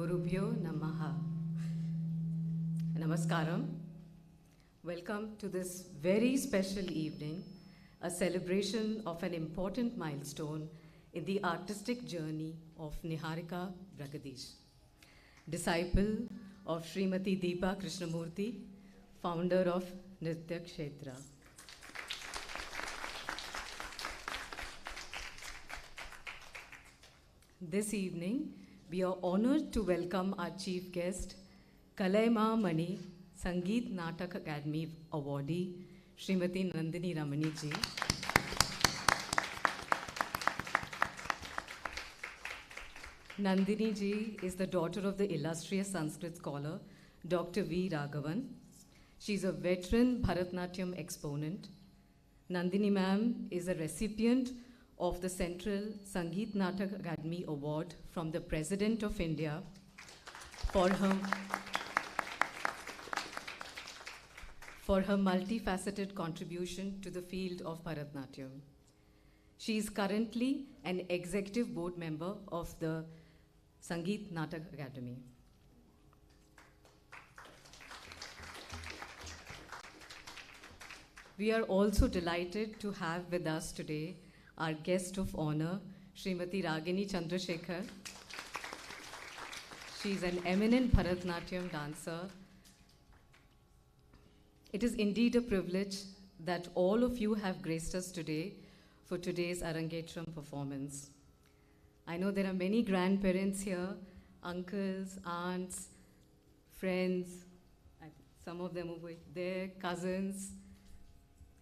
Gurubhyo Namaha. Namaskaram. Welcome to this very special evening, a celebration of an important milestone in the artistic journey of Niharika Bragadish, disciple of Srimati Deepa Krishnamurti, founder of Nrityakshetra. This evening, we are honored to welcome our chief guest, Kalaima Mani, Sangeet Natak Academy awardee, Srimati Nandini Ramani ji. Nandini ji is the daughter of the illustrious Sanskrit scholar, Dr. V. Raghavan. She is a veteran Bhratanatyam exponent. Nandini ma'am is a recipient of the Central Sangeet Natak Academy Award from the President of India for her multifaceted contribution to the field of Bharatanatyam. She is currently an executive board member of the Sangeet Natak Academy. We are also delighted to have with us today our guest of honor, Srimati Ragini Chandrasekhar. She is an eminent Bharatanatyam dancer. It is indeed a privilege that all of you have graced us today for today's Arangetram performance. I know there are many grandparents here, uncles, aunts, friends, some of them over there, cousins.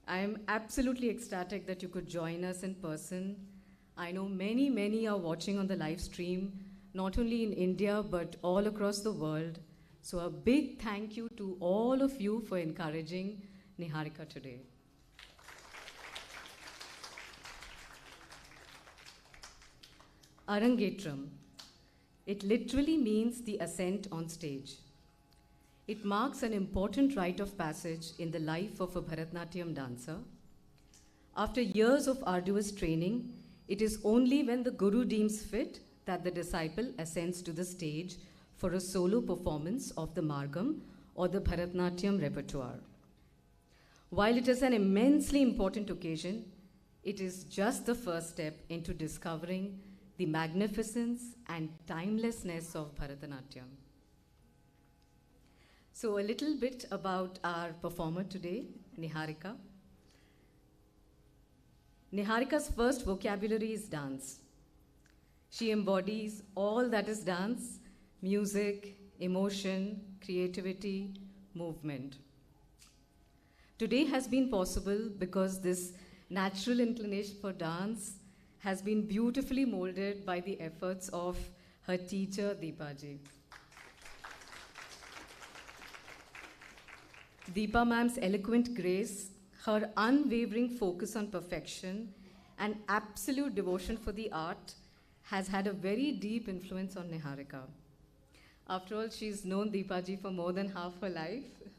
I am absolutely ecstatic that you could join us in person. I know many are watching on the live stream, not only in India, but all across the world. So a big thank you to all of you for encouraging Niharika today. Arangetram. It literally means the ascent on stage. It marks an important rite of passage in the life of a Bharatanatyam dancer. After years of arduous training, it is only when the Guru deems fit that the disciple ascends to the stage for a solo performance of the Margam or the Bharatanatyam repertoire. While it is an immensely important occasion, it is just the first step into discovering the magnificence and timelessness of Bharatanatyam. So a little bit about our performer today, Niharika. Niharika's first vocabulary is dance. She embodies all that is dance: music, emotion, creativity, movement. Today has been possible because this natural inclination for dance has been beautifully molded by the efforts of her teacher, Deepa ji. Deepa ma'am's eloquent grace, her unwavering focus on perfection, and absolute devotion for the art has had a very deep influence on Niharika. After all, she's known Deepa ji for more than half her life. Yeah,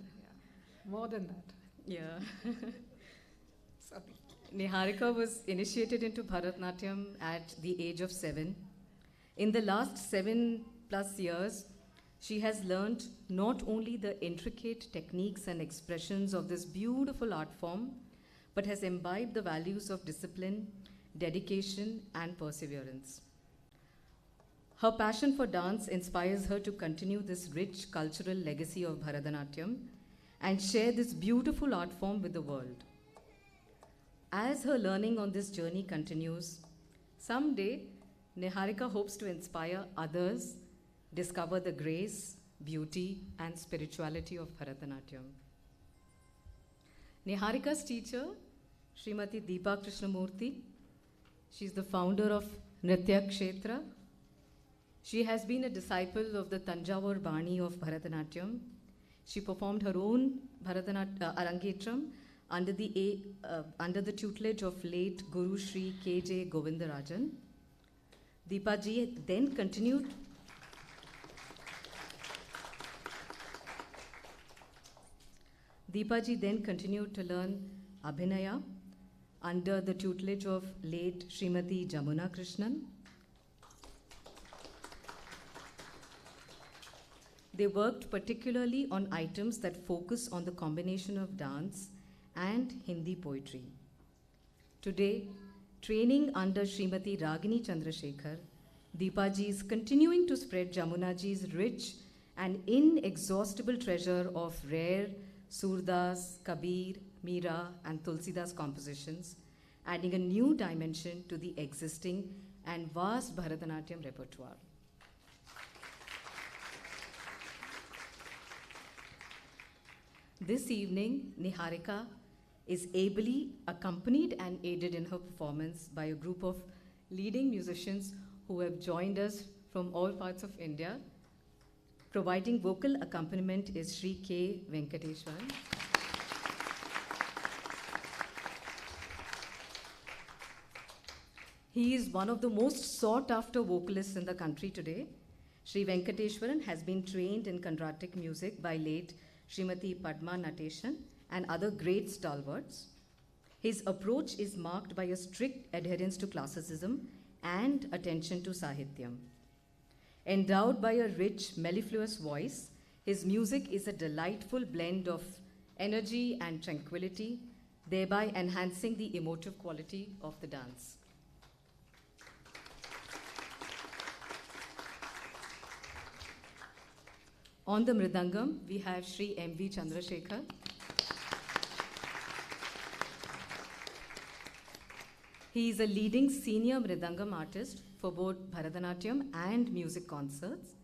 more than that. Yeah. Sorry. Niharika was initiated into Bharatanatyam at the age of 7. In the last 7+ years, she has learned not only the intricate techniques and expressions of this beautiful art form, but has imbibed the values of discipline, dedication, and perseverance. Her passion for dance inspires her to continue this rich cultural legacy of Bharatanatyam and share this beautiful art form with the world. As her learning on this journey continues, someday Niharika hopes to inspire others discover the grace, beauty, and spirituality of Bharatanatyam. Niharika's teacher, Srimati Deepa Krishnamurti, she's the founder of Nrityakshetra. She has been a disciple of the Tanjavur Bani of Bharatanatyam. She performed her own Arangetram under the tutelage of late Guru Sri K.J. Govindarajan. Deepa ji then continued to learn Abhinaya under the tutelage of late Srimati Jamuna Krishnan. They worked particularly on items that focus on the combination of dance and Hindi poetry. Today, training under Srimati Ragini Chandrasekhar, Deepaji is continuing to spread Jamunaji's rich and inexhaustible treasure of rare Surdas, Kabir, Meera, and Tulsidas compositions, adding a new dimension to the existing and vast Bharatanatyam repertoire. This evening, Niharika is ably accompanied and aided in her performance by a group of leading musicians who have joined us from all parts of India. Providing vocal accompaniment is Sri K. Venkateshwaran. He is one of the most sought-after vocalists in the country today. Sri Venkateshwaran has been trained in Carnatic music by late Srimati Padma Nateshan and other great stalwarts. His approach is marked by a strict adherence to classicism and attention to Sahityam. Endowed by a rich, mellifluous voice, his music is a delightful blend of energy and tranquility, thereby enhancing the emotive quality of the dance. On the mridangam, we have Sri M.V. Chandrasekhar. He is a leading senior mridangam artist for both Bharatanatyam and music concerts.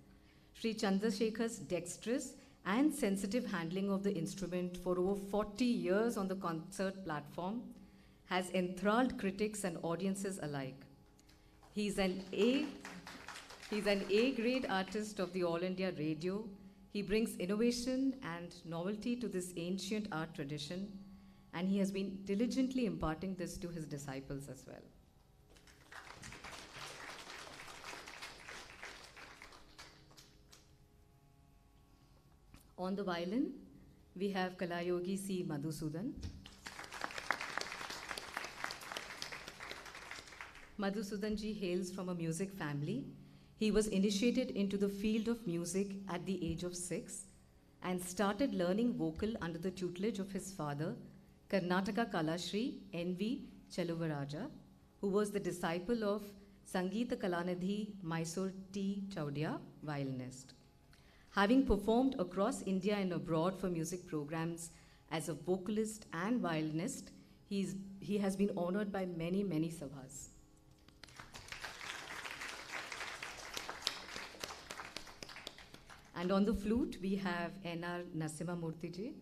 Sri Chandrasekhar's dexterous and sensitive handling of the instrument for over 40 years on the concert platform has enthralled critics and audiences alike. He's an A-grade artist of the All India Radio. He brings innovation and novelty to this ancient art tradition, and he has been diligently imparting this to his disciples as well. On the violin, we have Kalayogi C. Madhusudan. Madhusudan ji hails from a music family. He was initiated into the field of music at the age of 6 and started learning vocal under the tutelage of his father, Karnataka Kalashri N.V. Cheluvaraja, who was the disciple of Sangeeta Kalanidhi Mysore T. Chaudia, violinist. Having performed across India and abroad for music programs as a vocalist and violinist, he has been honored by many, many sabhas. And on the flute, we have N.R. Narasimhamurthy ji.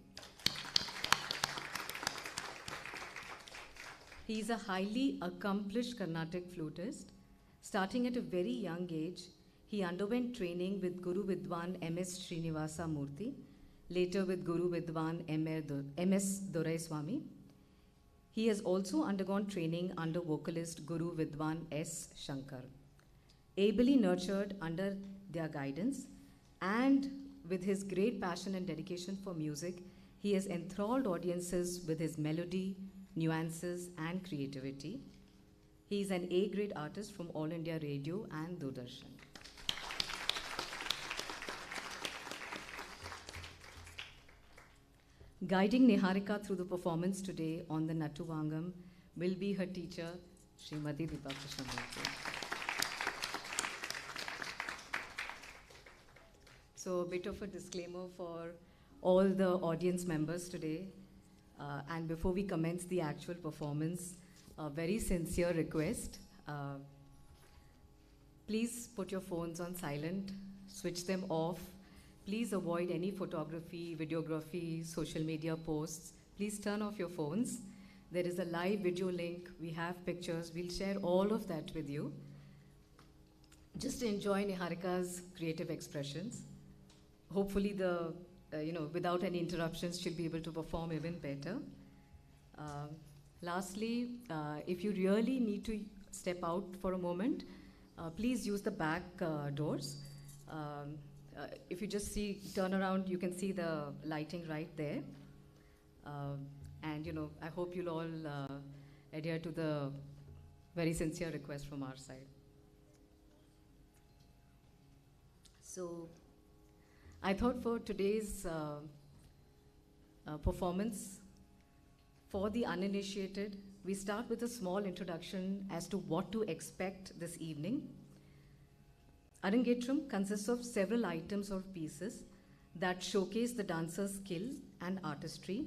He is a highly accomplished Carnatic flutist. Starting at a very young age, he underwent training with Guru Vidwan M.S. Srinivasa Murthy, later with Guru Vidwan M.S. Doraiswamy. He has also undergone training under vocalist Guru Vidwan S. Shankar. Ably nurtured under their guidance, and with his great passion and dedication for music, he has enthralled audiences with his melody, nuances, and creativity. He is an A-grade artist from All India Radio and Doordarshan. Guiding Niharika through the performance today on the Nattu Vangam will be her teacher, Srimati Deepa Krishnamurthy. So a bit of a disclaimer for all the audience members today. And before we commence the actual performance, a very sincere request. Please put your phones on silent, switch them off. Please avoid any photography, videography, social media posts. Please turn off your phones. There is a live video link. We have pictures. We'll share all of that with you. Just enjoy Niharika's creative expressions. Hopefully, without any interruptions, she'll be able to perform even better. Lastly, if you really need to step out for a moment, please use the back doors. If you just turn around, you can see the lighting right there. And I hope you'll all adhere to the very sincere request from our side. So, I thought for today's performance, for the uninitiated, we start with a small introduction as to what to expect this evening. Arangetram consists of several items or pieces that showcase the dancer's skill and artistry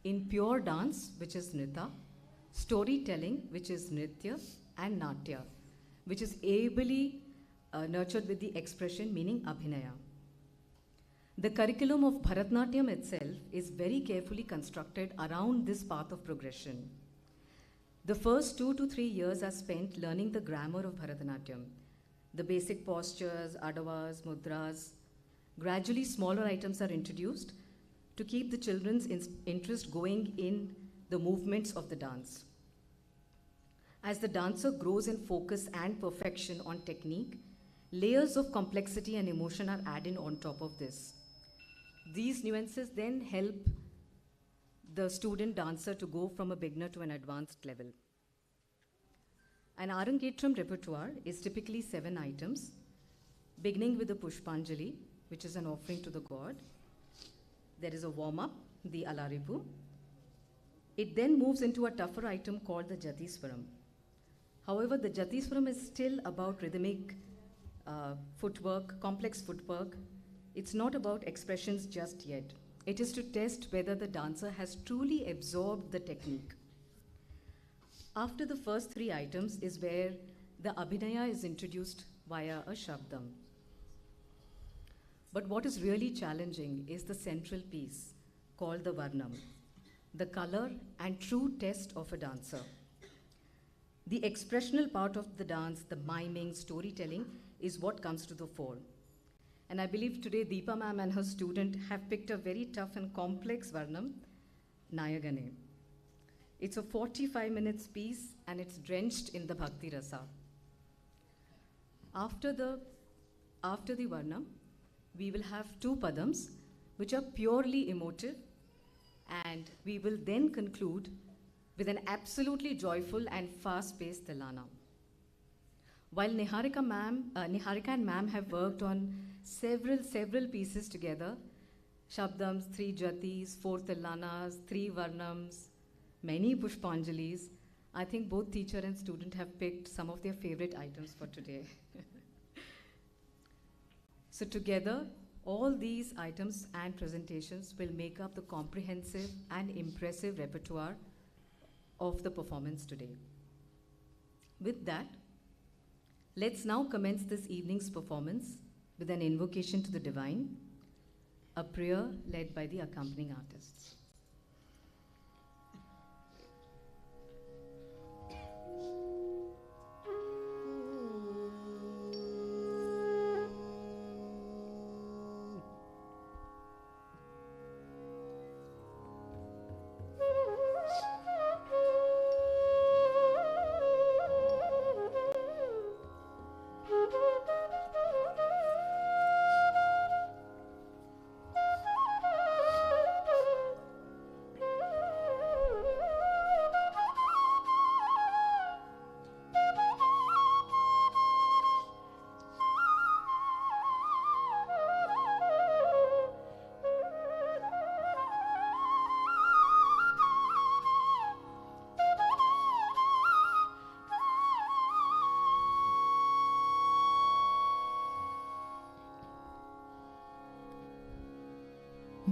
in pure dance, which is nrita, storytelling, which is nritya, and natya, which is ably nurtured with the expression meaning abhinaya. The curriculum of Bharatanatyam itself is very carefully constructed around this path of progression. The first 2 to 3 years are spent learning the grammar of Bharatanatyam, the basic postures, adavas, mudras. Gradually, smaller items are introduced to keep the children's interest going in the movements of the dance. As the dancer grows in focus and perfection on technique, layers of complexity and emotion are added on top of this. These nuances then help the student dancer to go from a beginner to an advanced level. An Arangetram repertoire is typically 7 items, beginning with the Pushpanjali, which is an offering to the god. There is a warm-up, the Alaripu. It then moves into a tougher item called the Jatiswaram. However, the Jatiswaram is still about rhythmic footwork, complex footwork. It's not about expressions just yet. It is to test whether the dancer has truly absorbed the technique. After the first 3 items is where the abhinaya is introduced via a shabdam. But what is really challenging is the central piece called the varnam, the color and true test of a dancer. The expressional part of the dance, the miming, storytelling, is what comes to the fore. And I believe today Deepa ma'am and her student have picked a very tough and complex varnam, Nayagane. It's a 45 minutes piece and it's drenched in the Bhakti Rasa. After the varnam, we will have 2 padams which are purely emotive, and we will then conclude with an absolutely joyful and fast-paced Tilana. While Niharika and ma'am have worked on several pieces together, Shabdams, 3 Jatis, 4 Tilanas, 3 Varnams, many Pushpanjalis, I think both teacher and student have picked some of their favorite items for today. So together, all these items and presentations will make up the comprehensive and impressive repertoire of the performance today. With that, let's now commence this evening's performance with an invocation to the divine, a prayer led by the accompanying artists.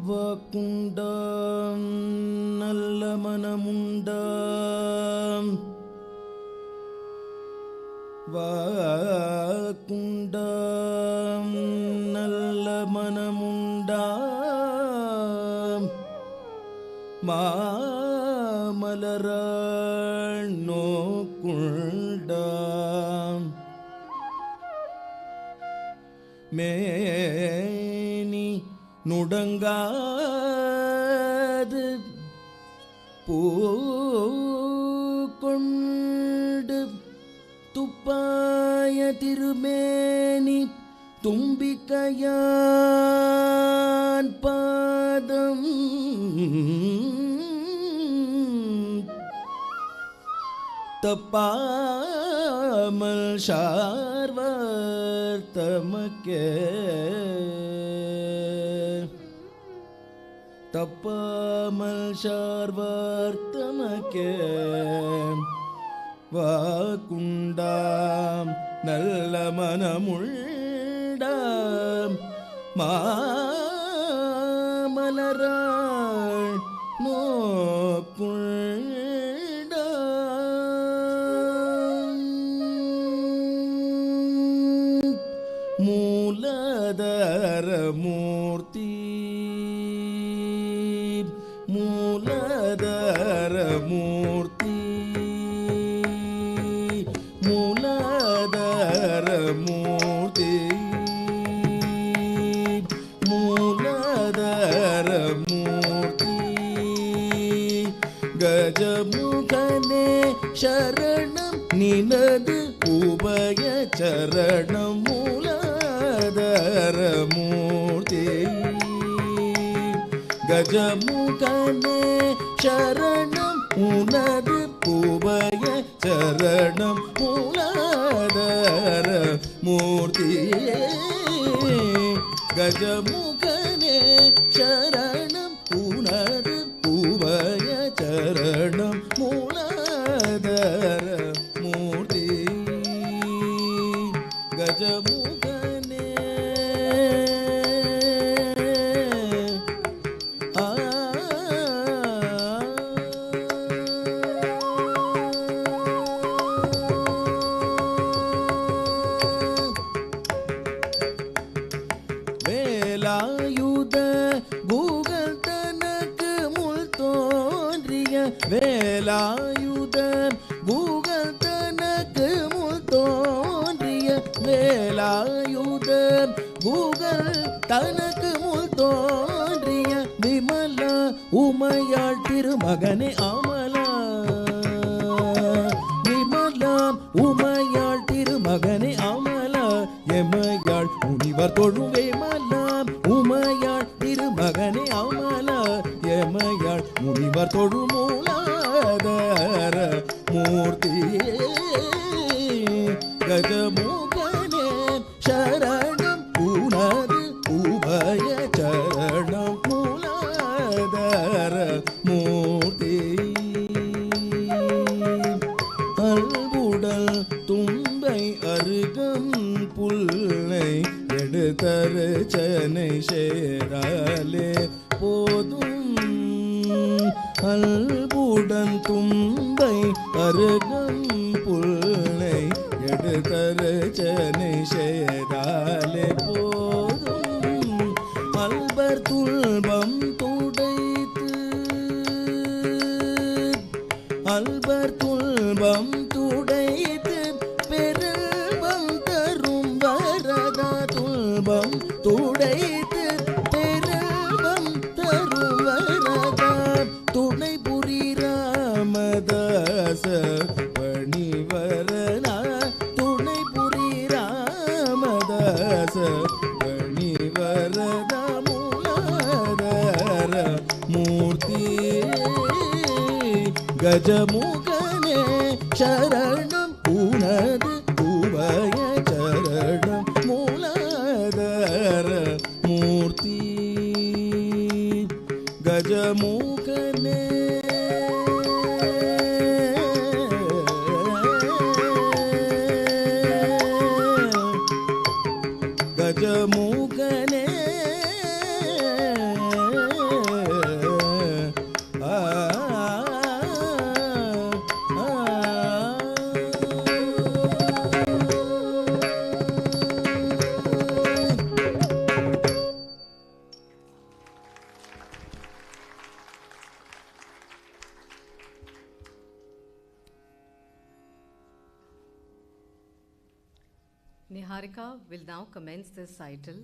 வாக்குண்டாம் நல்ல மனமுண்டாம் வாக்குண்டாம் நல்ல மனமுண்டாம் மாமலராள் நோக்குண்டாம் மேனி நுடங்காது பூக்கொண்டு துப்பாய திருமேனி தும்பிக்கையான் பாதம் தப்பாமல் server தமக்கே தப்பாமல் சார்வார் தமக்கே வாக்குண்டாம் நல்ல மனமுண்டாம் மாமலராள் நோக்குண்டாம் மூலதர மூர்த்தி மூலதர மூர்த்தி மூலதர மூர்த்தி மூலதர மூர்த்தி கஜமுகனே சரணம் நினது உபய சரணம் மூலதர மூர்த்தி கஜமுகனே சரணம் உனது உபய சரணம் மூலதர மூர்த்தி கஜமுகனே சரணம் உனது உபய சரணம் மூலதர மூர்த்தி கஜமுகனே வேலாயுத கூகல் தனக்கு முள் தோன்றிய வேலாயுத கூகல் தனக்கு முள் தோன்றிய வேலாயுத கூகல் தனக்கு முள் தோன்றிய விமலா உமையாள் திருமகனே அமலா விமலா உமையாள் திருமகனே அமலா எமையாள் முனிவர் தொழும் வேமலாம் உமையாள் திருமகனே அமலா எமையாள் முனிவர் தொழும் மூலதர மூர்த்தி கஜமுகனே சரணம் உனது உபய சரணம் மூலதர மூர்த்தி அல்குடல் தும்பை அருகம் புல்லை எடுத்தரு சென்னை சேராலே போதும் அல்குடன் தும்பை அருகம் புல்லை எடுத்தரு சென்னை சேராலே போதும் அல்பர் துன்பம் துடைத்து அல்பர் துன்பம் துடைத்து பெருவம் தரும் வரதா துன்பம் துடைத்து பெருவம் தரும் வரதா துணை புரி ராமதாச பணிவரனா துணை புரி ராமதாச பணிவரதா மூலதர மூர்த்தி கஜமுகனே சரணம் உனது உபய சரணம் மூலதர மூர்த்தி கஜமுகனே கஜமுகனே Niharika will now commence this recital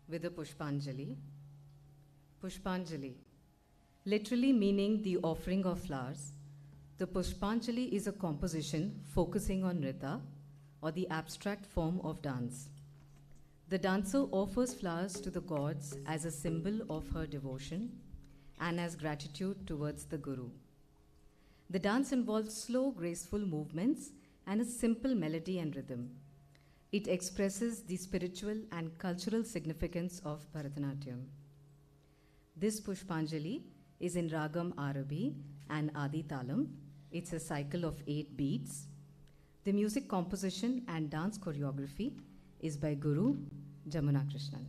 with a Pushpanjali. Pushpanjali, literally meaning the offering of flowers, the Pushpanjali is a composition focusing on Nrita, or the abstract form of dance. The dancer offers flowers to the gods as a symbol of her devotion and as gratitude towards the Guru. The dance involves slow, graceful movements and a simple melody and rhythm. It expresses the spiritual and cultural significance of Bhratanatyam. This Pushpanjali is in Ragam Arabi and Adi Talam. It's a cycle of 8 beats. The music composition and dance choreography is by Guru Jamuna Krishnan.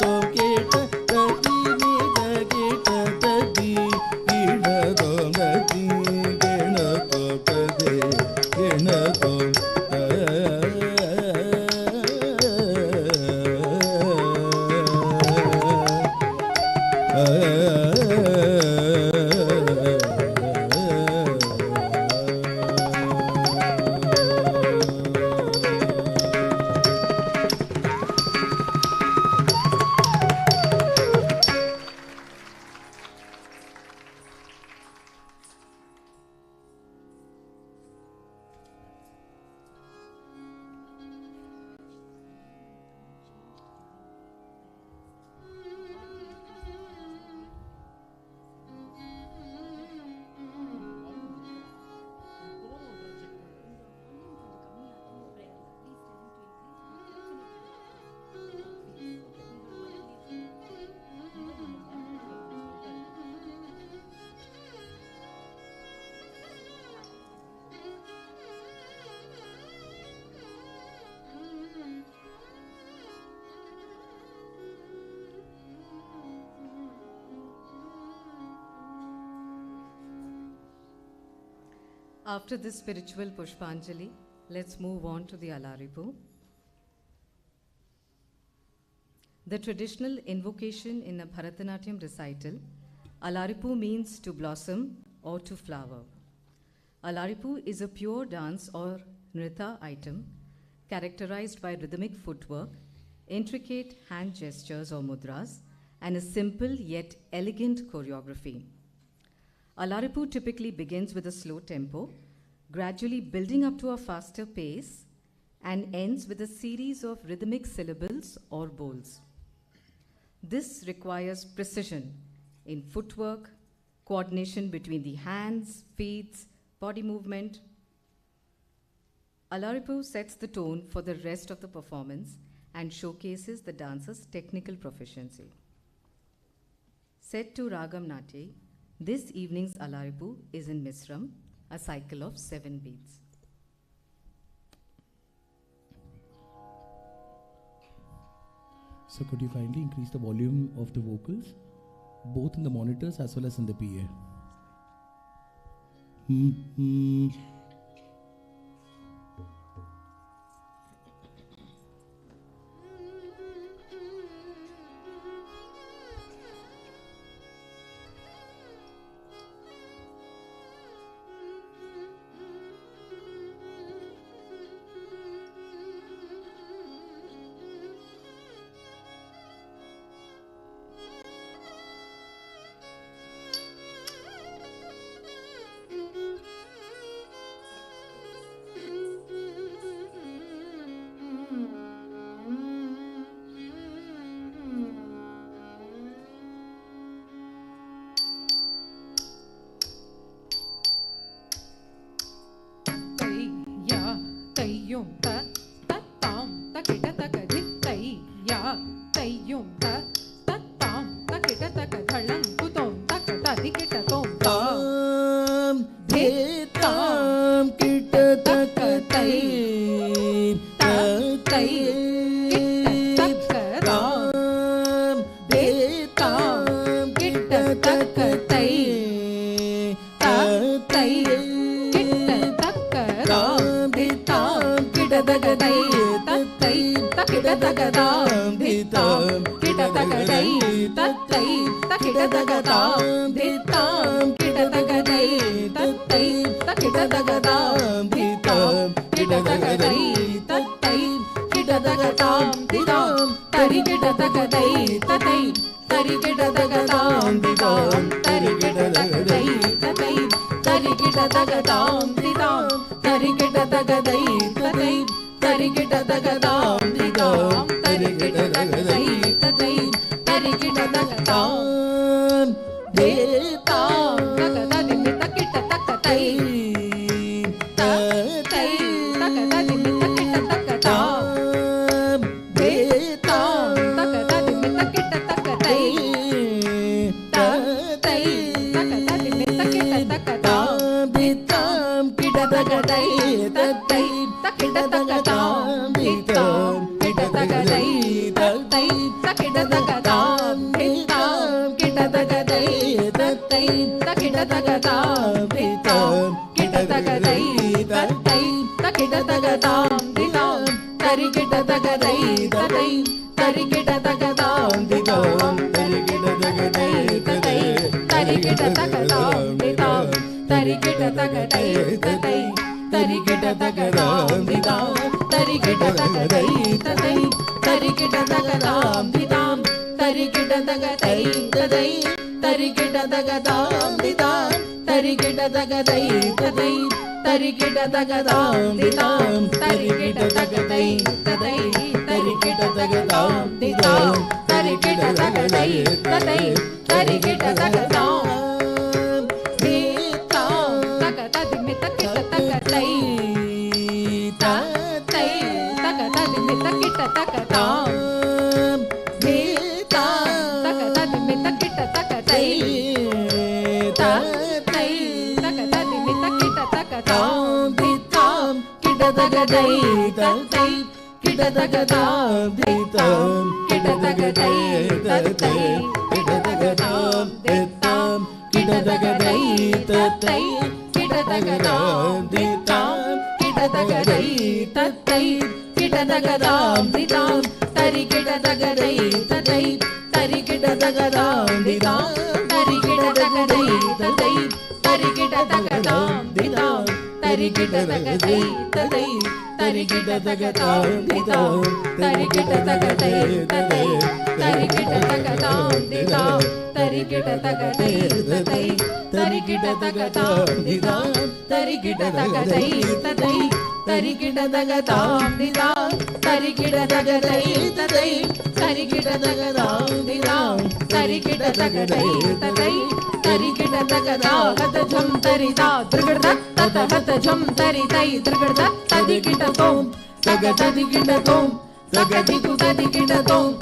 Tom After this spiritual Pushpanjali, let's move on to the Alaripu. The traditional invocation in a Bhratanatyam recital, Alaripu means to blossom or to flower. Alaripu is a pure dance or nritya item characterized by rhythmic footwork, intricate hand gestures or mudras, and a simple yet elegant choreography. Alaripu typically begins with a slow tempo, gradually building up to a faster pace, and ends with a series of rhythmic syllables or bowls. This requires precision in footwork, coordination between the hands, feet, body movement. Alaripu sets the tone for the rest of the performance and showcases the dancer's technical proficiency. Set to Ragam Natye, this evening's Alaripu is in Misram, a cycle of 7 beats. So could you kindly increase the volume of the vocals, both in the monitors as well as in the PA? தகதாம் தித்தாம் கிடதகதை தத்தை கிடதகதாம் திதாம் தரி கிடதகதை தத்தை தரி கிடதகதாம் திதாம் தரி கிடதகதை தத்தை தரி கிடதகதாம் திதாம் தரி கிடதகதை தத்தை தரி கிடதகதாம் திதாம் தரி கிடதகதை தத்தை தரி கிடதகதாம் திதாம் தரி கிடதகதை தத்தை தரி கிடதகதாம் திதாம் தரி கிடதகதை தத்தை தரி கிடதகதாம் திதாம் தரி கிடதகதை தத்தை தரி கிடதகதாம் திதாம் தரி கிடதகதை தத்தை தரி கிடதகதா ஹதஜம் தரிதா திருகட தத ஹதஜம் தரிதை திருகட ததி கிடதோம் தகததி கிடதோம் தகதி குததி கிடதோம்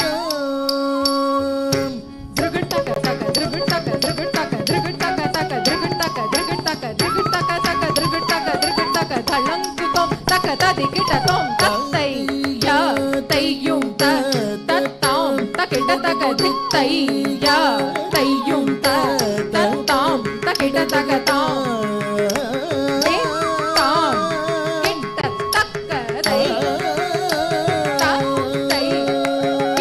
திருகடக தக திருகடக திருகடக திருகடக தக திருகடக திருகடக திருகடக தக திருகடக திருகடக தளங்குதோம் தக ததி கிடதோம் தத்தை யா தையும் த தத்தாம் தகிடதக தித்தை யா தையும் த தத்தாம் தகிடதகதாம் தித்தாம் கிடதகதை தத்தை கிடதகதாம் தித்தாம் கிடதகதை தத்தை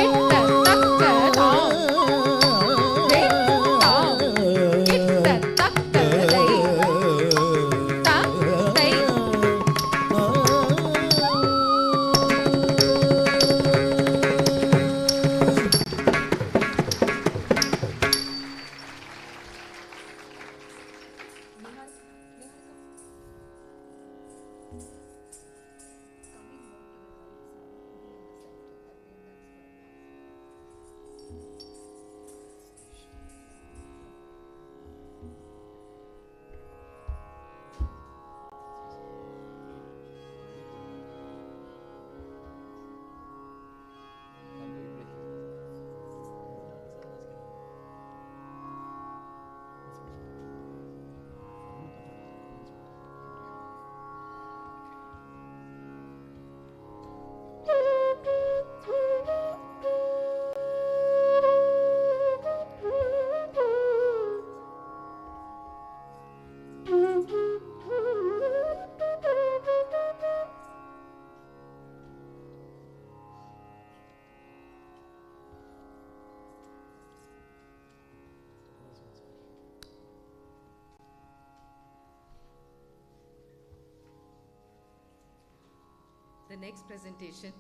The next presentation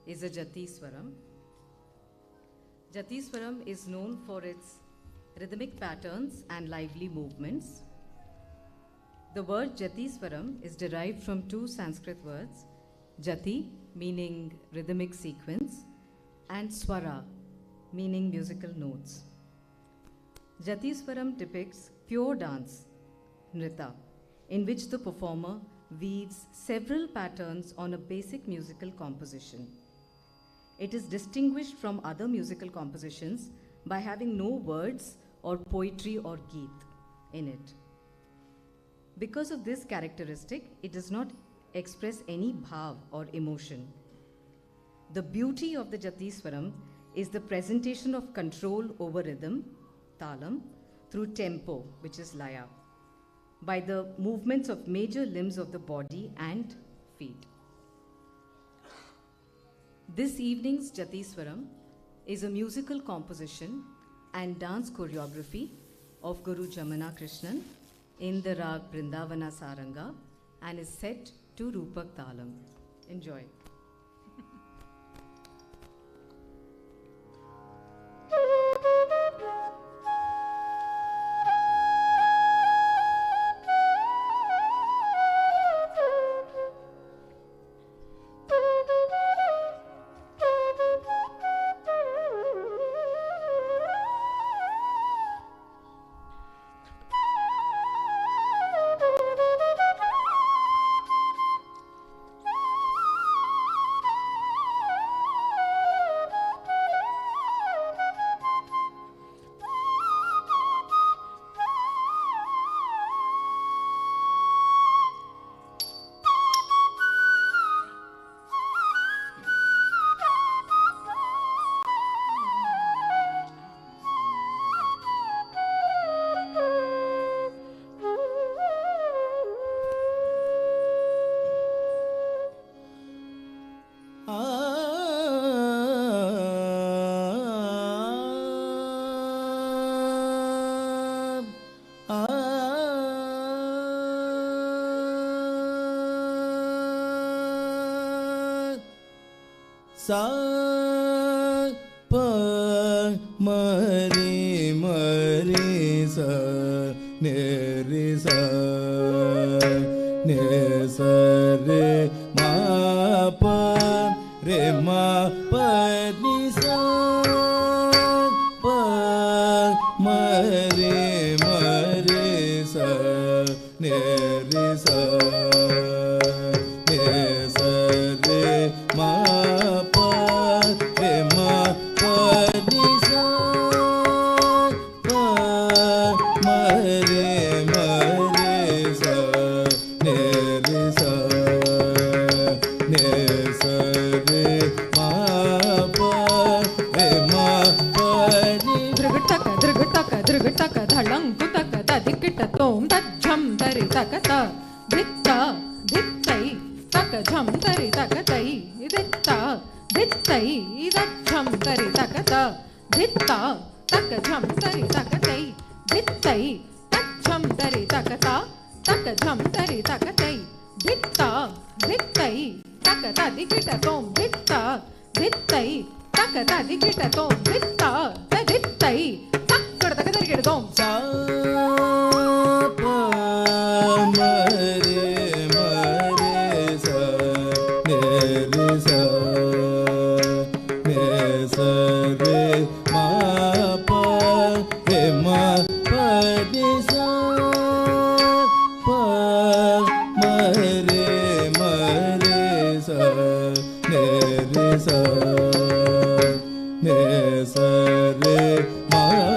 is a Jatiswaram. Jatiswaram is known for its rhythmic patterns and lively movements. The word Jatiswaram is derived from two Sanskrit words, Jati, meaning rhythmic sequence, and Swara, meaning musical notes. Jatiswaram depicts pure dance, Nrita, in which the performer weaves several patterns on a basic musical composition. It is distinguished from other musical compositions by having no words or poetry or geet in it. Because of this characteristic, it does not express any bhav or emotion. The beauty of the Jatiswaram is the presentation of control over rhythm, talam, through tempo, which is laya, by the movements of major limbs of the body and feet. This evening's Jatiswaram is a musical composition and dance choreography of Guru Jamana Krishnan in the rag Brindavana Saranga and is set to Rupak Talam. Enjoy. sa pa ma re ma re sa ne re sa re ma pa ni sa pa ma re sa ne re sa re ma pa ni sa pa ma re sa ne re sa re ma pa ni ధృగటక ధృగటక ధృగటక ధళంకుతక తదికిట తోం తజ్జం తరి తకత దిత్త దిత్తై తక ఝం తరి తకతై దిత్త దిత్తై దజ్జం తరి తకత దిత్త తక ఝం తరి తకతై దిత్తై తజ్జం తరి తకత తక ఝం తరి తకతై దిత్త దిత్తై తక తదికిట తోం దిత్త దిత్తై తక తదికిట తోం దిత్త తదిత్తై తక్కడ తక తరికిట తోం sa pa ma re sa ne re sa re ma pa ni sa pa ma re sa ne re sa re ma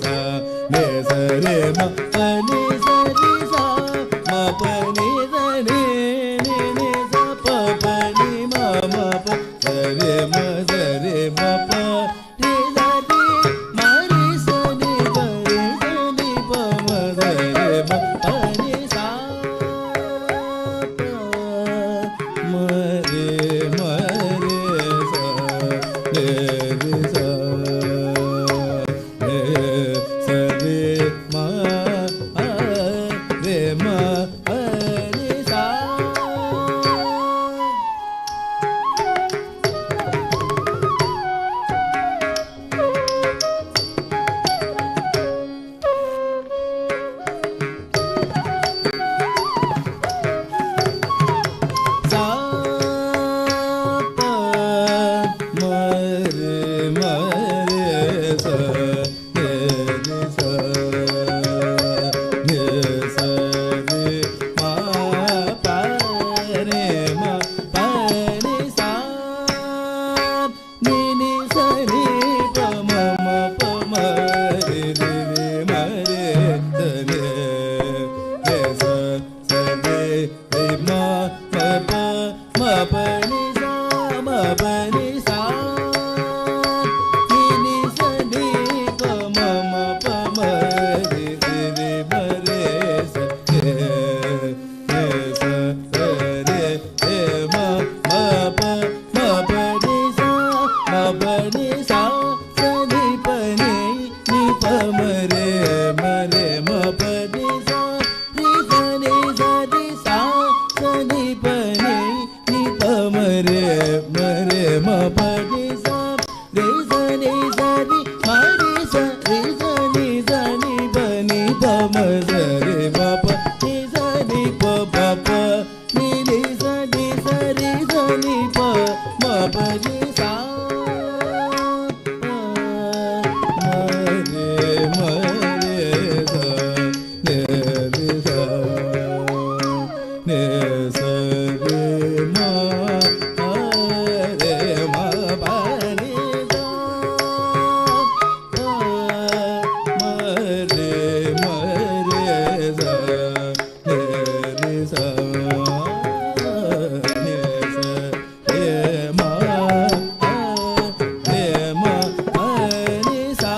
sa ne sa re ma pa ni sa re sa ma pa ni sa ni ni sa pa pa ni ma pa sa re ma pa re sa re ma re sa ni pa ma sa re ma pa ni sa pa ma re sa re sa sa re ma re ma ni sa. Sa pa ma re sa ne sa re ma pa re ma pa ni sa ni sa ni pa ma pa ma re ma re sa ne sa re ma pa pa ni sa pa ni sa ni sa ni pa ma pa ma re ma re sa sa re ma pa ni sa ni sa sa ni pa ni pa ma re ma pa ni sa ni sa sa ni pa ni pa ma re ma pa ni sa re sa ni ma re sa ni pa ni pa ma sa re ma pa ni sa ni pa ni sa re sa ni pa ma pa ni sa ma re sa ne sa ne sa re ma re ma pa ni sa ma re sa ne sa ne sa re ma pa ni sa.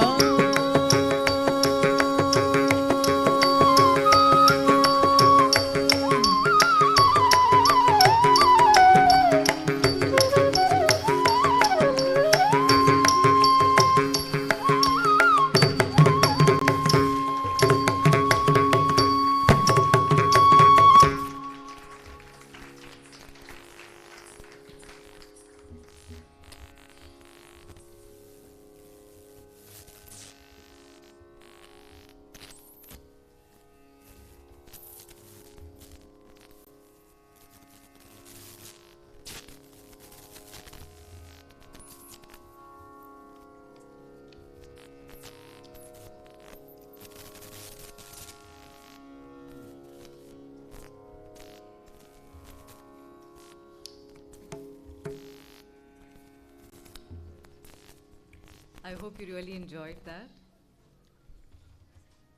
I hope you really enjoyed that.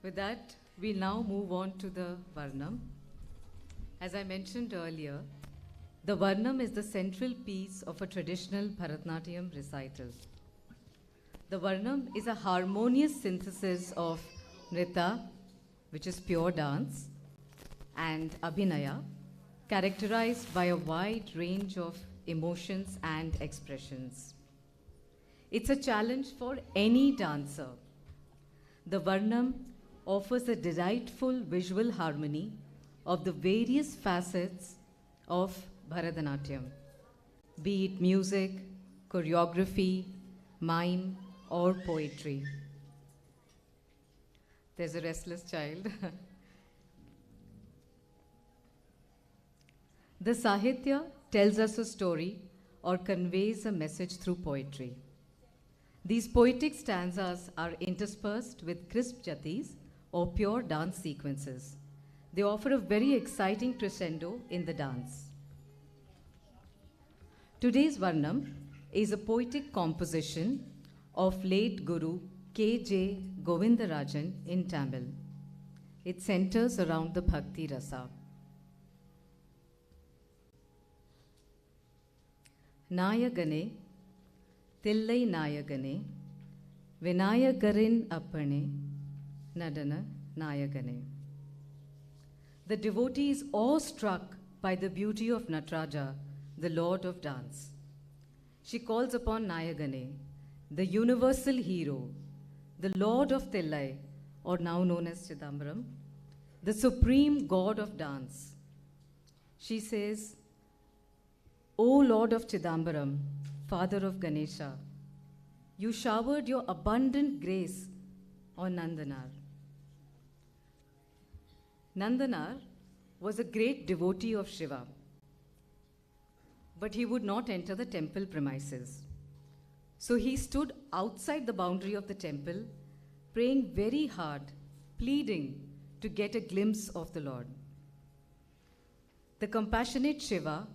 With that, we now move on to the Varnam. As I mentioned earlier, the Varnam is the central piece of a traditional Bharatanatyam recital. The Varnam is a harmonious synthesis of Nrita, which is pure dance, and Abhinaya, characterized by a wide range of emotions and expressions. It's a challenge for any dancer. The Varnam offers a delightful visual harmony of the various facets of Bharatanatyam, be it music, choreography, mime, or poetry. There's a restless child. The Sahitya tells us a story or conveys a message through poetry. These poetic stanzas are interspersed with crisp jatis or pure dance sequences. They offer a very exciting crescendo in the dance. Today's Varnam is a poetic composition of late Guru K.J. Govindarajan in Tamil. It centers around the Bhakti Rasa. Nayagane, Tillai Nayagane, Vinayagarin Appane, Nadana Nayagane. The devotee is awestruck by the beauty of Nataraja, the Lord of Dance. She calls upon Nayagane, the universal hero, the Lord of Tillai, or now known as Chidambaram, the supreme God of dance. She says, O Lord of Chidambaram, Father of Ganesha, you showered your abundant grace on Nandanar. Nandanar was a great devotee of Shiva, but he would not enter the temple premises. So he stood outside the boundary of the temple, praying very hard, pleading to get a glimpse of the Lord. The compassionate Shiva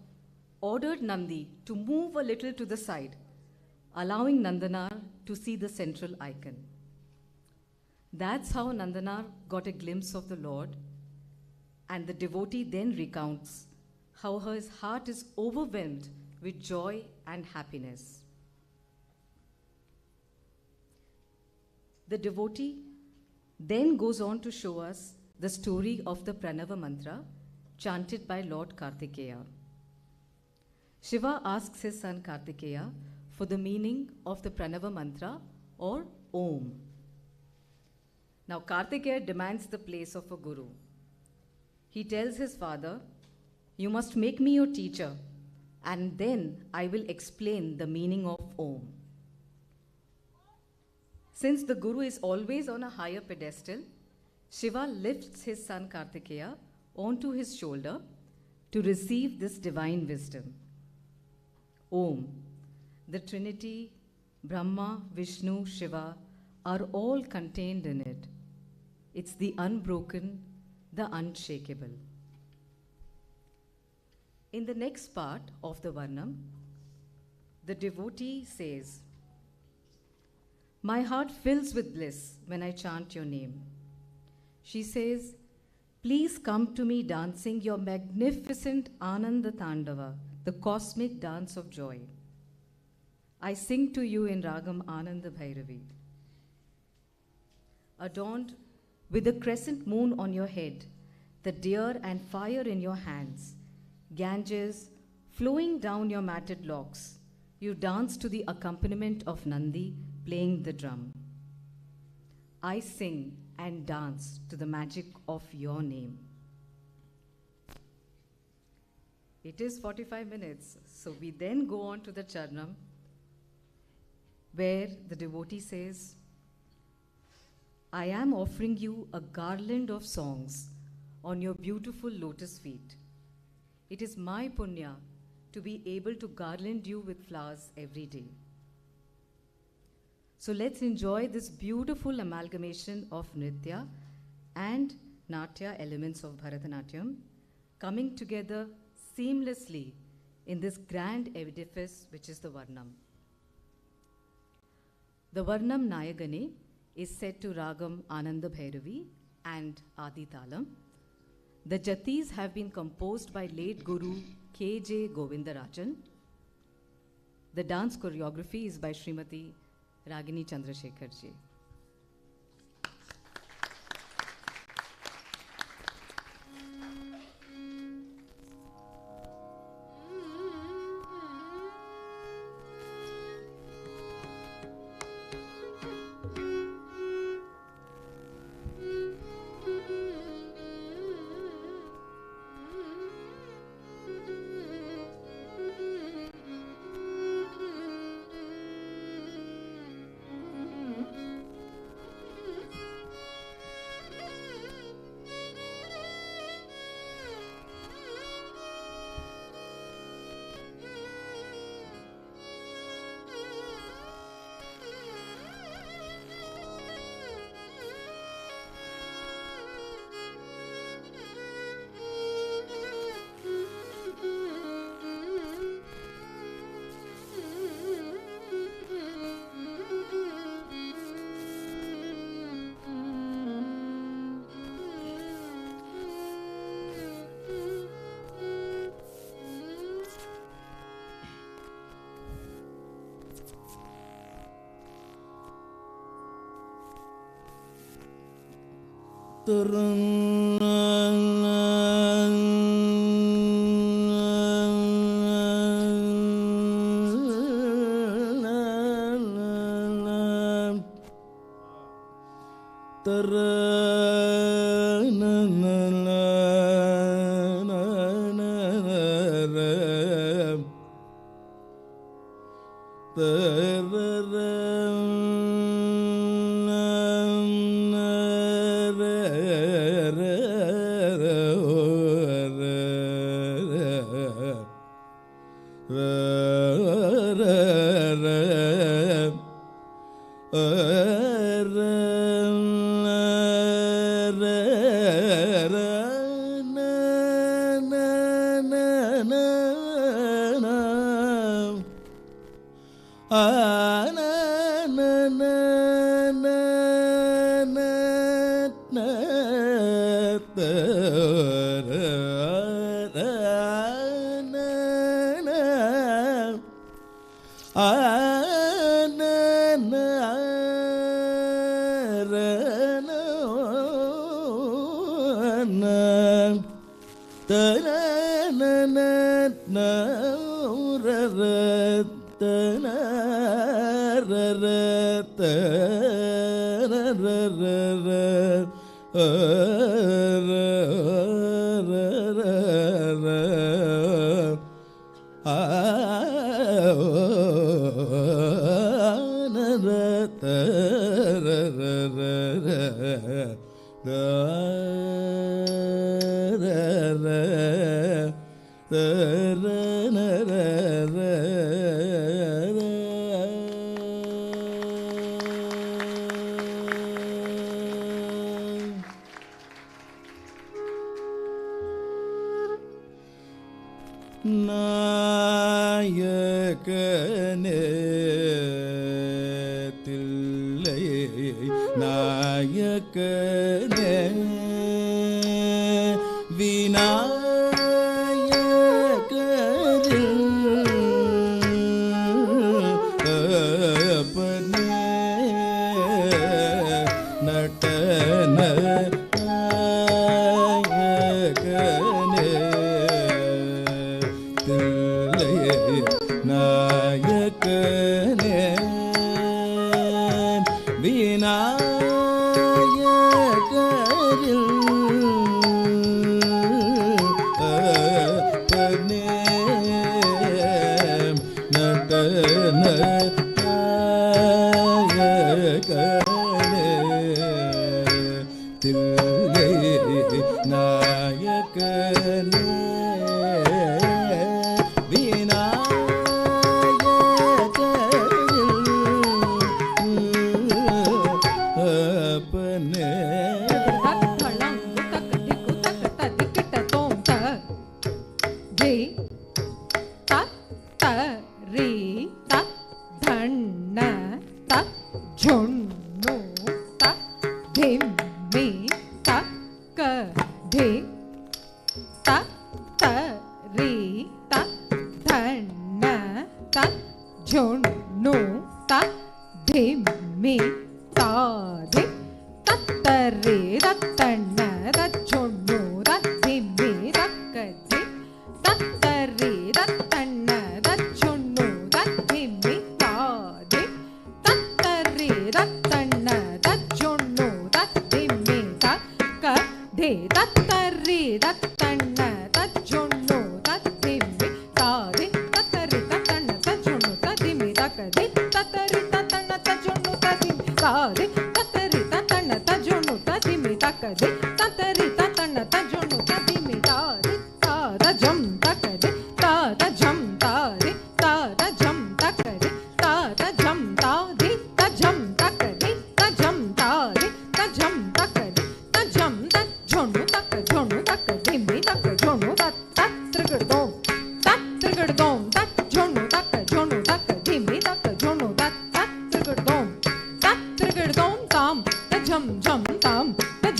ordered Nandi to move a little to the side, allowing Nandanar to see the central icon. That's how Nandanar got a glimpse of the Lord, and the devotee then recounts how his heart is overwhelmed with joy and happiness. The devotee then goes on to show us the story of the Pranava mantra chanted by Lord Kartikeya. Shiva asks his son Kartikeya for the meaning of the Pranava mantra or Om. Now Kartikeya demands the place of a guru. He tells his father, "You must make me your teacher, and then I will explain the meaning of Om." Since the guru is always on a higher pedestal, Shiva lifts his son Kartikeya onto his shoulder to receive this divine wisdom. Om, the Trinity, Brahma, Vishnu, Shiva are all contained in it. It's the unbroken, the unshakable. In the next part of the Varnam, the devotee says, "My heart fills with bliss when I chant your name." She says, "Please come to me dancing your magnificent Ananda Tandava, the cosmic dance of joy. I sing to you in Ragam Ananda Bhairavi. Adorned with the crescent moon on your head, the deer and fire in your hands, Ganges flowing down your matted locks, you dance to the accompaniment of Nandi playing the drum. I sing and dance to the magic of your name." It is 45 minutes, so we then go on to the Charnam, where the devotee says, "I am offering you a garland of songs on your beautiful lotus feet. It is my punya to be able to garland you with flowers every day." So let's enjoy this beautiful amalgamation of Nritya and Natya elements of Bharatanatyam coming together seamlessly in this grand edifice which is the Varnam. The Varnam Nayagane is set to Ragam Ananda Bhairavi and Adi Talam. The Jatis have been composed by late Guru K.J. Govindarajan. The dance choreography is by Srimati Ragini Chandrasekhar ji.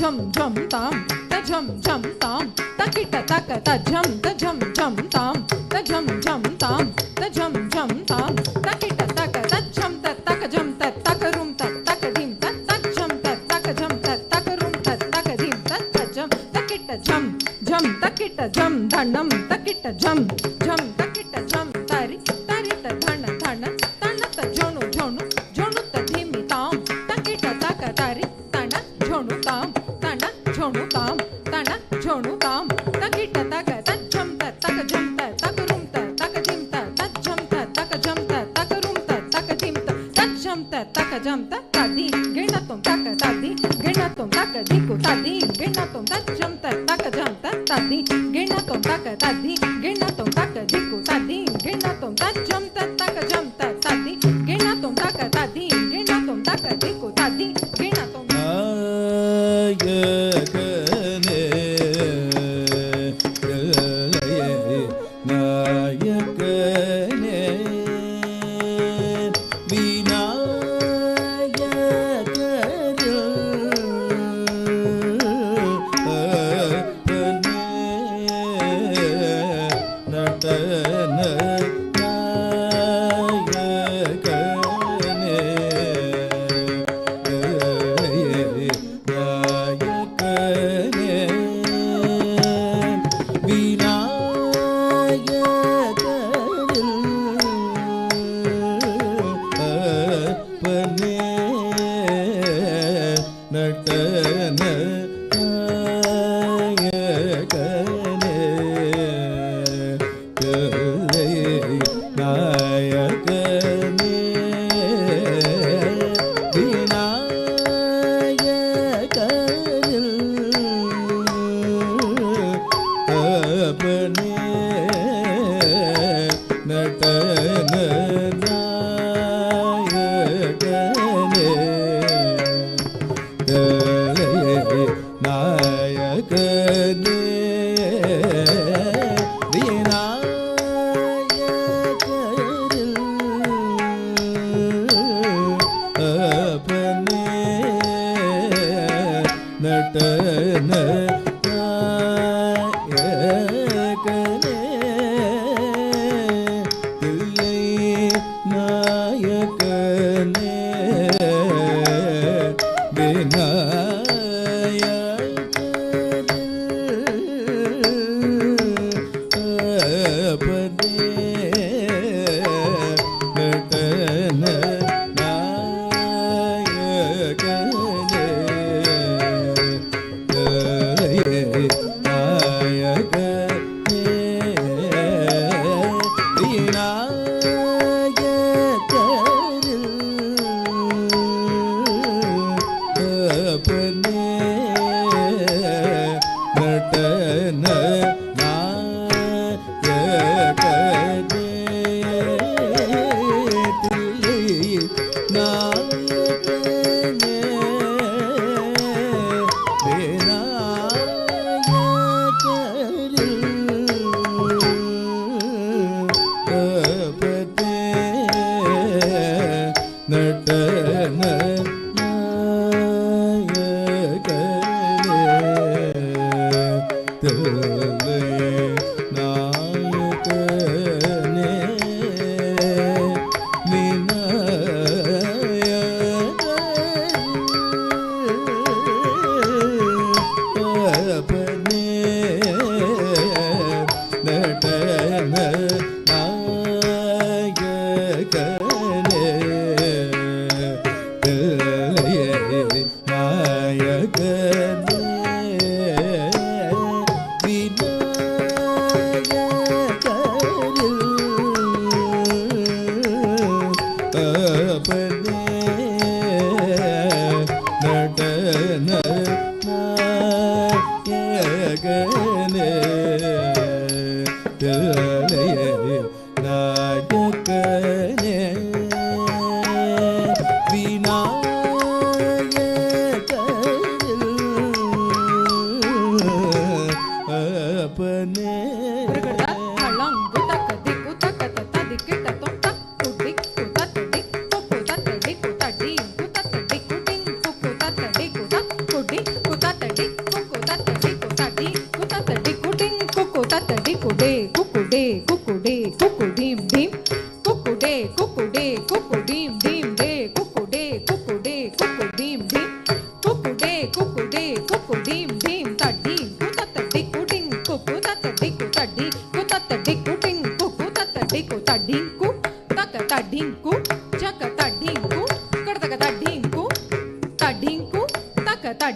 Jum jum धनम तकिट झम झम तकिट झम तारी तारी त धन धन तन त झोणु झोणु झोणु त धीमी ताम तकिट तक तारी तन झोणु ताम तन झोणु ताम तन झोणु ताम तकिट तक तज्जम त तक झम त तक रुम त तक झिम त तज्जम त तक झम त तक रुम त तक झिम त तज्जम त तक झम त तादी गिण तुम तक तादी गिण तुम तक दिकु तादी गिण तुम तज्जम त तक झम त तादी गिण तुम तक तादी गिण तुम तक दिकु तादी गिण तुम तज्जम त तक झम त तादी गिण तुम तक तादी गिण तुम तक दिकु तादी गिण तुम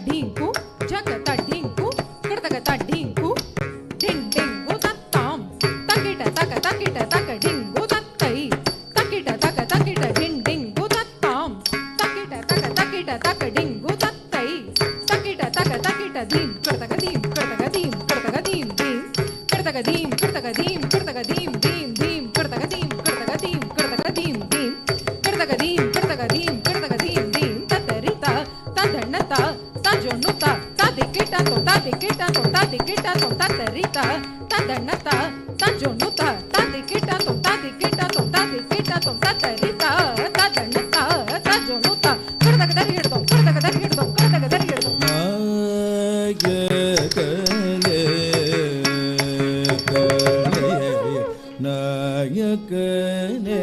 தடீங்கு ஜக தடீங்கு கிடதக தடீங்கு டிங் டிங்கு தத்தாம் தக்கிட்ட தக தக்கிட்ட தக டிங்கு தத்தை தக்கிட்ட தக தக்கிட்ட டிங் டிங்கு தத்தாம் தக்கிட்ட தக தக்கிட்ட தக டிங்கு தத்தை தக்கிட்ட தக தக்கிட்ட தீம் கிடதக தீம் கிடதக தீம் கிடதக தீம் தீம் கிடதக தீம் கிடதக தீம் கிடதக தீம் தீம் தீம் கிடதக தீம் கிடதக தீம் கிடதக தீம் தீம் கிடதக தீம் கிடதக தீம் கிடதக தீம் தீம் தத்தரிதா ததன்னதா தஜொன்னுதா ததிக்கிட்ட தோ ததிக்கிட்ட தோ ததிக்கிட்ட தோ தத்தரிதா ததன்னதா தஜொன்னுதா ததிக்கிட்ட தோ ததிக்கிட்ட தோ ததிக்கிட்ட தோ தத்தரிதா ததன்னதா தஜொன்னுதா கிடதக தரிகிடதோ கிடதக தரிகிடதோ கிடதக தரிகிடதோ நாயகனே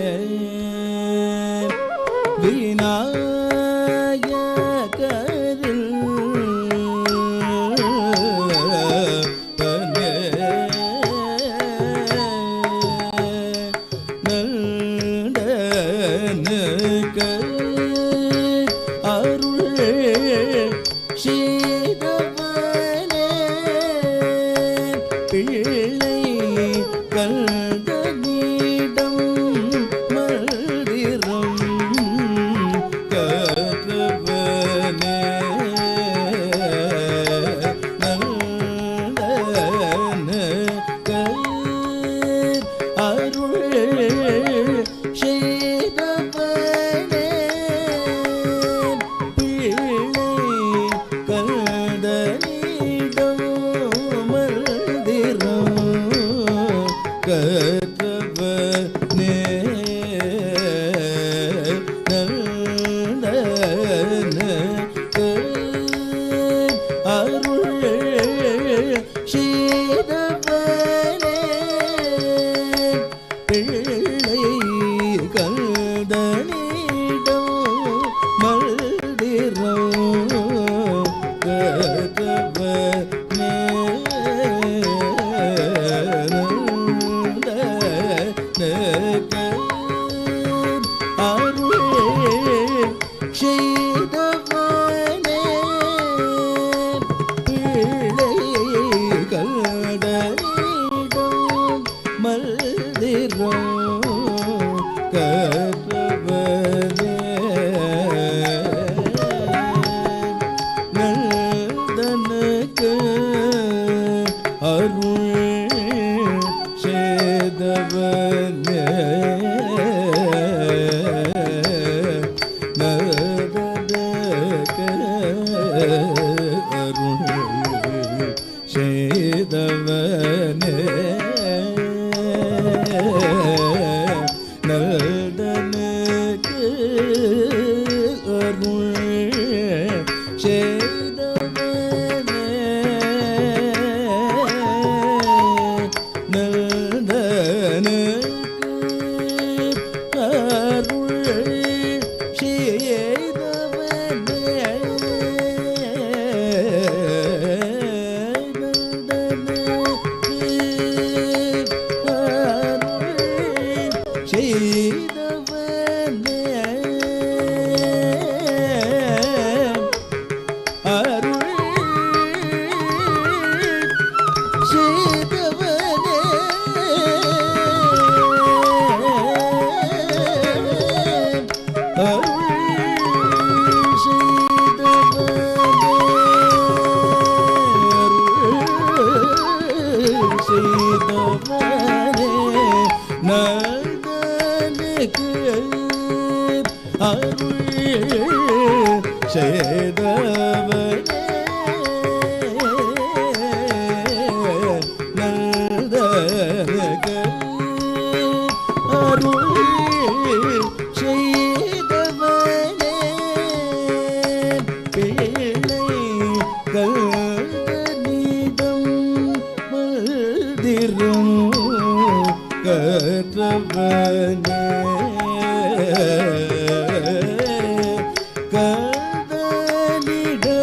விநாயகரில் பனே நந்தனுக்கு அருள் செய்தவனே பிள்ளை கண்டனிடம் மல்திரம் கற்றவனே நந்தனுக்கு அருள் செய்தவனே பிள்ளை கண்டனிடம் மல்திரம் கற்றவனே நந்தனுக்கு அருள் செய்தவனே பிள்ளை கண்டனிடம் மல்திரம் கற்றவனே அருள் செய்தவனே பிள்ளை கண்டனிடம் மல்திரம் கற்றவனே நந்தனுக்கு அருள் செய்தவனே நந்தனுக்கு அருள் செய்தவனே நந்தனுக்கு அருள் செய்தவனே நந்தனுக்கு அருள் நந்தனுக்கு அருள் செய்தவனே நந்தனுக்கு அருள் செய்தவனே பிள்ளை கண்டனிடம் மல்திரம் கற்றவனே கண்டனிடம்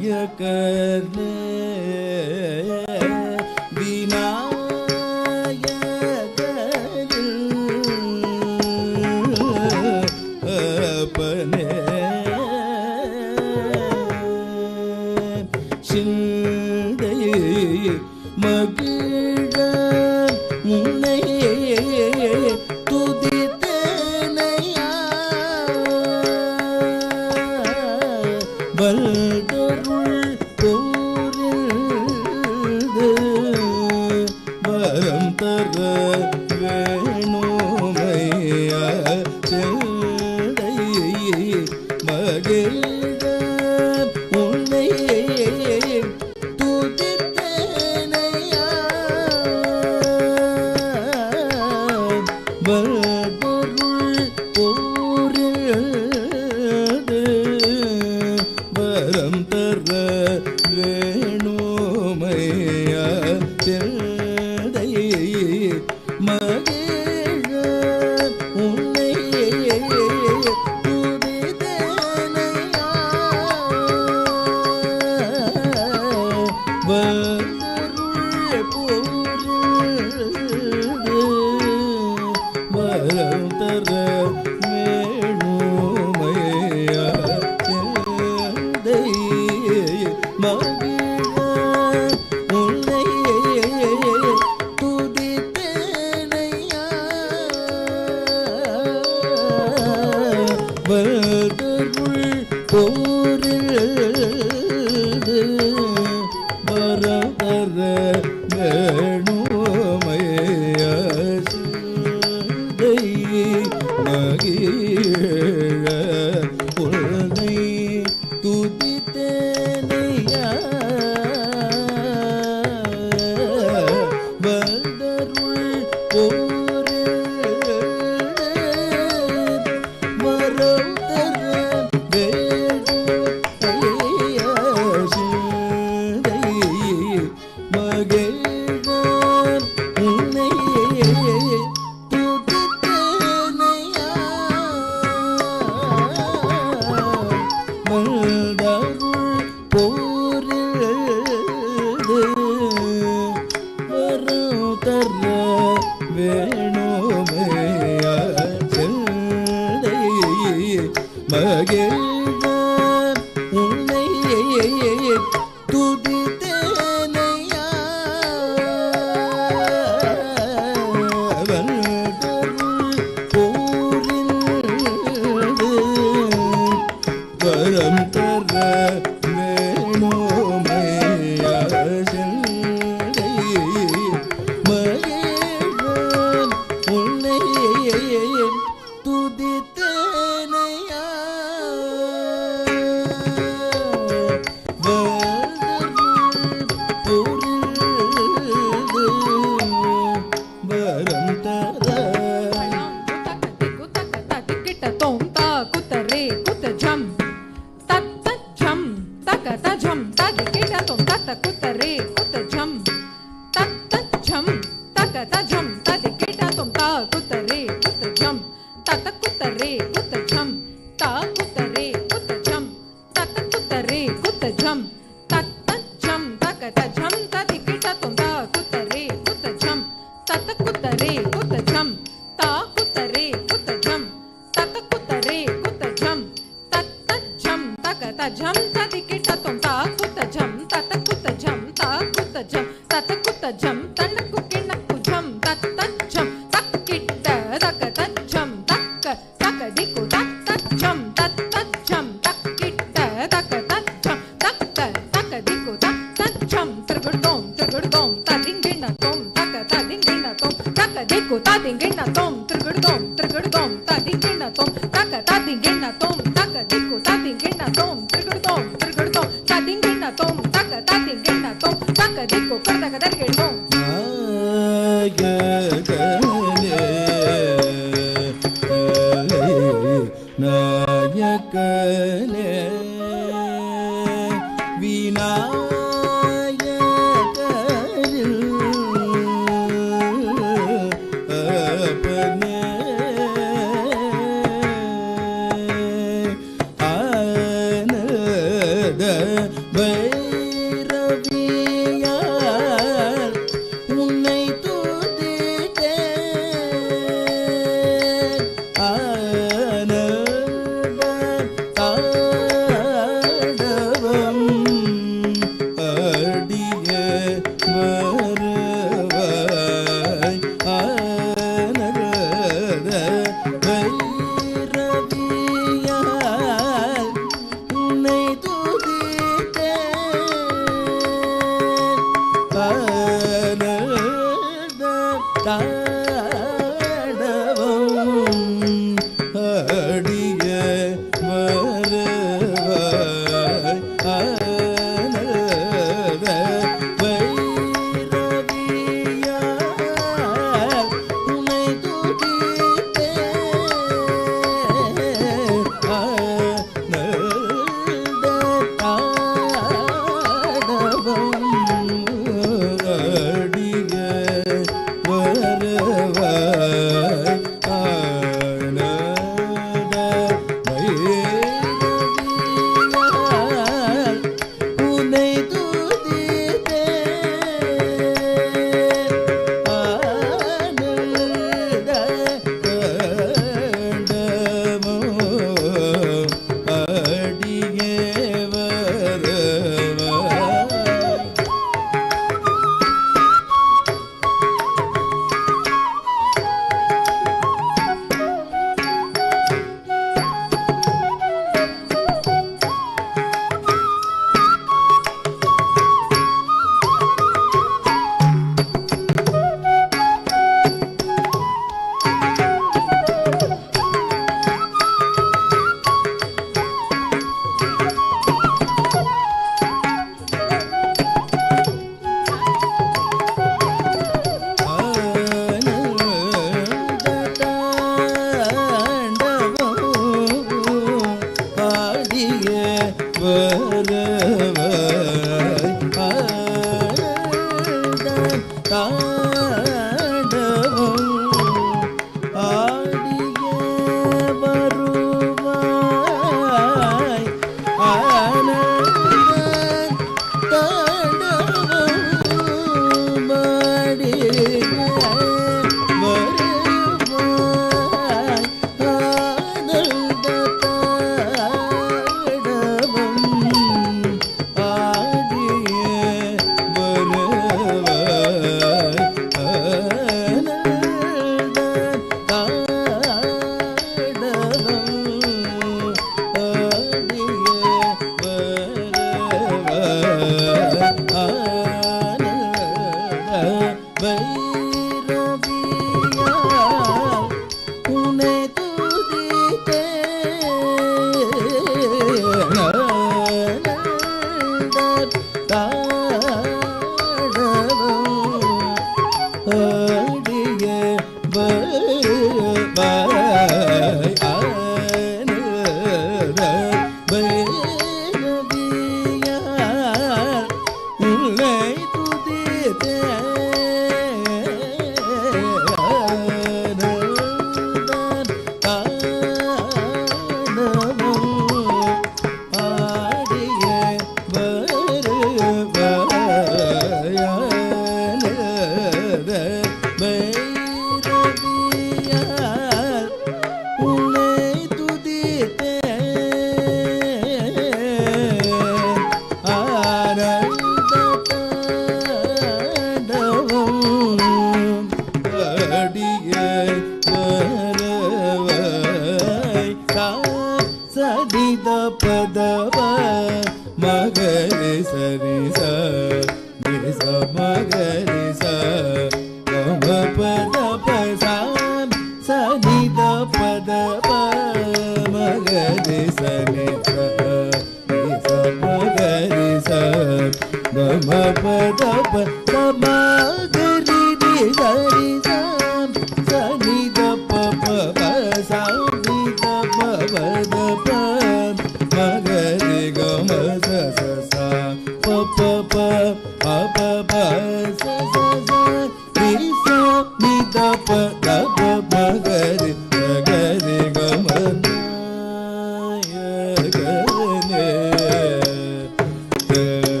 நாயகனே விநாயகனே சிந்தை மகிழ உன்னை துதித்தேனையா வல்தருள் போரில்து வரம் தர வேணுமையா செந்தை மகிழ உன்னை துதித்தேனையா வல்தருள் போரில்து வரம் தர வேணுமையா செந்தை மகிழ உன்னை துதித்தேனையா வல்தருள் போரில்து வரம் தர வேணுமையா செந்தை மகிழ உன்னை துதித்தேனையா வல்தருள் போரில்து வரம் தர வேணுமையா செந்தை மகிழ உன்னை துதித்தேனையா வல்தருள் போரில்து வரம் தர வேணுமையா செந்தை மகிழ உன்னை துதித்தேனையா வல்தருள் போரில்து வரம் தர வேணுமையா செந்தை மகிழ உன்னை துதித்தேனையா வல்தருள் போரில்து வரம் தர வேணுமையா செந்தை மகிழ உன்னை துதித்தேனையா வல்தருள் போரில்து வரம் தர நாயகனே விநாயகனே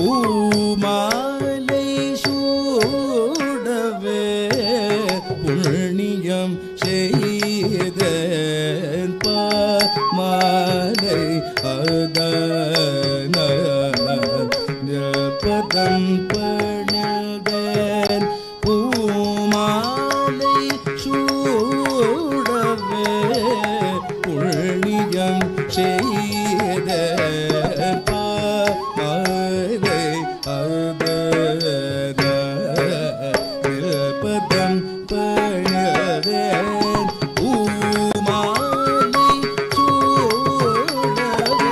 பூமாலை சூடவே புண்ணியம் செய்த மாலை அதன பதம் பணிதன் பூமாலை சூடவே புண்ணியம் செய்த மாலை அதன பதம் பணிதன் பூமாலை சூடவே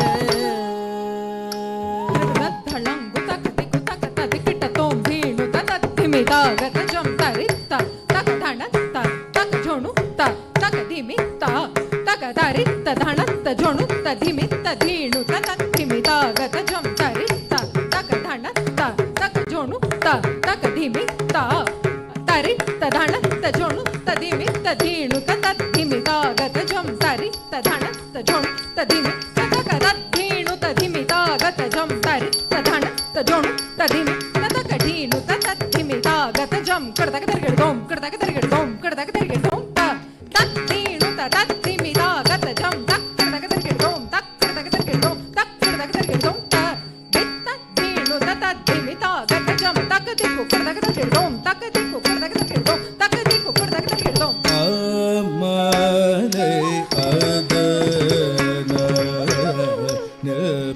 ಗತಜಂ ತರಿತ್ತ ತಕ ಧಣತ್ತ ತಕ ಜೋಣುತ್ತ ತಕ ಧಿಮಿತ್ತ ತಕ ಧರಿತ್ತ ಧಣತ್ತ ಜೋಣುತ್ತ ಧಿಮಿತ್ತ ಧೀಣುತ ತಕ್ಕಿಮಿತ ಗತಜಂ ತರಿತ್ತ ತಕ ಧಣತ್ತ ತಕ ಜೋಣುತ್ತ ತಕ ಧಿಮಿತ್ತ ತರಿತ್ತ ಧಣತ್ತ ಜೋಣುತ್ತ ಧಿಮಿತ್ತ ಧೀಣುತ ತಕ್ಕಿಮಿತ ಗತಜಂ ತರಿತ್ತ ಧಣತ್ತ ಜೋಣುತ್ತ ಧಿಮಿತ್ತ ತಕ ಧೀಣುತ ಧಿಮಿತ ಗತಜಂ ತರಿತ್ತ ಧಣತ್ತ ಜೋಣುತ್ತ ಧಿಮಿತ್ತ ತಕ ಧೀಣುತ ತಕ್ಕಿಮಿತ ಗತಜಂ ಕಡದಕ ತರ್ಗಿಡ್ದೋಂ ಕಡದಕ ತರ್ಗಿಡ್ದೋಂ ಕಡದಕ ತರ್ಗಿಡ್ದೋಂ ತಕ್ ಧೀಣುತ ತಕ್ಕಿಮಿತ ಗತಜಂ ತಕ್ ಕಡದಕ ತರ್ಗಿಡ್ದೋಂ ತಕ್ ಕಡದಕ ತರ್ಗಿಡ್ದೋಂ ತಕ್ ಕಡದಕ ತರ್ಗಿಡ್ದೋಂ ಬಿತ್ತ ಧೀಣುತ ತಕ್ಕಿಮಿತ ಗತಜಂ ತಕ ದಿಕ್ಕು ಕಡದಕ ತರ್ಗಿಡ್ದೋಂ ತಕ ದಿಕ್ಕು ಕಡದಕ ತರ್ಗಿಡ್ದೋಂ ತಕ ದಿಕ್ಕು ಕಡದಕ ತರ್ಗಿಡ್ದೋಂ மாலை அதன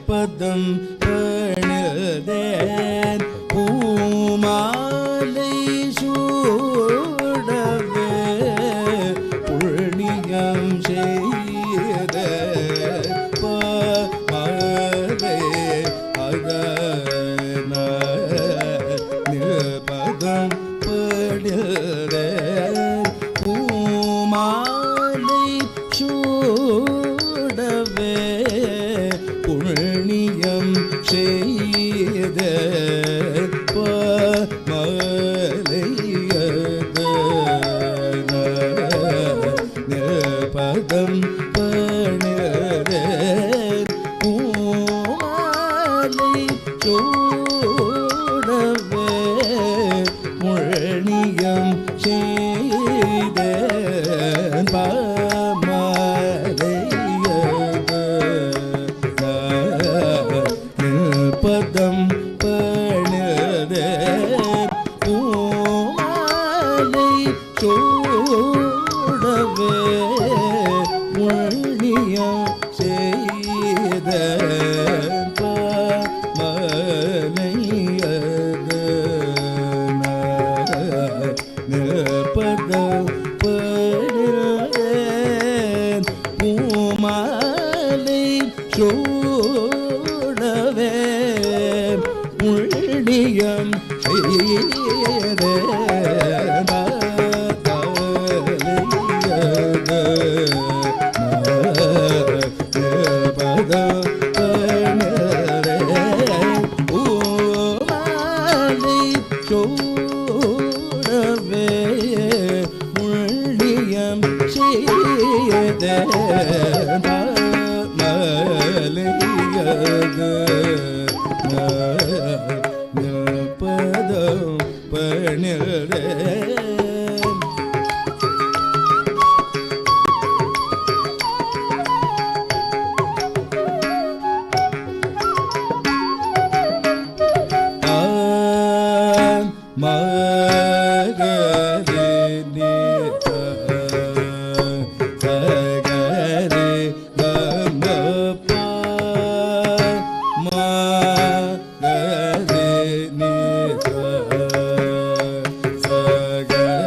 பதம் பணிதேன் பூமாலை சூடவே புண்ணியம் செய்த மாலை அதன பதம் பணிதேன் பூமாலை சூடவே புண்ணியம் செய்த பதம் பணிதேன் பூமாலை சூடவே புண்ணியம் செய்த பதம் பணிதேன் பூமாலை சூடவே புண்ணியம் செய்த பதம் பணிதேன் பூமாலை சூடவே புண்ணியம் செய்த பூமாலை சூடவே புண்ணியம் செய்த பதம் பணிதேன் Saga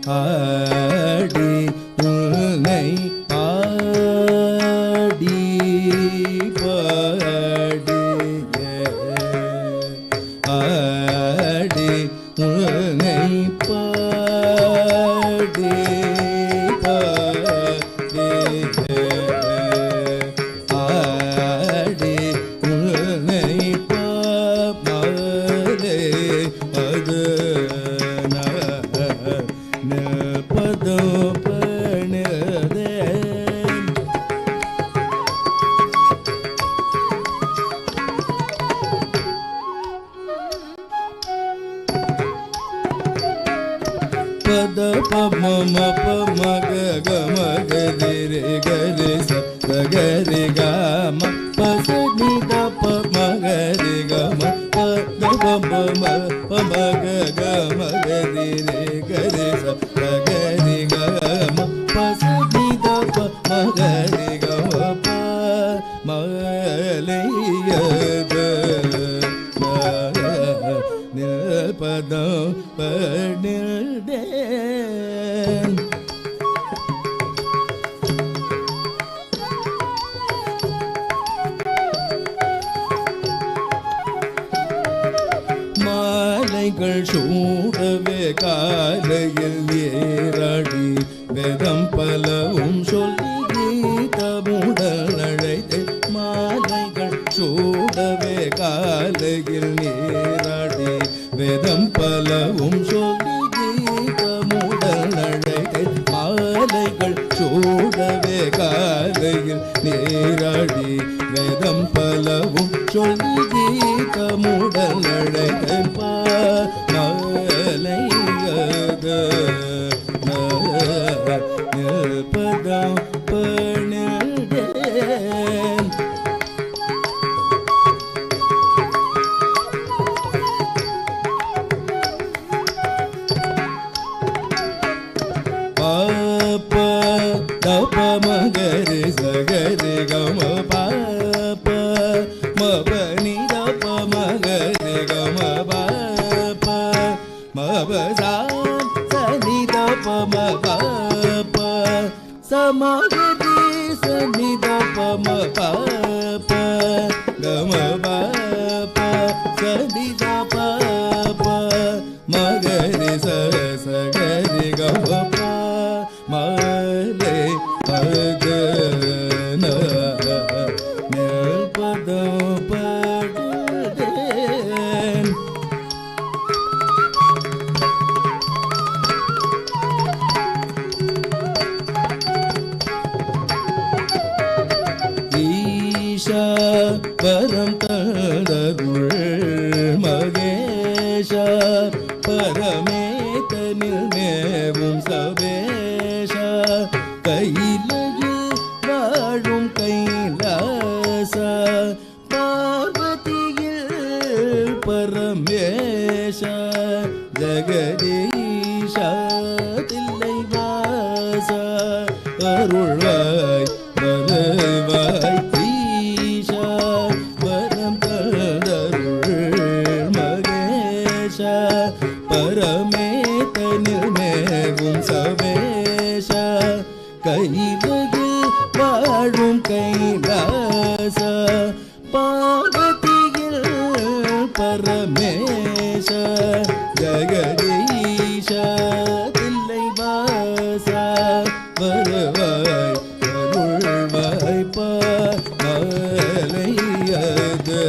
ஆடி உன்னை பாடி பாடி ஆடி உன்னை பாடி பாடி ஆடி உன்னை பாமலே அது பதம் பணிதே பத பம பம க ம க ரி ரி க ரி ச க க ரி க ம ப ச நி த ப ம க ரி க ம ப த ப ம ப ம க க ம க ரி ரி க ரி ச க க ரி க ம ப ச நி த ப ம க ரி க ம ப ம லே ய க பதம் பணிதே மாலைகள் சூடவே காலையில் ஏறாடி வேதம் பலவும் சொல்லி கீதமுடன் அழைத்து மாலைகள் சூடவே காலையில் நீராடி வேதம் பலவும் சொல்லி கீதமுடன் அழைத்து மாலைகள் சூடவே காலையில் நீராடி வேதம் பலவும் சொல்லி கீதமுடன் அழைத்து மாலையத பதம் பணிதே பாப்ப தப மகரி சகரி கம பாப்ப மபனி தப மகரி கம பாப்ப மபசா சனி தப ம பாப்ப சமகரி சனி தப ம பாப்ப கம பாப்ப சனி தப மகரி சகரி கம மலே அகன பதம் படுதே ஈஷா பரம் தடருள் மகேஷா பரமேதனில் மேவும் சபேஷா கையிலையில் வாழும் கைலாச பார்வதியில் பரமேஷா ஜெகதீஷா தில்லை வாசா அருள்வாய் வருவாய் ஈஷா வரம் தந்தருள் மகேஷா பரமேதனில் மேவும் சபேஷா கையிலையில் வாழும் கைலாச பார்வதியில் பரமேஷ ஜெகதீஷா தில்லை வாசா வருவாய் அருள்வாய் பாலையது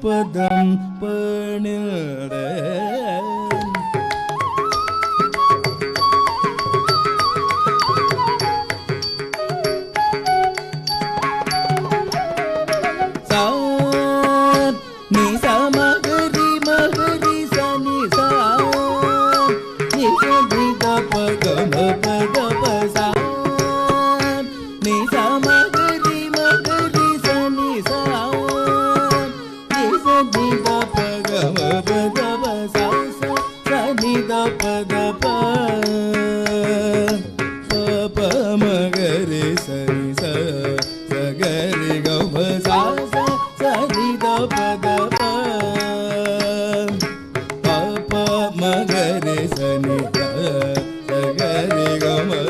பதம் பணிதே ni sa magari magari sa ni sa ni sa ni da pa ga ma pa da pa sa ni sa magari magari sa ni sa ni sa ni da pa ga ma pa da pa sa sa ni da pa pa pa magari sa ni sa sa ga ri ga ma sa sa ni da pa da pa pa pa ma ga gari sani da gari gama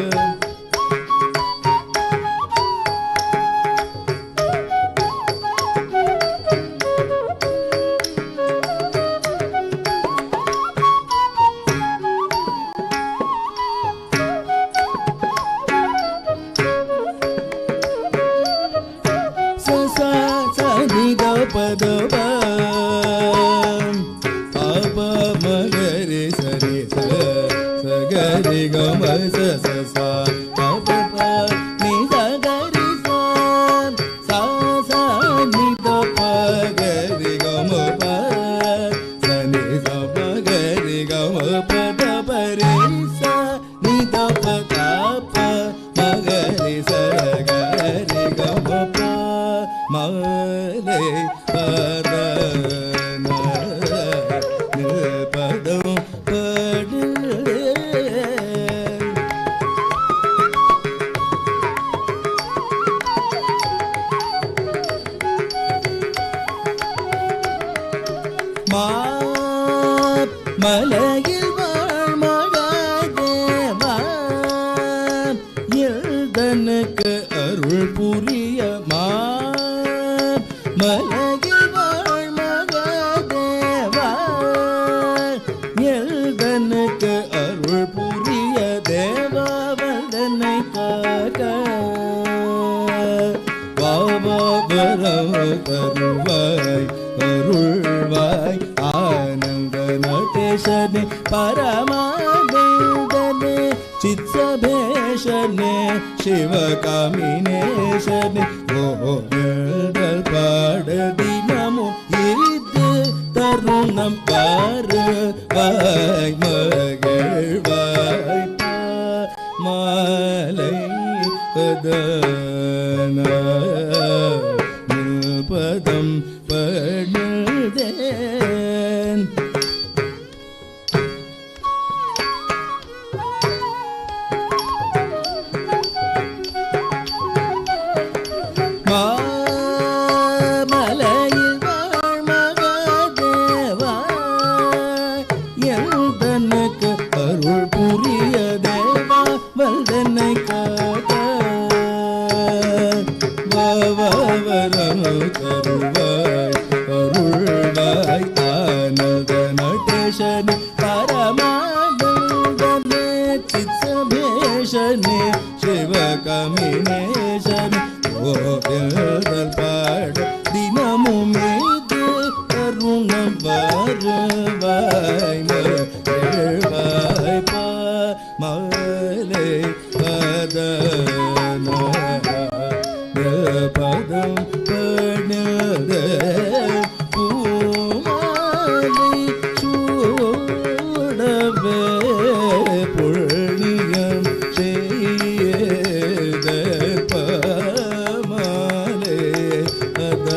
sa sa sa ni da pa da pa pa pa ma gari sani sa sa gari gama sa sa sa pa pa pa ni da gari sa sa sa ni da pa gari gama pa sa ni sa pa gari gama pa da pa re sa ni da pa ka pa ma gari sa gari gama pa ma le pa da na ni pa da pa de மா மலையில் வாழ் மகாதேவா எதனுக்கு அருள் புரிய மா மலையில் வாழ் மகாதேவா எதனுக்கு அருள் புரிய தேவா வந்தனை காக்க பாபரம் கருவாய் அருள்வாய் ஆனந்த நட்டேஷனே பரமானந்தனே சித்சபேஷனே சிவகாமினேஷனே கோவிந்தல் பாட தினமும் இருந்து தருணம் பாருவாய் மகிழ்வாய் மாலை பதன பதம் படுதேன் மாமலையில் வாழ் மகாதேவா எந்தனுக்கு அருள் புரிய தேவா வந்தனை காக்க வரம் கருவாய் அருள்வாய் ஆனந்த நட்டேஷனே பரமானந்தனே சித்சபேஷனே சிவகாமினேஷனே கோவிந்தல் பாட தினமும் மீது கருணம் வருவாய் மகிழ்வாய் பா மலை பதன பதம் படுத பூமாலை சூடவே புண்ணியம் செய்த பமாலை அத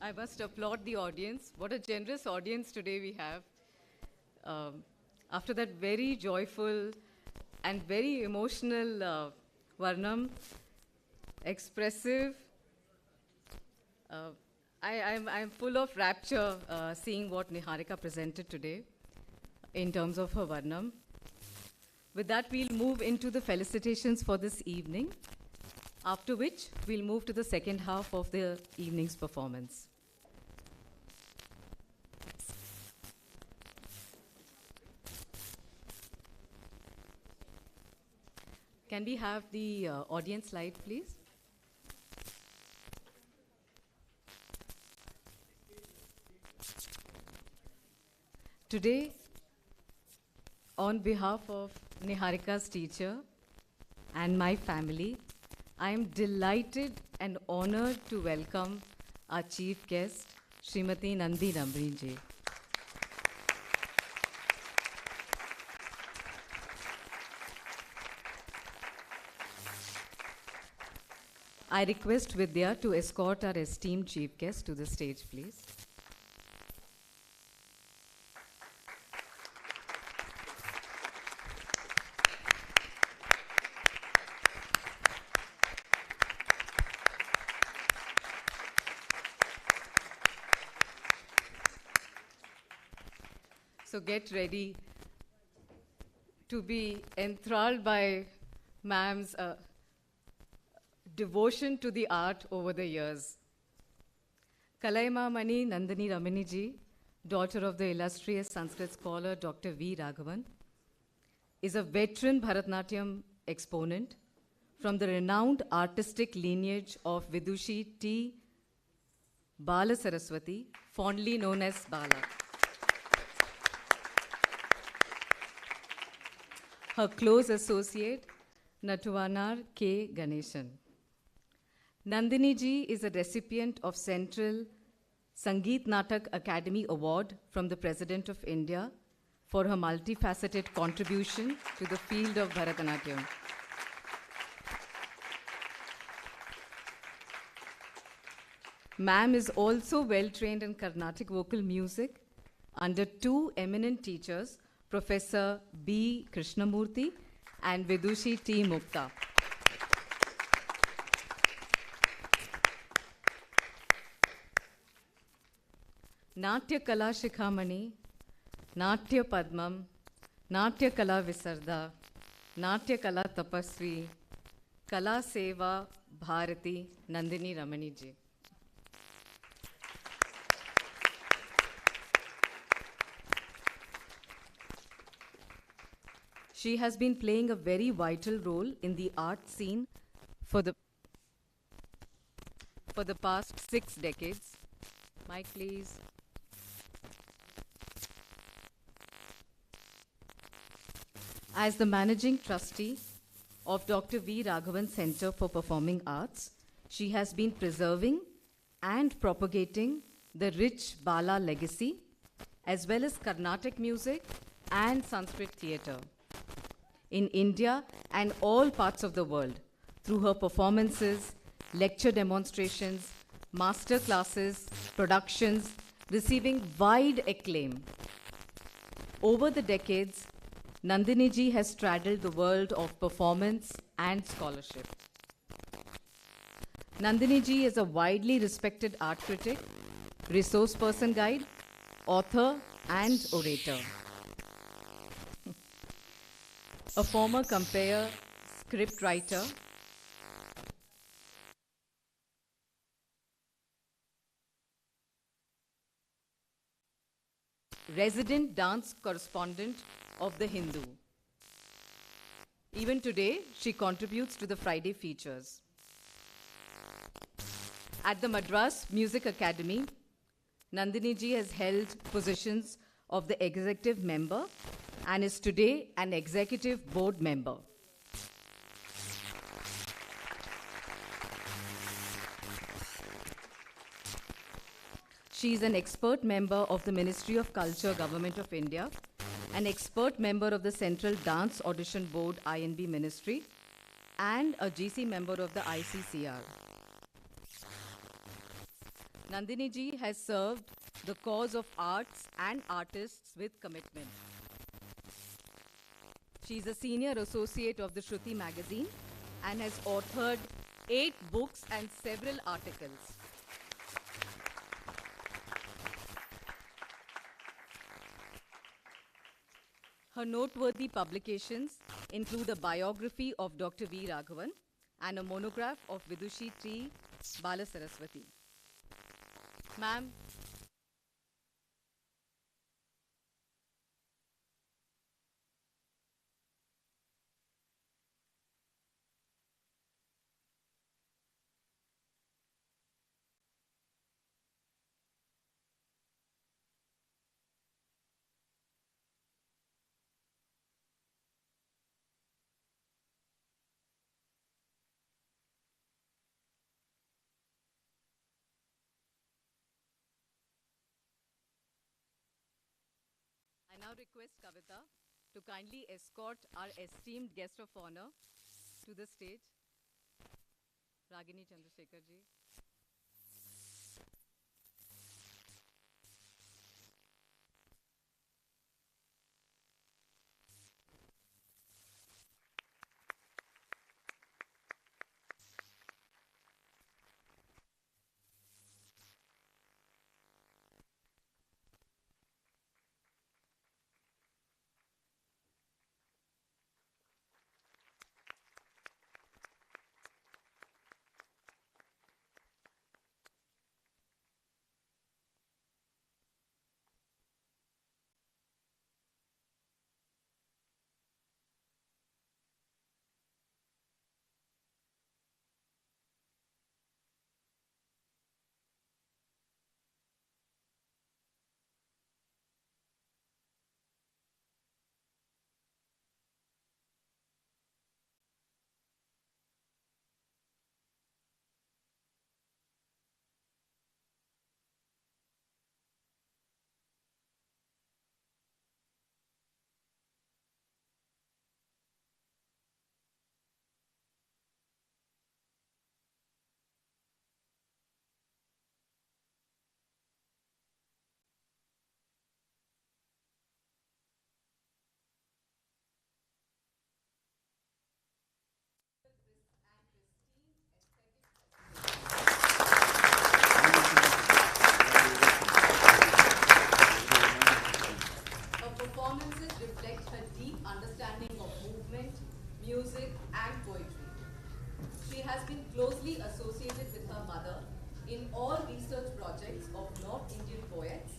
I must applaud the audience. What a generous audience today we have. After that very joyful and very emotional Varnam, expressive, I'm full of rapture seeing what Niharika presented today in terms of her Varnam. With that, we'll move into the felicitations for this evening, after which we'll move to the second half of the evening's performance. Can we have the audience slide, please? Today, on behalf of Niharika's teacher and my family, I am delighted and honored to welcome our chief guest, Srimati Nandi Ramrinji. I request Vidya to escort our esteemed chief guest to the stage, please. So get ready to be enthralled by ma'am's devotion to the art over the years. Kalaima Mani Nandini Ramani ji, daughter of the illustrious Sanskrit scholar Dr. V. Raghavan, is a veteran Bharatanatyam exponent from the renowned artistic lineage of Vidushi T. Bala Saraswati, fondly known as Bala. Her close associate, Natuvanar K. Ganeshan. Nandini ji is a recipient of Central Sangeet Natak Academy Award from the President of India for her multifaceted contribution to the field of Bharatanatyam. Ma'am is also well-trained in Carnatic vocal music under two eminent teachers, Professor B. Krishnamurthy and Vidushi T. Mukta. Natya Kala Shikhamani, Natya Padmam, Natya Kala Visarda, Natya Kala Tapasvi, Kala Seva Bharati Nandini Ramani ji. She has been playing a very vital role in the art scene for the past 6 decades. Mic, please. As the managing trustee of Dr. V. Raghavan Center for Performing Arts, she has been preserving and propagating the rich Bala legacy, as well as Carnatic music and Sanskrit theatre in India and all parts of the world through her performances, lecture demonstrations, master classes, productions, receiving wide acclaim. Over the decades, Nandini ji has straddled the world of performance and scholarship. Nandini ji is a widely respected art critic, resource person guide, author, and orator. A former compare, script writer, resident dance correspondent of The Hindu. Even today, she contributes to the Friday features. At the Madras Music Academy, Nandini ji has held positions of the executive member and is today an executive board member. She is an expert member of the Ministry of Culture, Government of India, an expert member of the Central Dance Audition Board, INB Ministry, and a GC member of the ICCR. Nandini ji has served the cause of arts and artists with commitment. She is a senior associate of the Shruti magazine and has authored 8 books and several articles. Her noteworthy publications include a biography of Dr. V. Raghavan and a monograph of Vidushi T. Balasaraswati. Ma'am, I now request Kavita to kindly escort our esteemed guest of honor to the stage, Ragini Chandrasekhar ji. Her performances reflect her deep understanding of movement, music, and poetry. She has been closely associated with her mother in all research projects of North Indian poets,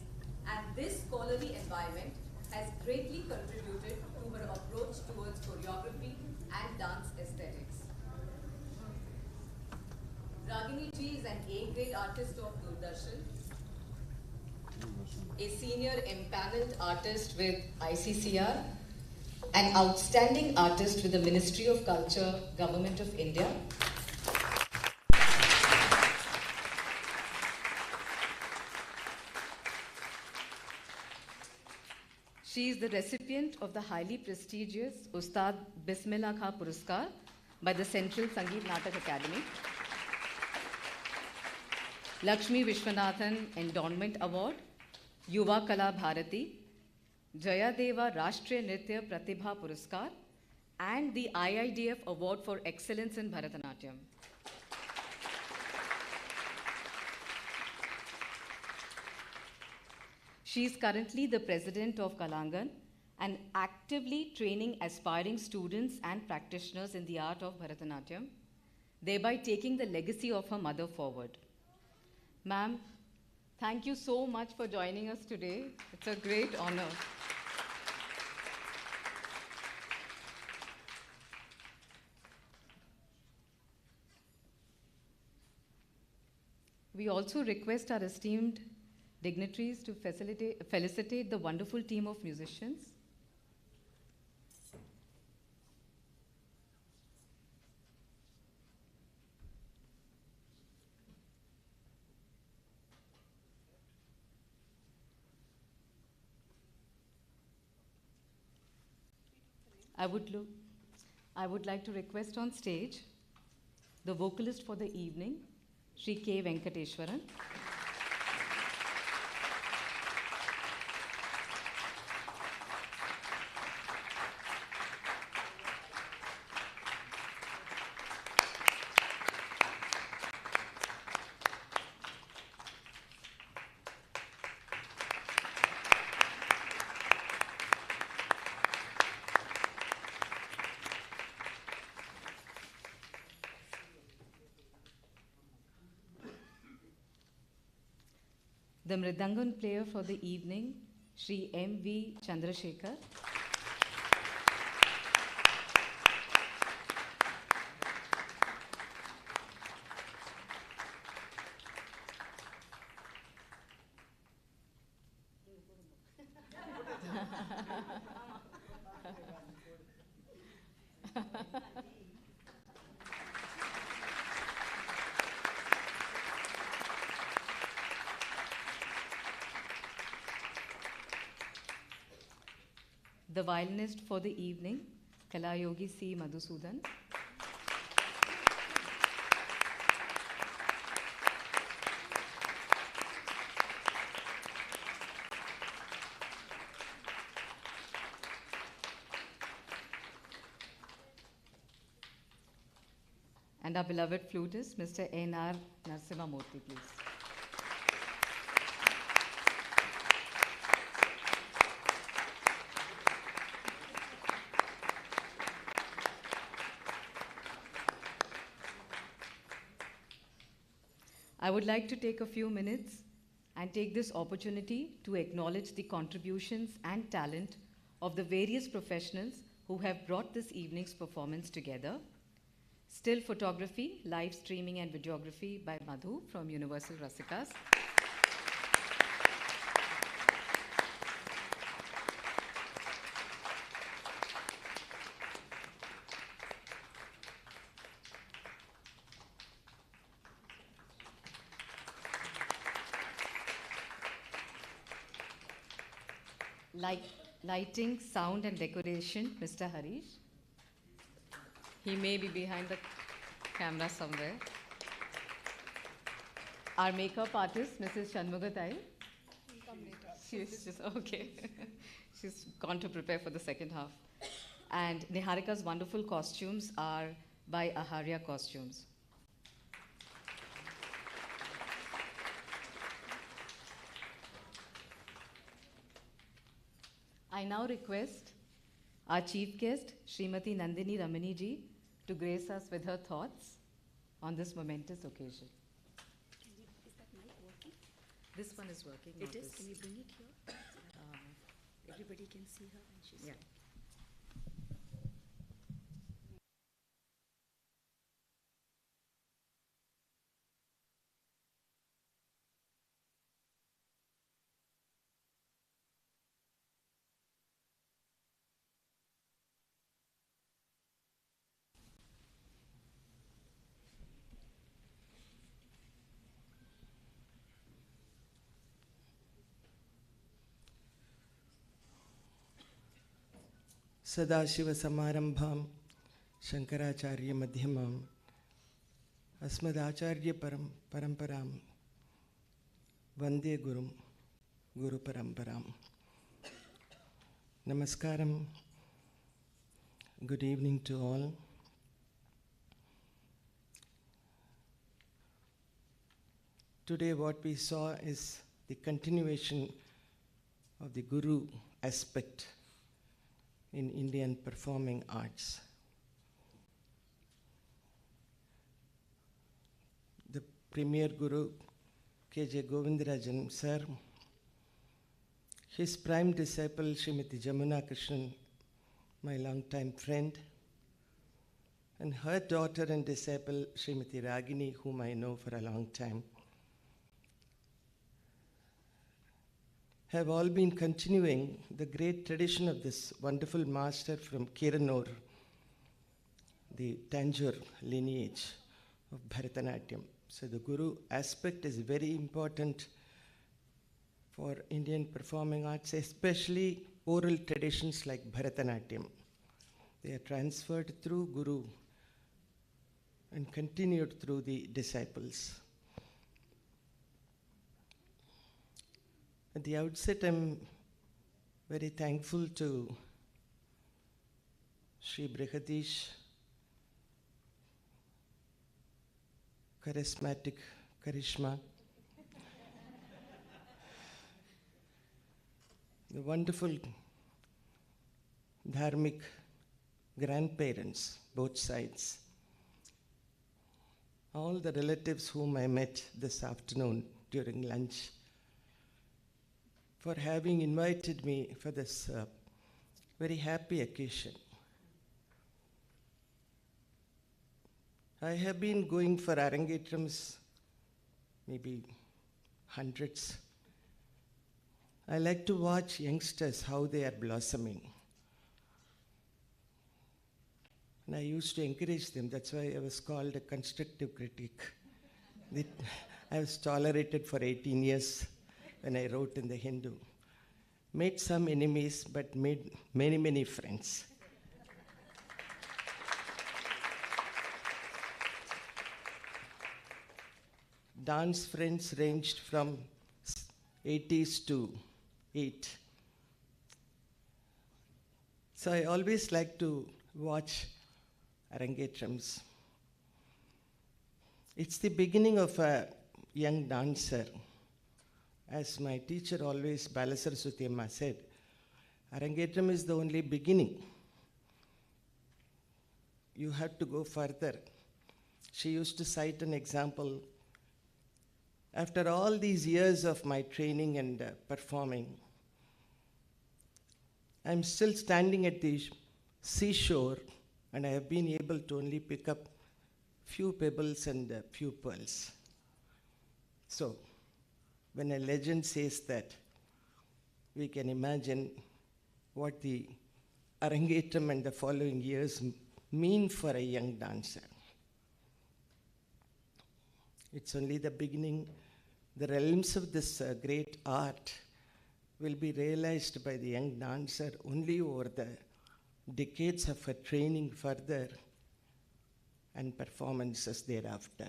and this scholarly environment has greatly contributed to her approach towards choreography and dance aesthetics. Ragini ji is an A-grade artist of Doordarshan, a senior empaneled artist with ICCR, an outstanding artist with the Ministry of Culture, Government of India. She is the recipient of the highly prestigious Ustad Bismillah Khan Puraskar by the Central Sangeet Natak Academy, Lakshmi Vishwanathan Endowment Award, Yuva Kala Bharati, Jayadeva Rashtriya Nritya Pratibha Puraskar, and the IIDF Award for Excellence in Bhratanatyam. She is currently the president of Kalangan and actively training aspiring students and practitioners in the art of Bharatanatyam, thereby taking the legacy of her mother forward. Ma'am, thank you so much for joining us today. It's a great honor. We also request our esteemed dignitaries to felicitate the wonderful team of musicians. I would like to request on stage the vocalist for the evening, Sri K. Venkateshwaran. The Mridangan player for the evening, Shri M.V. Chandrasekhar. The violinist for the evening, Kalayogi C. Madhusudan. And our beloved flutist, Mr. N.R. Narasimhamurthy, please. I would like to take a few minutes and take this opportunity to acknowledge the contributions and talent of the various professionals who have brought this evening's performance together. Still photography, live streaming and videography by Madhu from Universal Rasikas. Lighting, sound and decoration, Mr. Harish. He may be behind the camera somewhere. Our makeup artist, Mrs. Shanmugatai. She's just, okay. She's gone to prepare for the second half. And Niharika's wonderful costumes are by Aharya Costumes. I now request our chief guest, Srimati Nandini Ramani ji, to grace us with her thoughts on this momentous occasion. Is that mic working? This one is working. It is? Can you bring it here? Everybody can see her and she's Yeah. सदाशिवसमारम्भां शङ्कराचार्यमध्यमाम् अस्मदाचार्यपरम्परां वन्दे गुरुपरम्पराम्. Namaskaram. Good evening to all. Today what we saw is the continuation of the Guru aspect in Indian performing arts. The premier Guru, K.J. Govindarajan sir, his prime disciple, Srimati Jamuna Krishnan, my long-time friend, and her daughter and disciple, Srimati Ragini, whom I know for a long time, have all been continuing the great tradition of this wonderful master from Kiranur, the Tanjore lineage of Bhratanatyam. So the Guru aspect is very important for Indian performing arts, especially oral traditions like Bhratanatyam. They are transferred through Guru and continued through the disciples. At the outset, I'm very thankful to Shri Bragadish, charismatic charisma, the wonderful dharmic grandparents, both sides, all the relatives whom I met this afternoon during lunch, for having invited me for this very happy occasion. I have been going for Arangetrams, maybe hundreds. I like to watch youngsters, how they are blossoming. And I used to encourage them. That's why I was called a constructive critic. I was tolerated for 18 years when I wrote in the Hindu. Made some enemies, but made many, many friends. Dance friends ranged from 80s to 8. So I always like to watch Arangetrams. It's the beginning of a young dancer. As my teacher always, Balasar Sutyamma, said, Arangetram is the only beginning. You have to go further. She used to cite an example. After all these years of my training and performing, I'm still standing at the seashore, and I have been able to only pick up few pebbles and few pearls. So, when a legend says that, we can imagine what the Arangetram and the following years mean for a young dancer. It's only the beginning. The realms of this great art will be realized by the young dancer only over the decades of her training further and performances thereafter.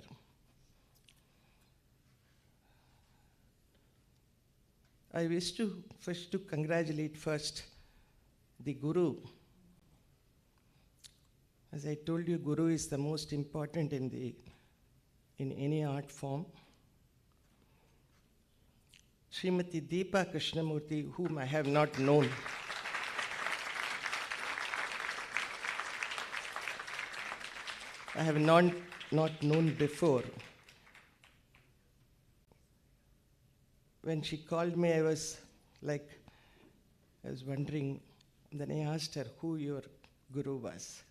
I wish to first to congratulate first the Guru. As I told you, Guru is the most important in any art form. Srimati Deepa Krishnamurti, whom I have not known. I have not known before. When she called me, I was wondering. Then I asked her who your Guru was.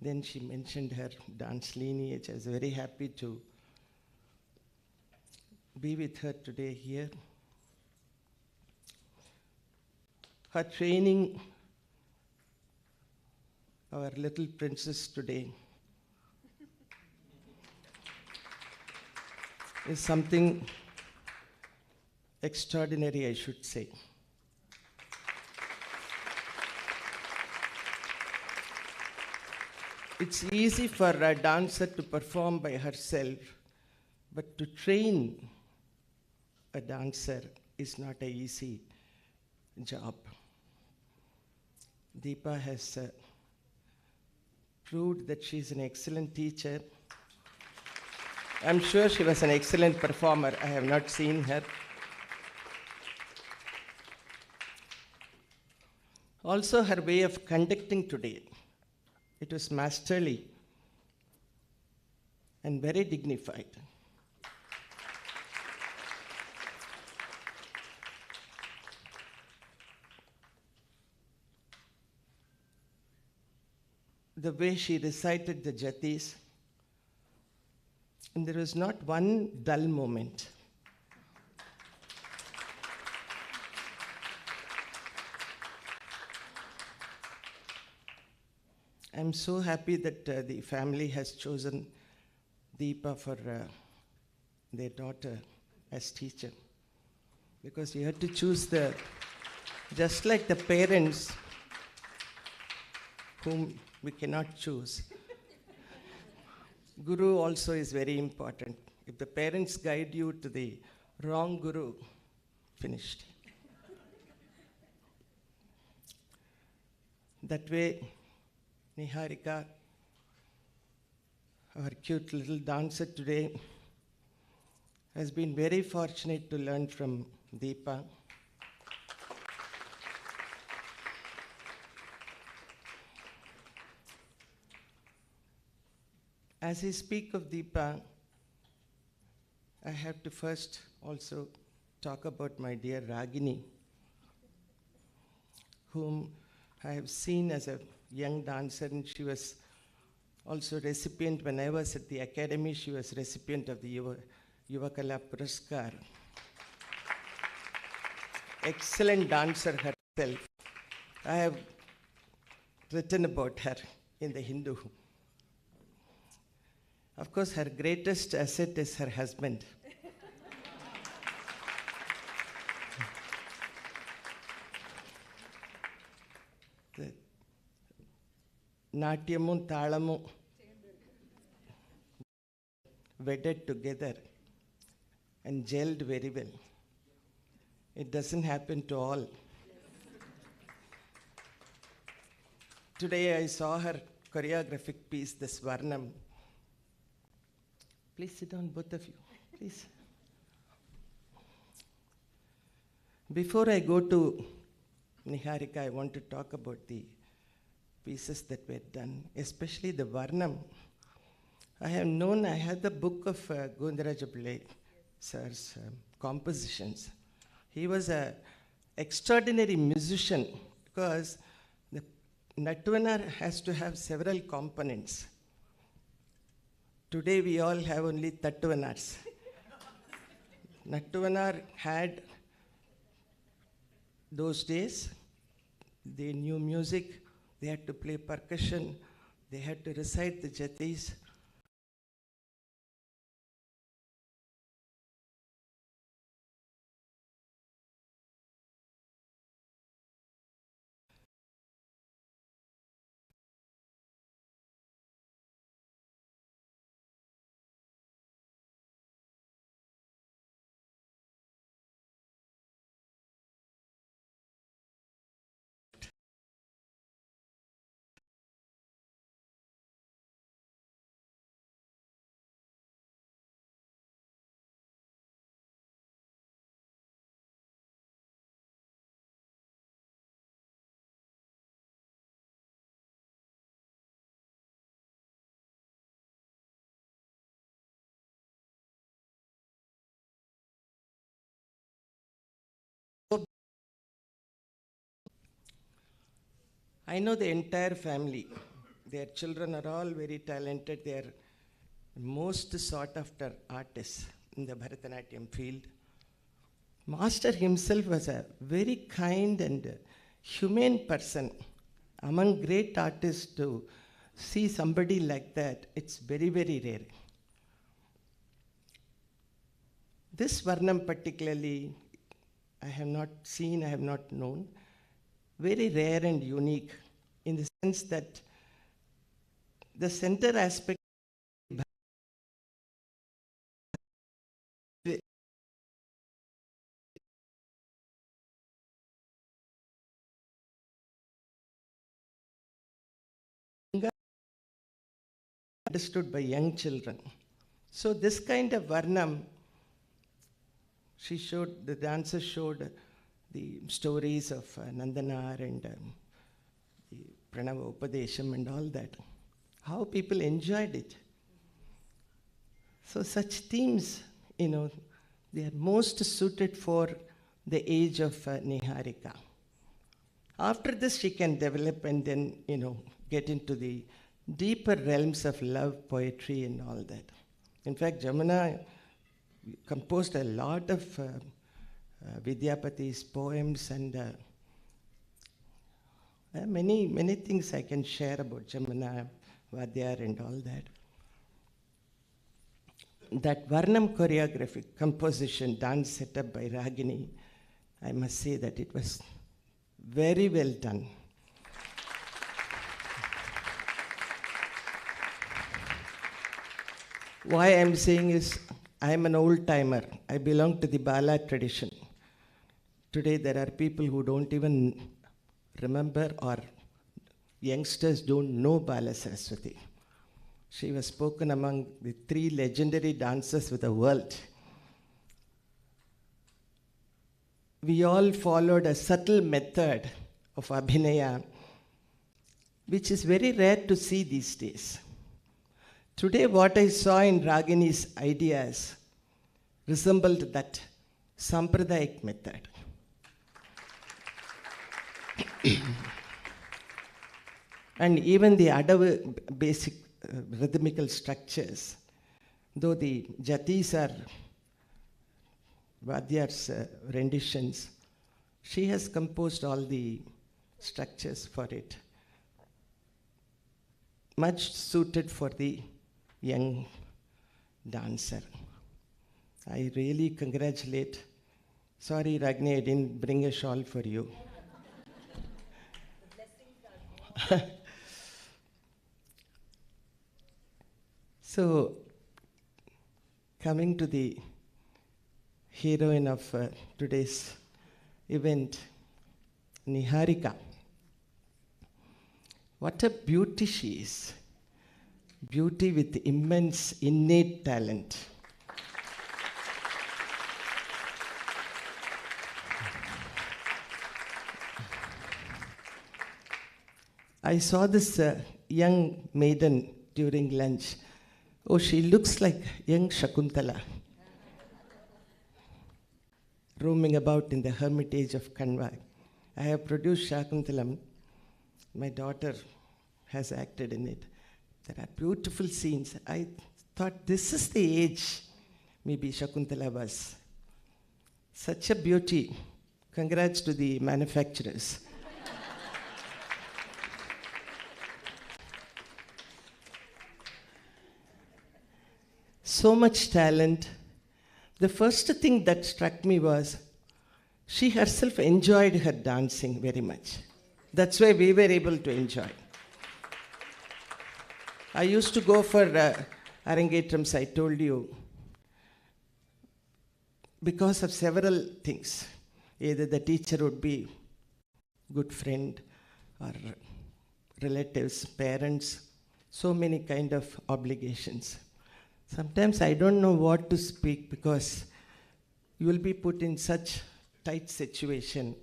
Then she mentioned her dance lineage. I was very happy to be with her today here. Her training, our little princess today, is something extraordinary, I should say. It's easy for a dancer to perform by herself, but to train a dancer is not an easy job. Deepa has proved that she's an excellent teacher. I'm sure she was an excellent performer. I have not seen her. Also, her way of conducting today, it was masterly and very dignified. The way she recited the jatis, and there was not one dull moment. I'm so happy that the family has chosen Deepa for their daughter as teacher, because you had to choose just like the parents whom we cannot choose. Guru also is very important. If the parents guide you to the wrong Guru, finished. That way, Niharika, our cute little dancer today, has been very fortunate to learn from Deepa. As I speak of Deepa, I have to first also talk about my dear Ragini, whom I have seen as a young dancer, and she was also recipient, when I was at the academy, she was recipient of the Yuvakala Puraskar. Excellent dancer herself. I have written about her in the Hindu. Of course, her greatest asset is her husband. The Natyamu Talamu wedded together and gelled very well. It doesn't happen to all. Today I saw her choreographic piece, this Varnam. Please sit down, both of you, please. Before I go to Niharika, I want to talk about the pieces that were done, especially the Varnam. I had the book of Govindaraj Pillai sir's compositions. He was an extraordinary musician because the Nattuvanar has to have several components. Today we all have only Tattuvanars. Nattuvanar had, those days, they knew music, they had to play percussion, they had to recite the jatis. I know the entire family. Their children are all very talented. They are most sought after artists in the Bharatanatyam field. Master himself was a very kind and humane person. Among great artists, to see somebody like that, it's very, very rare. This Varnam particularly, I have not seen, I have not known. Very rare and unique in the sense that the center aspect understood by young children. So this kind of Varnam, the dancer showed the stories of Nandanar and the Pranava Upadesham and all that. How people enjoyed it. So such themes, they are most suited for the age of Niharika. After this, she can develop and then, get into the deeper realms of love, poetry, and all that. In fact, Jamuna composed a lot of Vidyapati's poems and many, many things I can share about Jamuna, Vadyar, and all that. That Varnam choreographic composition, dance set up by Ragini, I must say that it was very well done. Why I'm saying is, I'm an old timer. I belong to the Bala tradition. Today there are people who don't even remember, or youngsters don't know Bala Saraswati. She was spoken among the 3 legendary dancers of the world. We all followed a subtle method of Abhinaya, which is very rare to see these days. Today, what I saw in Ragini's ideas resembled that Sampradayic method. And even the Adavu basic rhythmical structures, though the jatis are Vadyar's renditions, she has composed all the structures for it, much suited for the young dancer. I really congratulate. Sorry, Ragni, I didn't bring a shawl for you. So, coming to the heroine of today's event, Niharika. What a beauty she is. Beauty with immense innate talent. I saw this young maiden during lunch. Oh, she looks like young Shakuntala, roaming about in the hermitage of Kanva. I have produced Shakuntalam. My daughter has acted in it. There are beautiful scenes. I thought this is the age maybe Shakuntala was. Such a beauty. Congrats to the manufacturers. So much talent. The first thing that struck me was she herself enjoyed her dancing very much. That's why we were able to enjoy. I used to go for Arangetrams, I told you, because of several things. Either the teacher would be good friend or relatives, parents, so many kind of obligations. Sometimes I don't know what to speak because you will be put in such tight situation.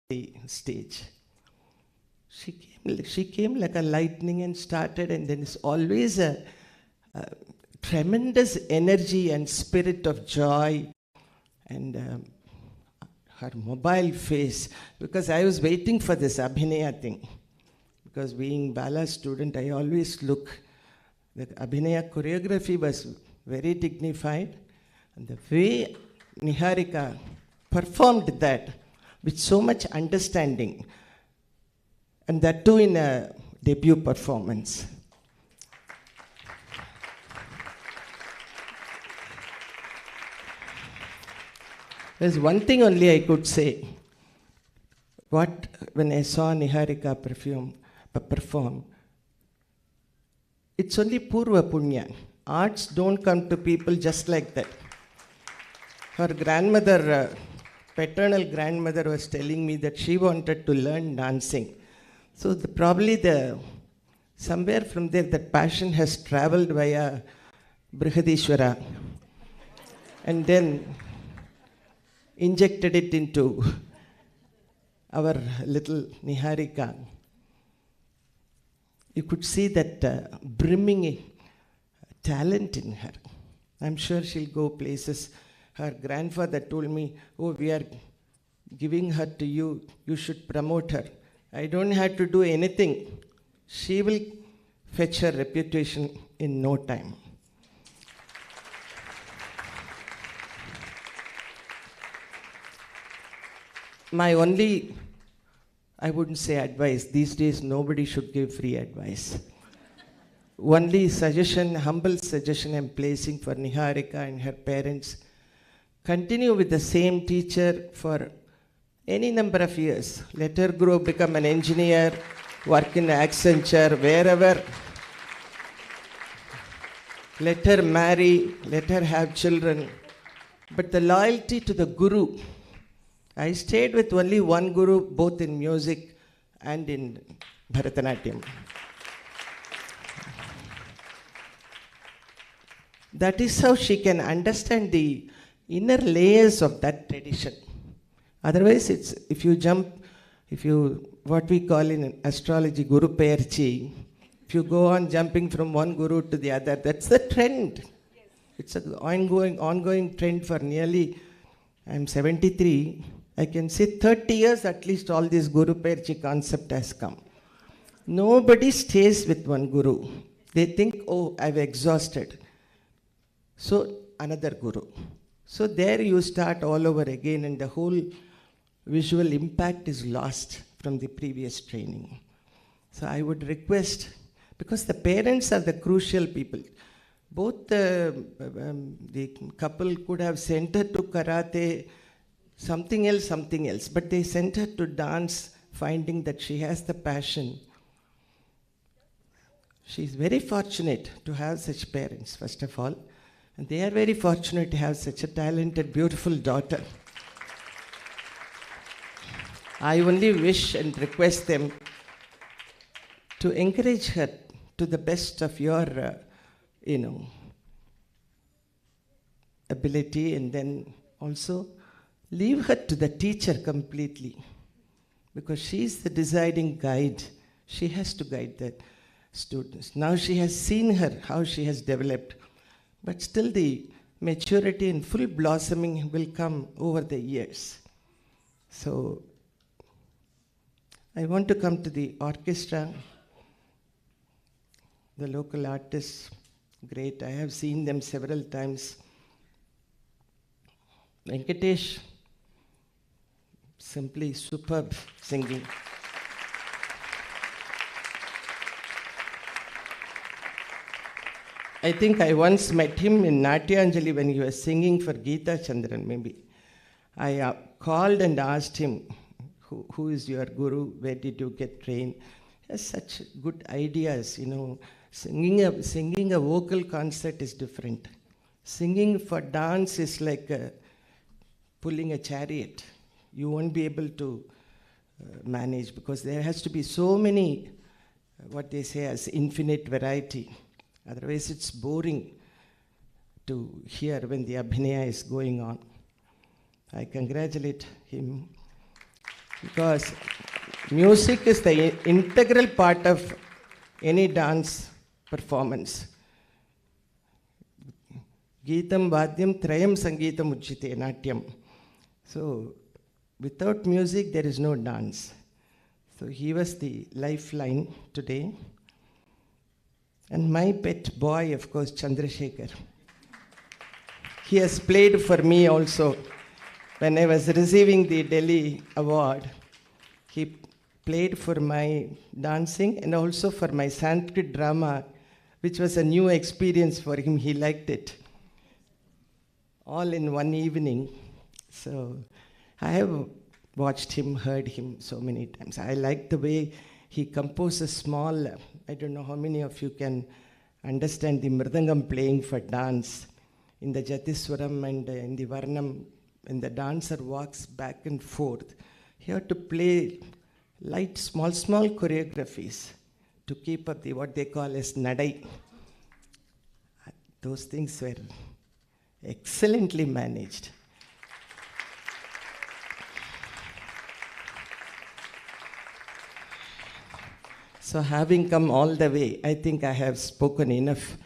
The stage. She came like a lightning and started, and then it's always a tremendous energy and spirit of joy, and her mobile face, because I was waiting for this Abhinaya thing. Because being Bala student, I always look, the Abhinaya choreography was very dignified, and the way Niharika performed that with so much understanding, and that too in a debut performance. There's one thing only I could say. When I saw Niharika perform, it's only Purva Punya. Arts don't come to people just like that. Her grandmother, paternal grandmother, was telling me that she wanted to learn dancing. So somewhere from there, that passion has traveled via Brihadishwara and then injected it into our little Niharika. You could see that brimming talent in her. I'm sure she'll go places. Her grandfather told me, oh, we are giving her to you. You should promote her. I don't have to do anything. She will fetch her reputation in no time. My only, I wouldn't say advice, these days nobody should give free advice. Only suggestion, humble suggestion I'm placing for Niharika and her parents, continue with the same teacher for any number of years. Let her grow, become an engineer, work in Accenture, wherever. Let her marry, let her have children. But the loyalty to the Guru. I stayed with only one Guru, both in music and in Bhratanatyam. That is how she can understand the inner layers of that tradition. Otherwise, it's if you what we call in astrology Guru Payarchi, if you go on jumping from one guru to the other, that's the trend. It's an ongoing trend for nearly, I'm 73, I can say 30 years at least all this Guru Payarchi concept has come. Nobody stays with one guru. They think, oh, I've exhausted. So another guru. So there you start all over again and the whole visual impact is lost from the previous training. So I would request, because the parents are the crucial people. Both the couple could have sent her to karate, something else, but they sent her to dance, finding that she has the passion. She's very fortunate to have such parents, first of all. And they are very fortunate to have such a talented, beautiful daughter. I only wish and request them to encourage her to the best of your, ability, and then also leave her to the teacher completely, because she is the deciding guide. She has to guide the students. Now she has seen her, how she has developed, but still the maturity and full blossoming will come over the years. So I want to come to the orchestra, the local artists, great. I have seen them several times. Venkatesh, simply superb singing. I think I once met him in Natyanjali when he was singing for Geeta Chandran, maybe. I called and asked him, who is your guru? Where did you get trained? He has such good ideas, Singing a vocal concert is different. Singing for dance is like pulling a chariot. You won't be able to manage, because there has to be so many, what they say as infinite variety. Otherwise it's boring to hear when the abhinaya is going on. I congratulate him, because music is the integral part of any dance performance. Geetam Vadyam Trayam Sangeetam Uchite Natyam. So without music there is no dance. So he was the lifeline today. And my pet boy, of course, Chandrasekhar. He has played for me also. When I was receiving the Delhi award, he played for my dancing and also for my Sanskrit drama, which was a new experience for him. He liked it. All in one evening. So I have watched him, heard him so many times. I like the way he composes small, I don't know how many of you can understand the mridangam playing for dance. In the Jatiswaram and in the Varnam, when the dancer walks back and forth, you have to play light, small choreographies to keep up the what they call as nadai. Those things were excellently managed. So having come all the way, I think I have spoken enough.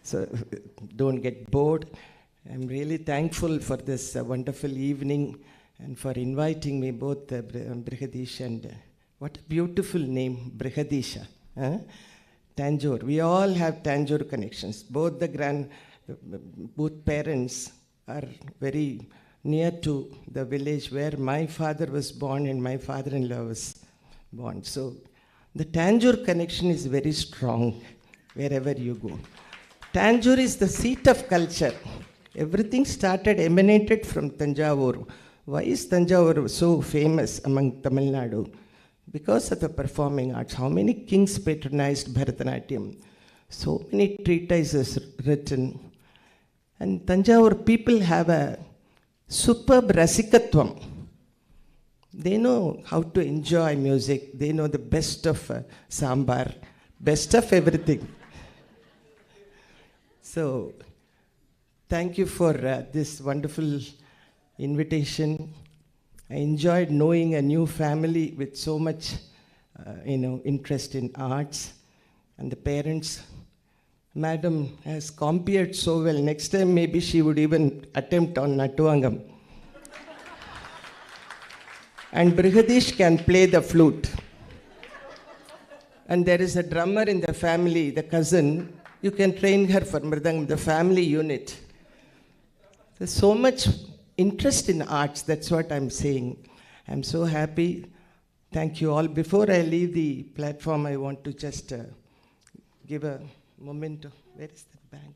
So don't get bored. I'm really thankful for this wonderful evening and for inviting me, both Brigadish and what a beautiful name, Brigadisha. Tanjore. We all have Tanjore connections. Both parents are very near to the village where my father was born and my father-in-law was born. So the Tanjore connection is very strong wherever you go. Tanjore is the seat of culture. Everything emanated from Tanjavur. Why is Tanjavur so famous among Tamil Nadu? Because of the performing arts. How many kings patronized Bhratanatyam? So many treatises written. And Tanjavur people have a superb rasikatvam. They know how to enjoy music. They know the best of sambar, best of everything. So, thank you for this wonderful invitation. I enjoyed knowing a new family with so much, interest in arts. And the parents, Madam has compared so well. Next time, maybe she would even attempt on Nattuangam. And Brigadish can play the flute. And there is a drummer in the family, the cousin. You can train her for Mridangam, the family unit. There's so much interest in arts, that's what I'm saying. I'm so happy. Thank you all. Before I leave the platform, I want to just give a memento. Where is the bank?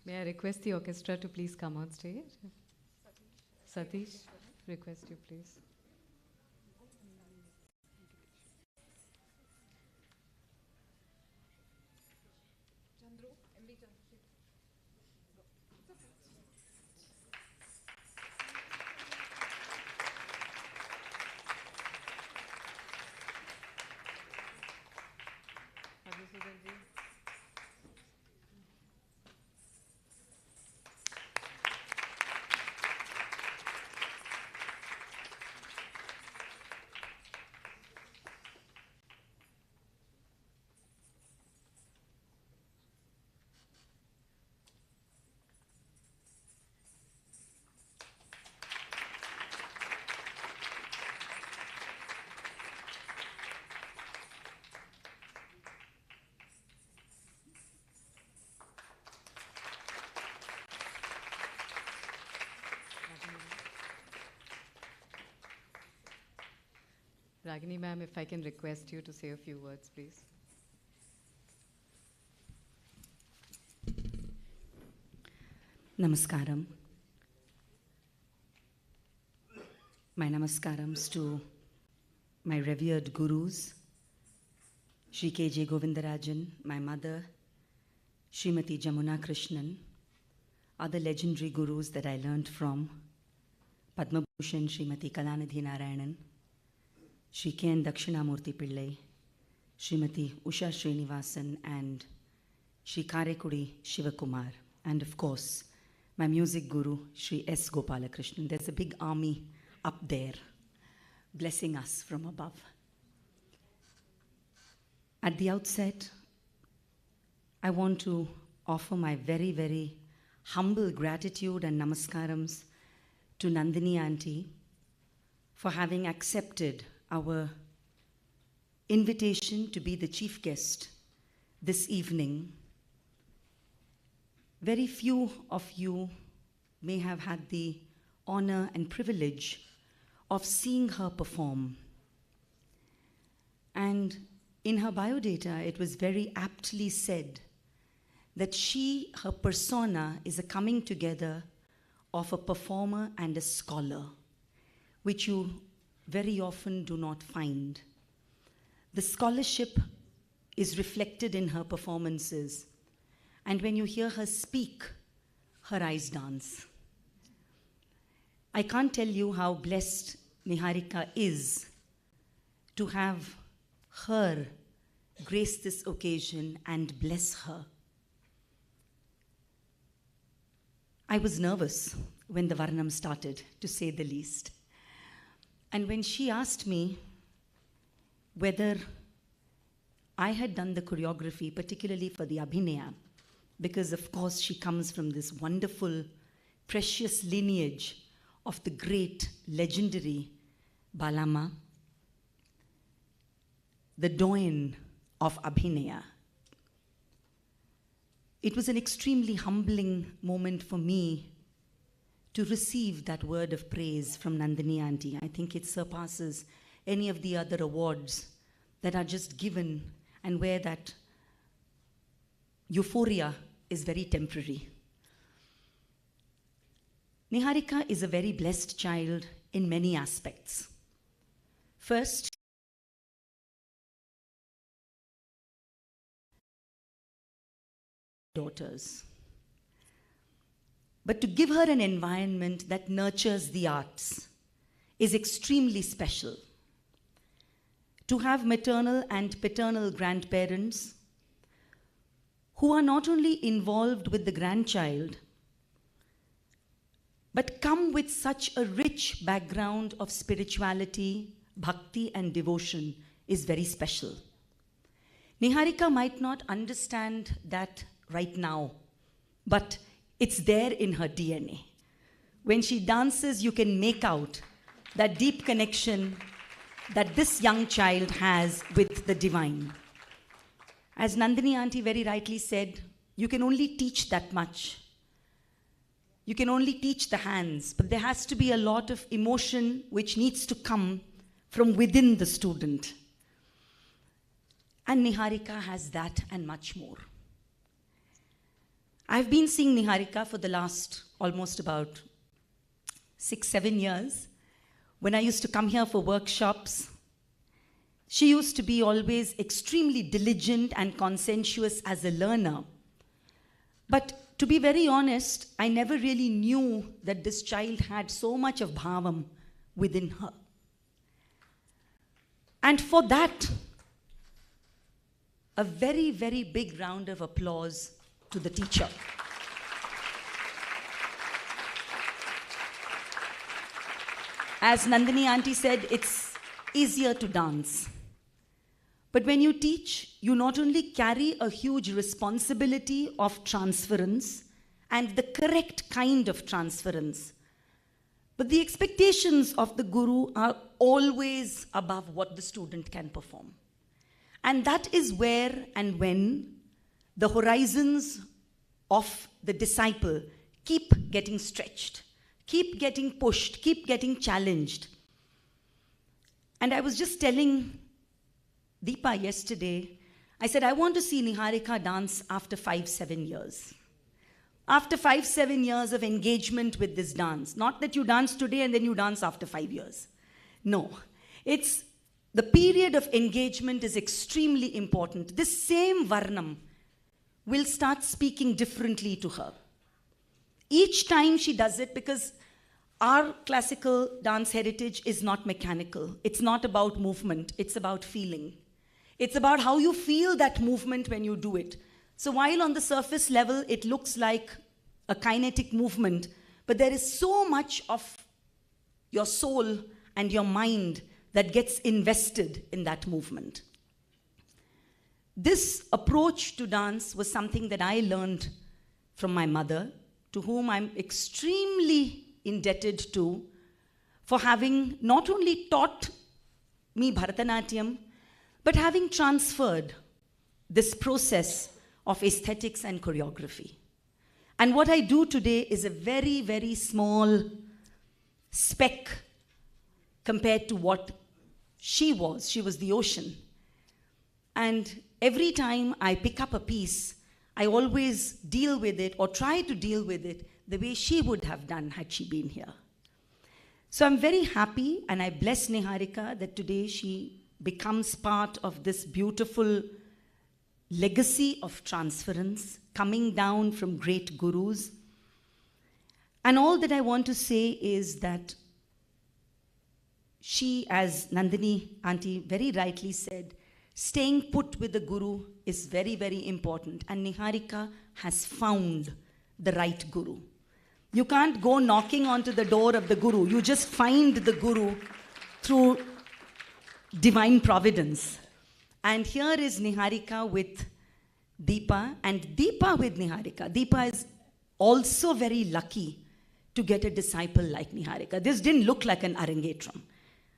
May I request the orchestra to please come on stage? Satish, request you please. Ragini ma'am, if I can request you to say a few words, please. Namaskaram. My namaskarams to my revered gurus, Shri K.J. Govindarajan, my mother, Srimati Jamuna Krishnan, other legendary gurus that I learned from, Padma Bhushan Srimati Kalanidhi Narayanan, Shri K.N. Dakshinamurthy Pillai, Srimati Usha Srinivasan, and Shri Karekudi Shivakumar, and of course, my music guru, Shri S. Gopalakrishnan. There's a big army up there blessing us from above. At the outset, I want to offer my very, very humble gratitude and namaskarams to Nandini Auntie for having accepted our invitation to be the chief guest this evening. Very few of you may have had the honor and privilege of seeing her perform. And in her biodata, it was very aptly said that her persona is a coming together of a performer and a scholar, which you very often do not find. The scholarship is reflected in her performances, and when you hear her speak, her eyes dance. I can't tell you how blessed Niharika is to have her grace this occasion and bless her. I was nervous when the Varnam started, to say the least. And when she asked me whether I had done the choreography, particularly for the Abhinaya, because of course she comes from this wonderful, precious lineage of the great, legendary Balama, the doyen of Abhinaya. It was an extremely humbling moment for me to receive that word of praise from Nandini Auntie. I think it surpasses any of the other awards that are just given and where that euphoria is very temporary. Niharika is a very blessed child in many aspects. First, daughters. But to give her an environment that nurtures the arts is extremely special. To have maternal and paternal grandparents who are not only involved with the grandchild, but come with such a rich background of spirituality, bhakti, and devotion is very special. Niharika might not understand that right now, but it's there in her DNA. When she dances, you can make out that deep connection that this young child has with the divine. As Nandini Auntie very rightly said, you can only teach that much. You can only teach the hands, but there has to be a lot of emotion which needs to come from within the student. And Niharika has that and much more. I've been seeing Niharika for the last almost about 6-7 years. When I used to come here for workshops, she used to be always extremely diligent and conscientious as a learner. But to be very honest, I never really knew that this child had so much of bhavam within her. And for that, a very, very big round of applause to the teacher. As Nandini Auntie said, it's easier to dance. But when you teach, you not only carry a huge responsibility of transference and the correct kind of transference, but the expectations of the guru are always above what the student can perform. And that is where and when the horizons of the disciple keep getting stretched, keep getting pushed, keep getting challenged. And I was just telling Deepa yesterday, I said, I want to see Niharika dance after 5-7 years. After 5-7 years of engagement with this dance. Not that you dance today and then you dance after 5 years. No. It's the period of engagement is extremely important. This same Varnam will start speaking differently to her. Each time she does it, because our classical dance heritage is not mechanical. It's not about movement. It's about feeling. It's about how you feel that movement when you do it. So while on the surface level, it looks like a kinetic movement, but there is so much of your soul and your mind that gets invested in that movement. This approach to dance was something that I learned from my mother, to whom I'm extremely indebted to for having not only taught me Bharatanatyam, but having transferred this process of aesthetics and choreography. And what I do today is a very, very small speck compared to what she was. She was the ocean. And every time I pick up a piece, I always deal with it or try to deal with it the way she would have done had she been here. So I'm very happy, and I bless Niharika that today she becomes part of this beautiful legacy of transference coming down from great gurus. And all that I want to say is that she, as Nandini auntie very rightly said, staying put with the guru is very, very important. And Niharika has found the right guru. You can't go knocking onto the door of the guru. You just find the guru through divine providence. And here is Niharika with Deepa, and Deepa with Niharika. Deepa is also very lucky to get a disciple like Niharika. This didn't look like an Arangetram.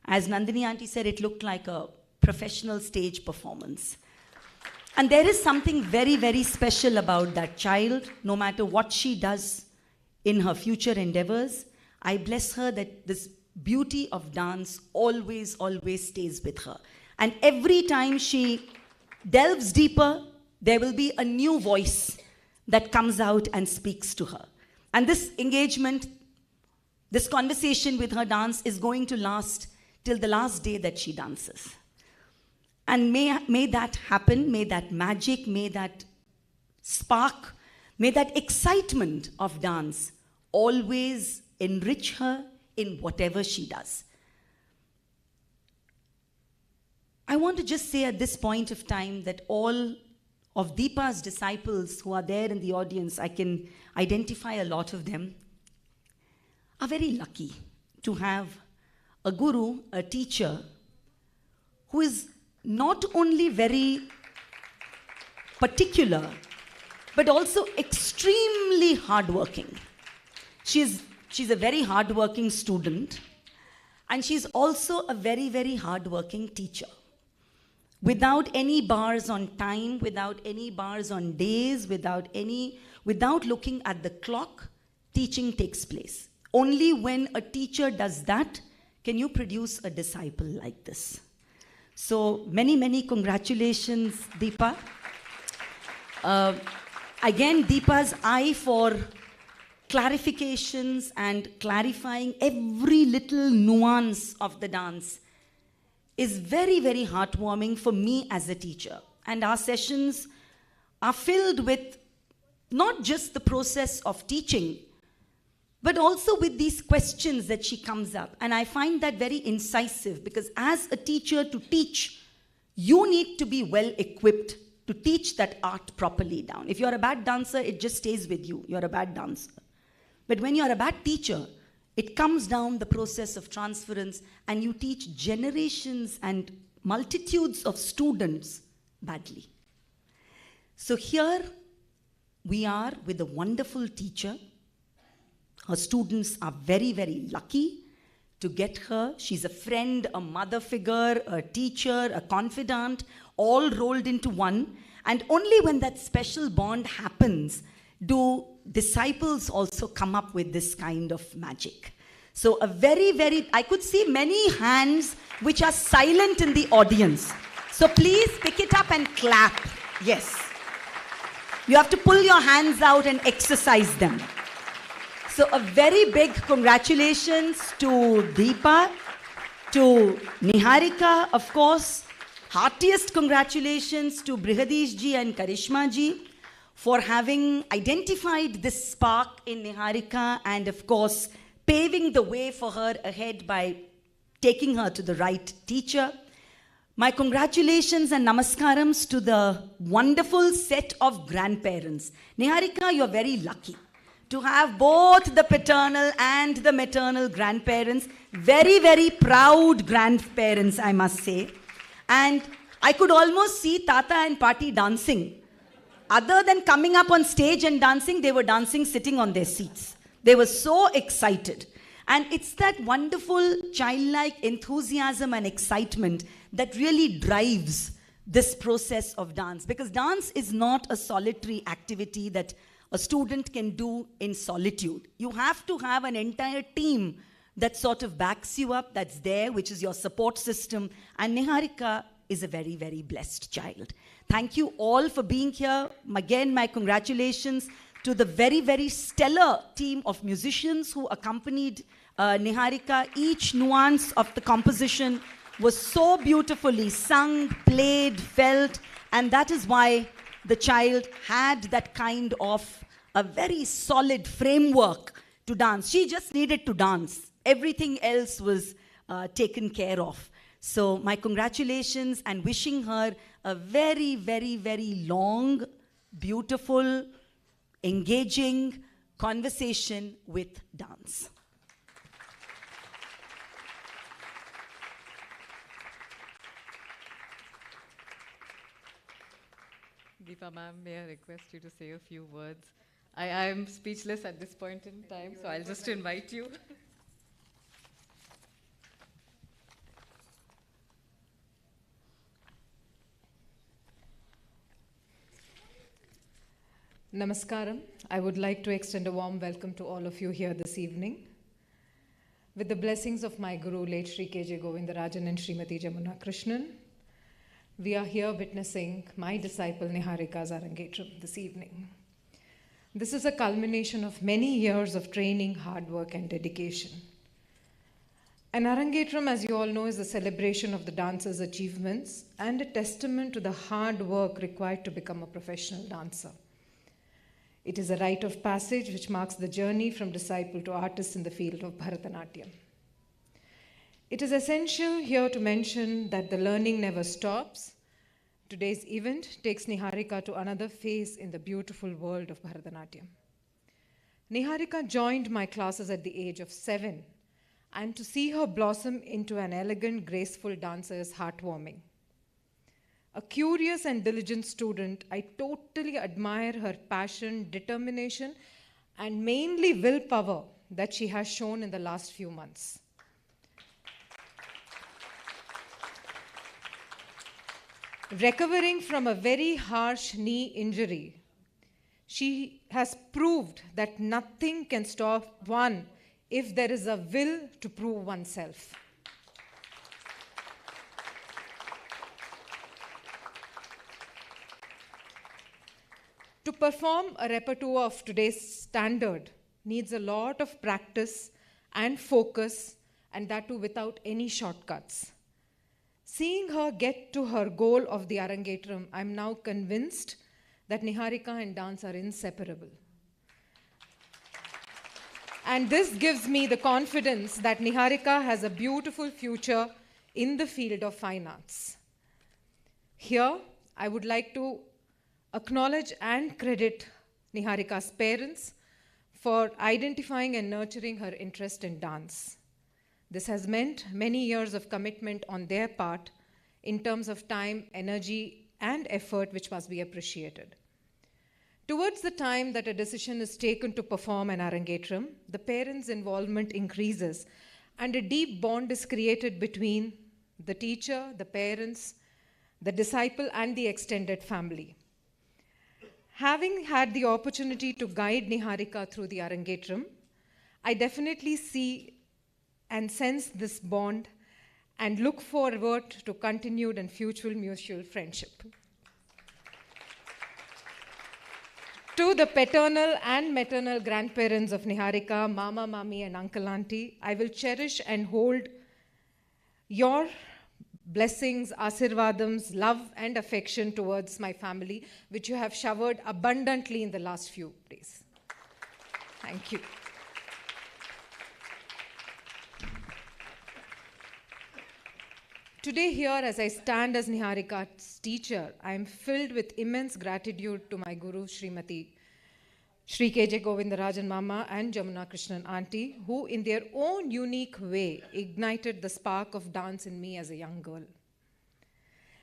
As Nandini auntie said, it looked like a professional stage performance. And there is something very, very special about that child. No matter what she does in her future endeavors, I bless her that this beauty of dance always, always stays with her. And every time she delves deeper, there will be a new voice that comes out and speaks to her. And this engagement, this conversation with her dance is going to last till the last day that she dances. And may that happen, may that magic, may that spark, may that excitement of dance always enrich her in whatever she does. I want to just say at this point of time that all of Deepa's disciples who are there in the audience, I can identify a lot of them, are very lucky to have a guru, a teacher, who is not only very particular, but also extremely hardworking. She's a very hardworking student, and she's also a very, very hardworking teacher. Without any bars on time, without any bars on days, without looking at the clock, teaching takes place. Only when a teacher does that can you produce a disciple like this. So many, many congratulations, Deepa. Again, Deepa's eye for clarifications and clarifying every little nuance of the dance is very, very heartwarming for me as a teacher. And our sessions are filled with not just the process of teaching, but also with these questions that she comes up. And I find that very incisive, because as a teacher to teach, you need to be well equipped to teach that art properly down. If you're a bad dancer, it just stays with you. You're a bad dancer. But when you're a bad teacher, it comes down the process of transference, and you teach generations and multitudes of students badly. So here we are with a wonderful teacher. Her students are very, very lucky to get her. She's a friend, a mother figure, a teacher, a confidant, all rolled into one. And only when that special bond happens do disciples also come up with this kind of magic. So a very, very, I could see many hands which are silent in the audience. So please pick it up and clap. Yes. You have to pull your hands out and exercise them. So a very big congratulations to Deepa, to Niharika, of course. Heartiest congratulations to Bragadish ji and Karishma ji for having identified this spark in Niharika and, of course, paving the way for her ahead by taking her to the right teacher. My congratulations and namaskarams to the wonderful set of grandparents. Niharika, you're very lucky to have both the paternal and the maternal grandparents. Very, very proud grandparents, I must say. And I could almost see Tata and Pati dancing. Other than coming up on stage and dancing, they were dancing sitting on their seats. They were so excited. And it's that wonderful childlike enthusiasm and excitement that really drives this process of dance. Because dance is not a solitary activity that a student can do in solitude. You have to have an entire team that sort of backs you up, that's there, which is your support system. And Niharika is a very, very blessed child. Thank you all for being here. Again, my congratulations to the very, very stellar team of musicians who accompanied Niharika. Each nuance of the composition was so beautifully sung, played, felt, and that is why the child had that kind of a very solid framework to dance. She just needed to dance. Everything else was taken care of. So my congratulations and wishing her a very, very, very long, beautiful, engaging conversation with dance. Deepa ma'am, may I request you to say a few words? I am speechless at this point in time, so I'll just invite you. Namaskaram. I would like to extend a warm welcome to all of you here this evening. With the blessings of my Guru, late Sri K.J. Govindarajan and Srimati Jamuna Krishnan, we are here witnessing my disciple Niharika's Arangetram this evening. This is a culmination of many years of training, hard work and dedication. An Arangetram, as you all know, is a celebration of the dancer's achievements and a testament to the hard work required to become a professional dancer. It is a rite of passage which marks the journey from disciple to artist in the field of Bhratanatyam. It is essential here to mention that the learning never stops. Today's event takes Niharika to another phase in the beautiful world of Bhratanatyam. Niharika joined my classes at the age of 7, and to see her blossom into an elegant, graceful dancer is heartwarming. A curious and diligent student, I totally admire her passion, determination, and mainly willpower that she has shown in the last few months. Recovering from a very harsh knee injury, she has proved that nothing can stop one if there is a will to prove oneself. To perform a repertoire of today's standard needs a lot of practice and focus, and that too without any shortcuts. Seeing her get to her goal of the Arangetram, I'm now convinced that Niharika and dance are inseparable. And this gives me the confidence that Niharika has a beautiful future in the field of fine arts. Here, I would like to acknowledge and credit Niharika's parents for identifying and nurturing her interest in dance. This has meant many years of commitment on their part in terms of time, energy, and effort, which must be appreciated. Towards the time that a decision is taken to perform an Arangetram, the parents' involvement increases and a deep bond is created between the teacher, the parents, the disciple, and the extended family. Having had the opportunity to guide Niharika through the Arangetram, I definitely see and sense this bond and look forward to continued and future mutual friendship. To the paternal and maternal grandparents of Niharika, Mama, Mami, and Uncle, Auntie, I will cherish and hold your blessings, asirvadams, love, and affection towards my family, which you have showered abundantly in the last few days. Thank you. Today here, as I stand as Niharika's teacher, I am filled with immense gratitude to my Guru, Srimati Shri K.J. Govindarajan Mama and Jamuna Krishnan Auntie, who in their own unique way ignited the spark of dance in me as a young girl.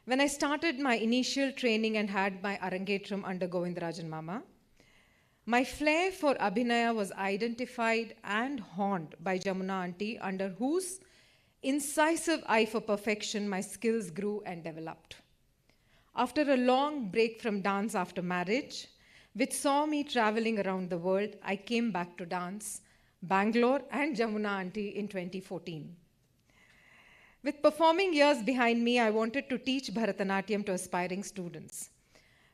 When I started my initial training and had my Arangetram under Govindarajan Mama, my flair for Abhinaya was identified and honed by Jamuna Auntie, under whose incisive eye for perfection my skills grew and developed. After a long break from dance after marriage, which saw me traveling around the world, I came back to dance, Bangalore and Jamuna Auntie in 2014. With performing years behind me, I wanted to teach Bhratanatyam to aspiring students.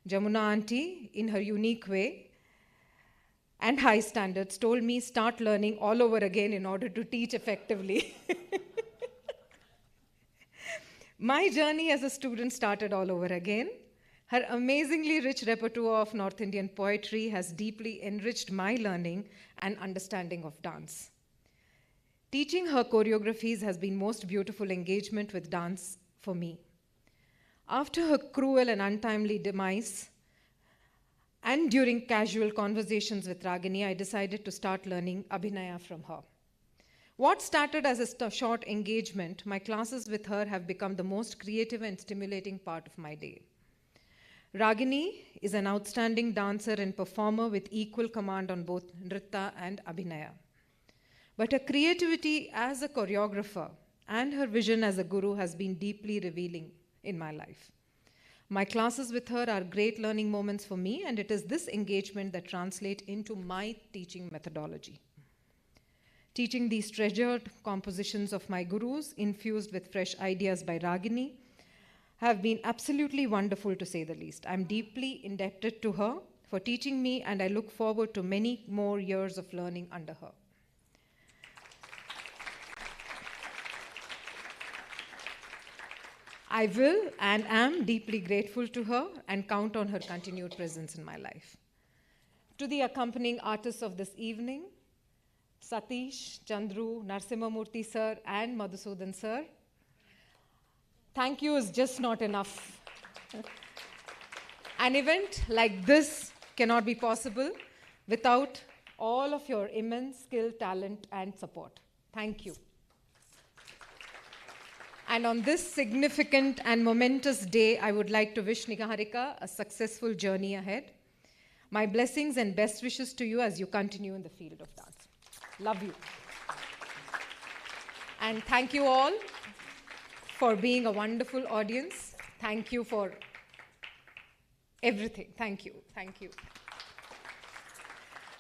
Jamuna Auntie, in her unique way and high standards, told me start learning all over again in order to teach effectively. My journey as a student started all over again. Her amazingly rich repertoire of North Indian poetry has deeply enriched my learning and understanding of dance. Teaching her choreographies has been most beautiful engagement with dance for me. After her cruel and untimely demise, and during casual conversations with Ragini, I decided to start learning Abhinaya from her. What started as a short engagement, my classes with her have become the most creative and stimulating part of my day. Ragini is an outstanding dancer and performer with equal command on both Nritta and Abhinaya. But her creativity as a choreographer and her vision as a guru has been deeply revealing in my life. My classes with her are great learning moments for me, and it is this engagement that translates into my teaching methodology. Teaching these treasured compositions of my gurus, infused with fresh ideas by Ragini, have been absolutely wonderful, to say the least. I'm deeply indebted to her for teaching me, and I look forward to many more years of learning under her. I will and am deeply grateful to her and count on her continued presence in my life. To the accompanying artists of this evening, Satish, Chandru, Narsimhamurthy sir, and Madhusudan sir, thank you is just not enough. An event like this cannot be possible without all of your immense skill, talent, and support. Thank you. And on this significant and momentous day, I would like to wish Niharika a successful journey ahead. My blessings and best wishes to you as you continue in the field of dance. Love you. And thank you all for being a wonderful audience. Thank you for everything. Thank you. Thank you.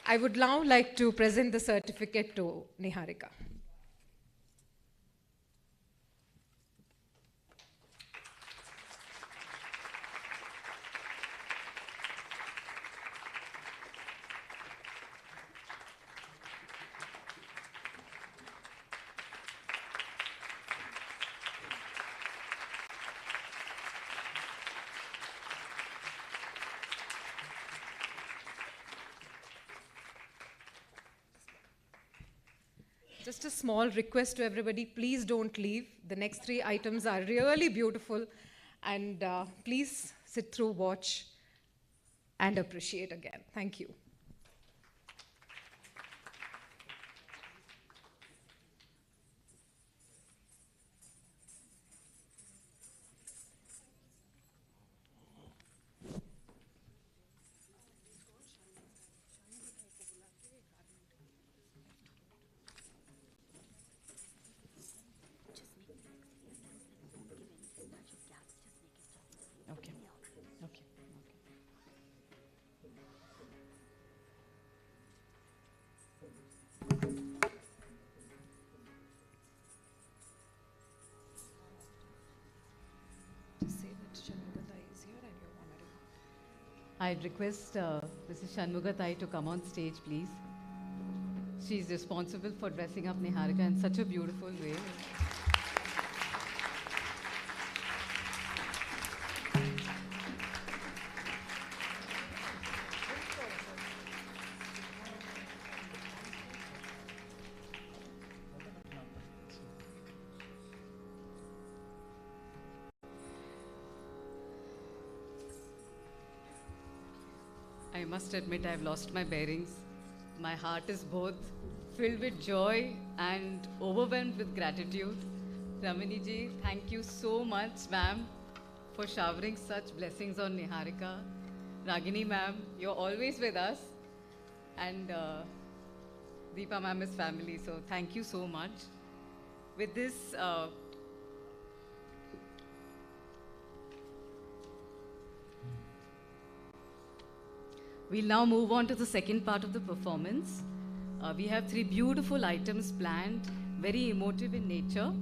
I would now like to present the certificate to Niharika. Just a small request to everybody, please don't leave. The next 3 items are really beautiful, and please sit through, watch, and appreciate again. Thank you. Okay. Okay. I'd request Mrs. Shanmugatai to come on stage, please. She's responsible for dressing up Niharika in such a beautiful way. I must admit I've lost my bearings. My heart is both filled with joy and overwhelmed with gratitude. Ramani ji, thank you so much, ma'am, for showering such blessings on Niharika. Ragini ma'am, you're always with us. And Deepa ma'am is family, so thank you so much. With this, we'll now move on to the second part of the performance. We have 3 beautiful items planned, very emotive in nature.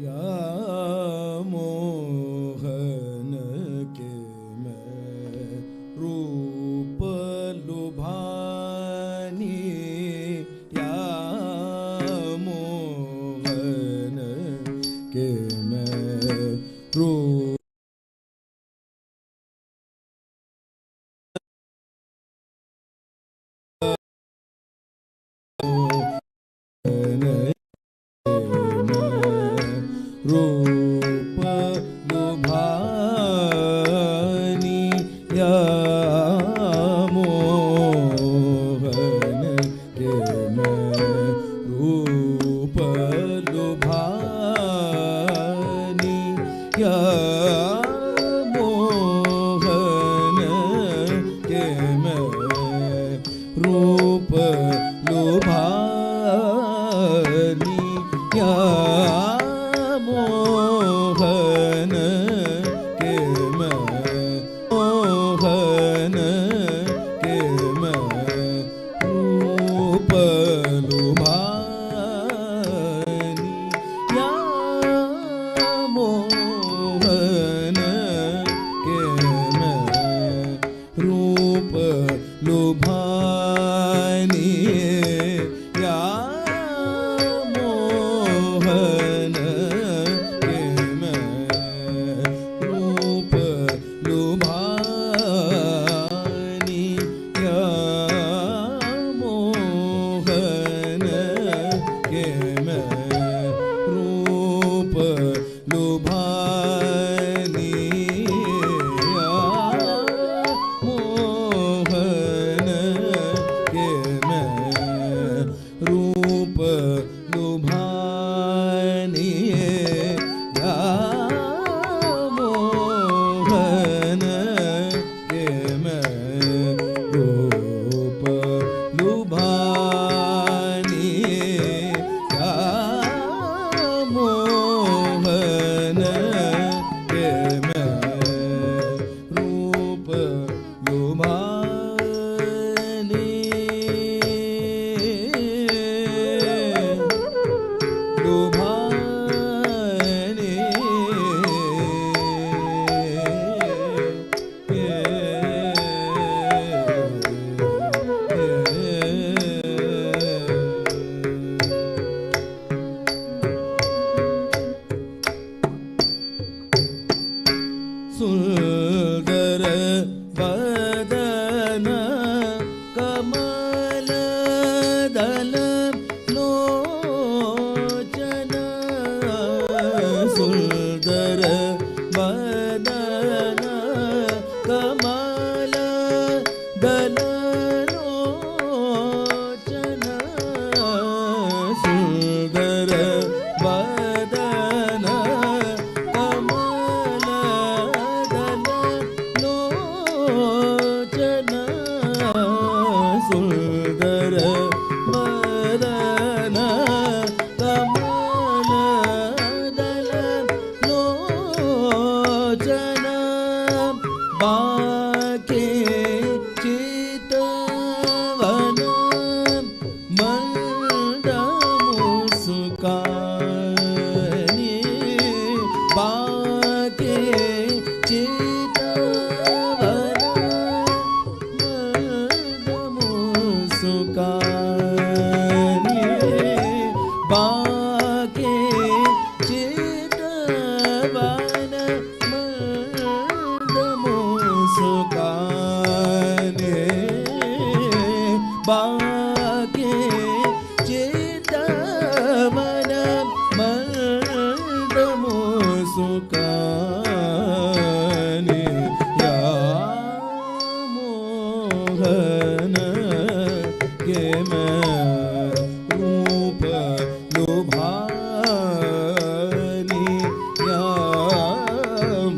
या मोहन के मैं रूप लुभानी या मोहन के मैं रूप रूप लुभानी या मोहन के मैं रूप लुभानी या मोहन के मैं रूप लुभानी या मोहन के मैं मोहन के मैं रूप लुभानी या मोहन के मैं रूप लुभानी या मोहन के मैं रूप लुभानी या मोहन के मैं रूप लुभानी या मोहन के मैं रूप लुभानी या मोहन के मैं रूप लुभानी या मोहन के मैं रूप लुभानी सुंदर बदन कमल दल लोचन सुंदर बदन कमल दल लोचन सुंदर बदन कमल दल लोचन सुंदर बदन कमल दल लोचन बाके चितवन मंद मुस्कानी बाके चितवन मंद मुस्कानी बाके चितवन मंद मुस्कानी बाके चितवन मंद मुस्कानी या मोहन के मैं रूप लुभानी या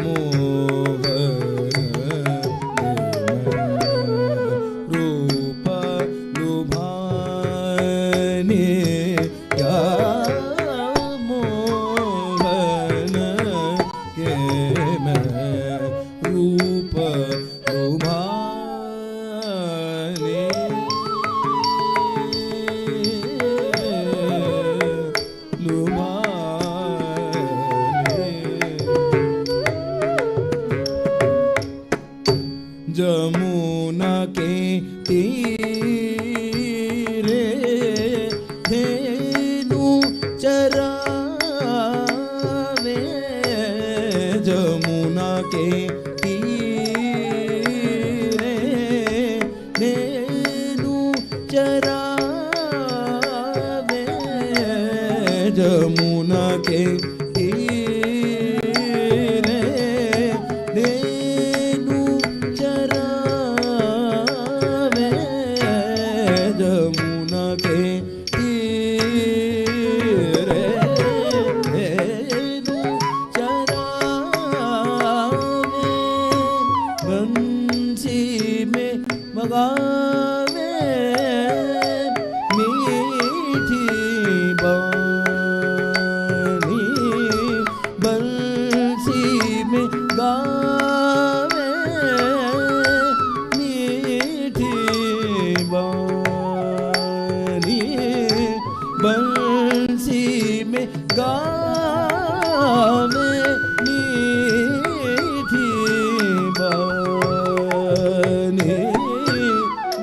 मोहन के मैं रूप लुभानी या मोहन के मैं रूप लुभानी जमुना के तीरे धेनु चरावे जमुना के तीरे धेनु चरावे जमुना के तीरे गावे मीठी बानी बंसी में गावे मीठी बानी बंसी में गावे मीठी बानी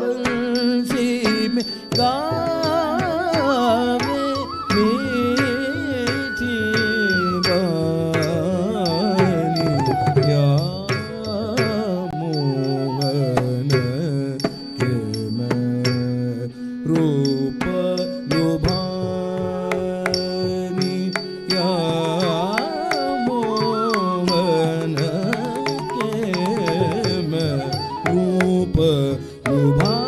बंसी में गावे मीठी बानी या मोहन के मैं रूप लुभानी या मोहन के मैं रूप लुभानी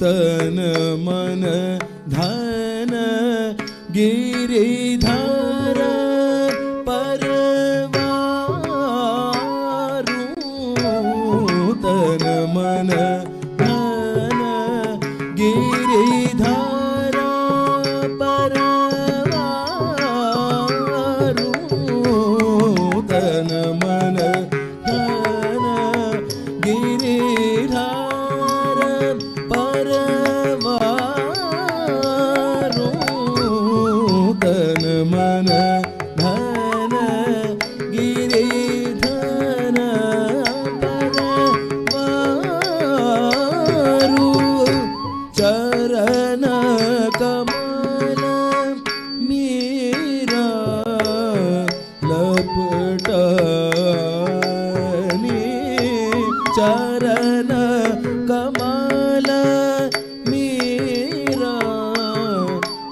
तन मन धन गिरिधर परवारू तन मन धन गिरिधर परवारू तन मन धन गिरिधर परवारू तन मन धन गिरिधर परवारू चरण कमल मीरा लपटानी चरण कमल मीरा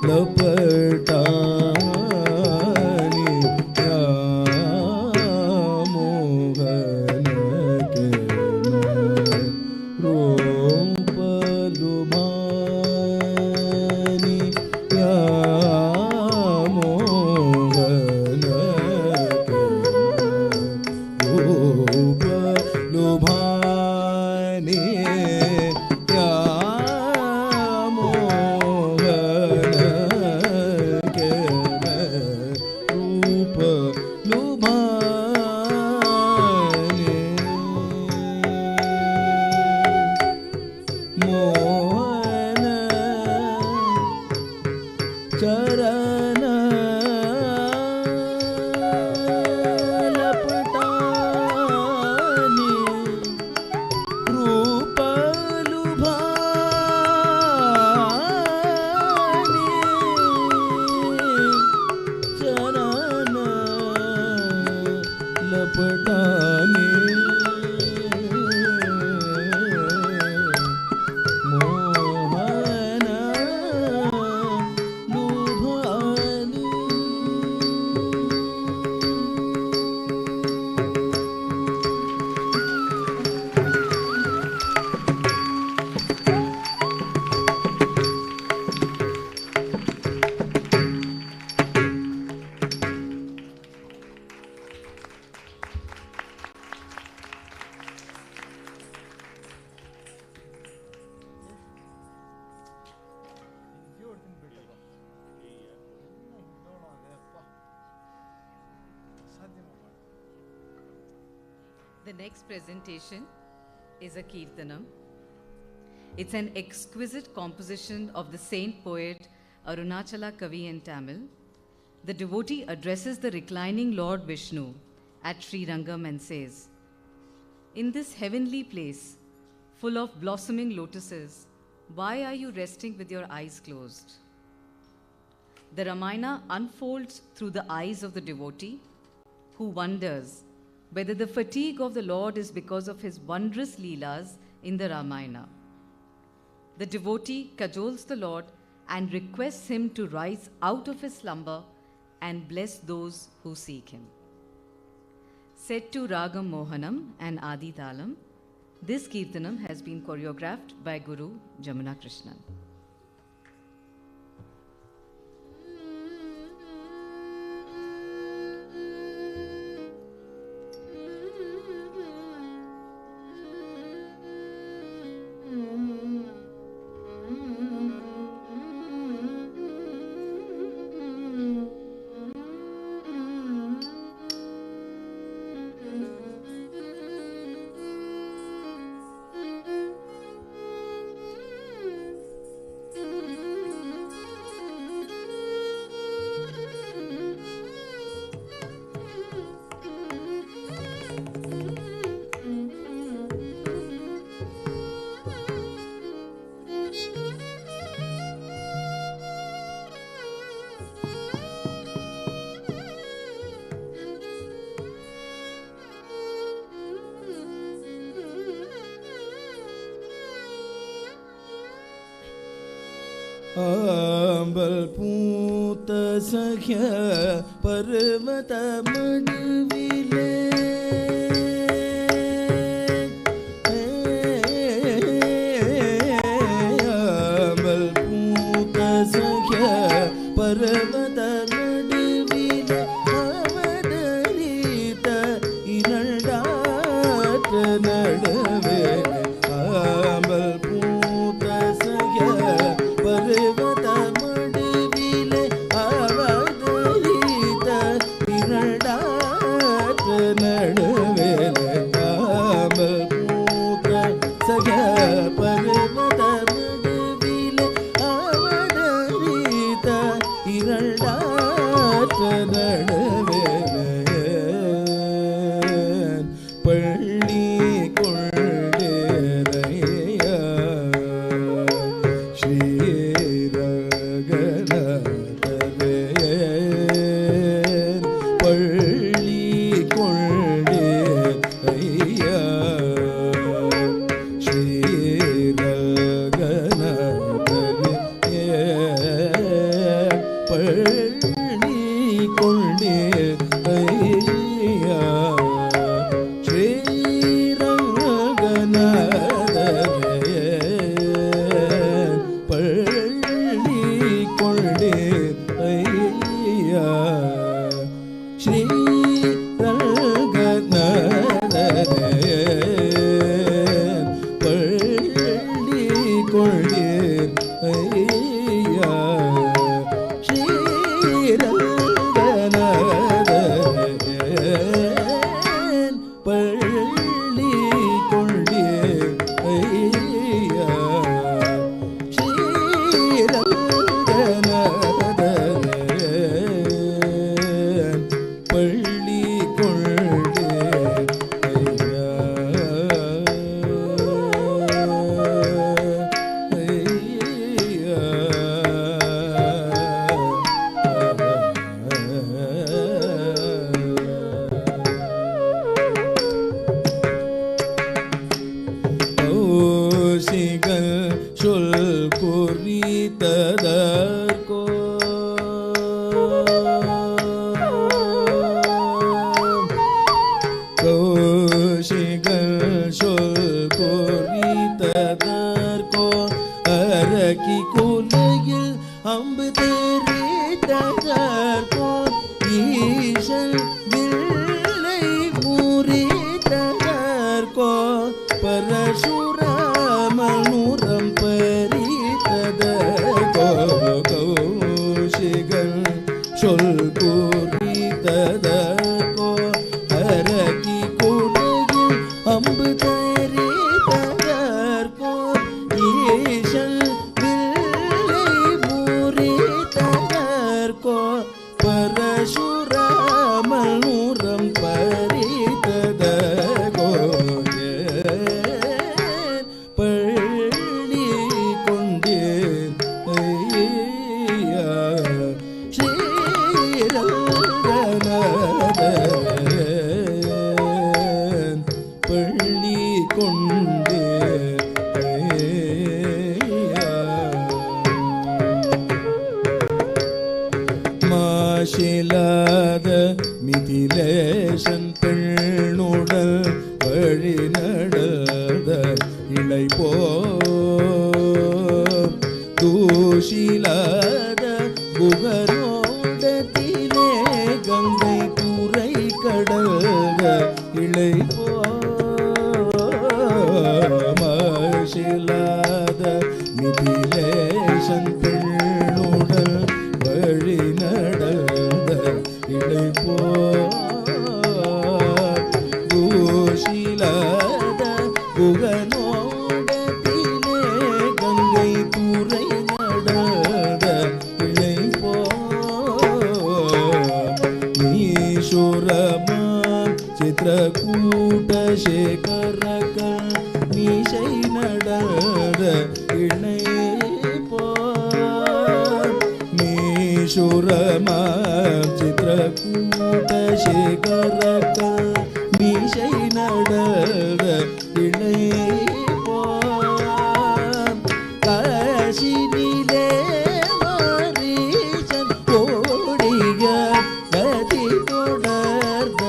लपटानी या मोहन के मैं रूप लुभानी या मोहन के मैं रूप लुभानी या मोहन के मैं रूप लुभानी मोहन चरण लपटानी रूप लुभानी चरण लपटानी Mohan लुभानी The next presentation is a Kirtanam. It's an exquisite composition of the saint poet Arunachala Kavi in Tamil. The devotee addresses the reclining Lord Vishnu at Sri Rangam and says, "In this heavenly place, full of blossoming lotuses, why are you resting with your eyes closed?" The Ramayana unfolds through the eyes of the devotee who wonders whether the fatigue of the Lord is because of his wondrous Leelas in the Ramayana. The devotee cajoles the Lord and requests him to rise out of his slumber and bless those who seek him. Set to Ragam Mohanam and Adi Talam, This Kirtanam has been choreographed by Guru Jamuna Krishnan. Humble पूत सख्य पर्वत मडविले humble पूत सख्य पर्वत मडविले अवदरित इरडाट नडवे humble पूत सख्य पर्वत मडविले अवदरित इरडाट नडवेले humble पूत सख्य पर्वत मडविले अवदरित इरडाट नडवेले पळ्ळि कोळ्ळेरय्य மிதிலேசன் பெண்ணுடல் வழி நடந்த இளை போமசிலாத மிதிலேசன் பெண்ணுடல் வழி நடந்த இளை போஷிலாத புகனோடத்திலே கங்கை துறை நடந்த இளை போ ஈஸ்வரமாம் சித்திரக்கூட்ட சேகரக மீசை நடந்த இணை மீசுரமாம் சித்திரக்கூட்ட சேகரக மீசை நடந்த இணை காசினிலே மாரீசன் கோடிய கதி தொடர்ந்த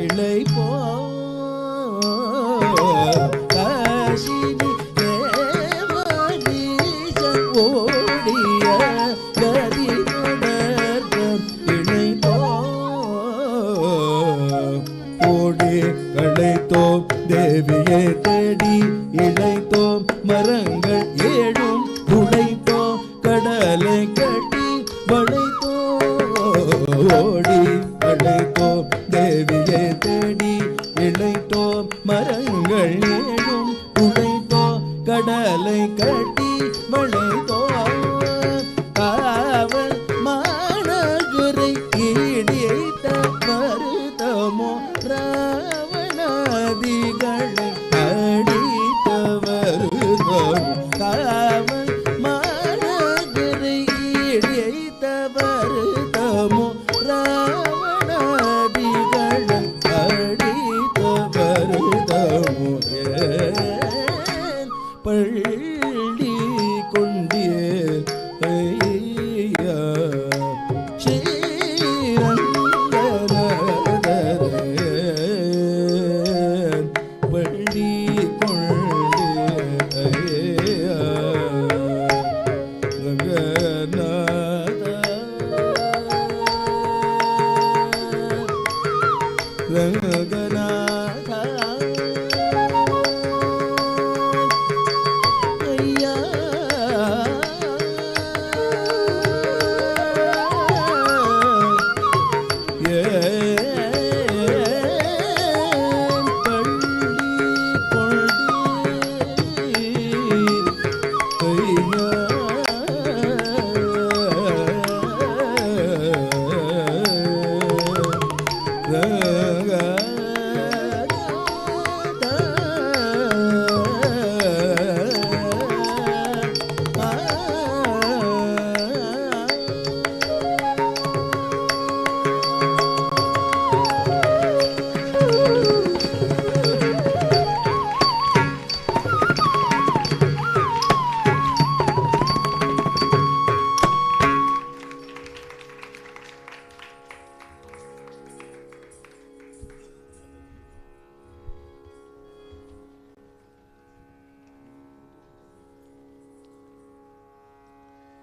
இளை காசினி தேவரீசன் ஓடிய கதி தொடர்ந்த இளை ஓடி களைத்தோம் தேவியை தேடி இழைத்தோம் மரங்கள் ஏழும் துளைத்தோம் கடலை கட்டி வளைத்தோம் ஓடி களைத்தோம் தேவியை தேடி இழைத்தோம் மரங்கள் ஏழும் துளைத்தோம் கடலை கட்டி வளைத்தோம் காவல் மாநகரை ஈடித்த மருதமோ ராவணாதிகளை அடித்த வருதம் காவல் மாநகரை ஈடித்த வருதமோ ராவணாதிகளை அடித்த வருதமோ பள்ளி கொண்டே ஐயா பள்ளி கொண்டே ஐயா ரங்கநாத ரங்கநாத ஐயா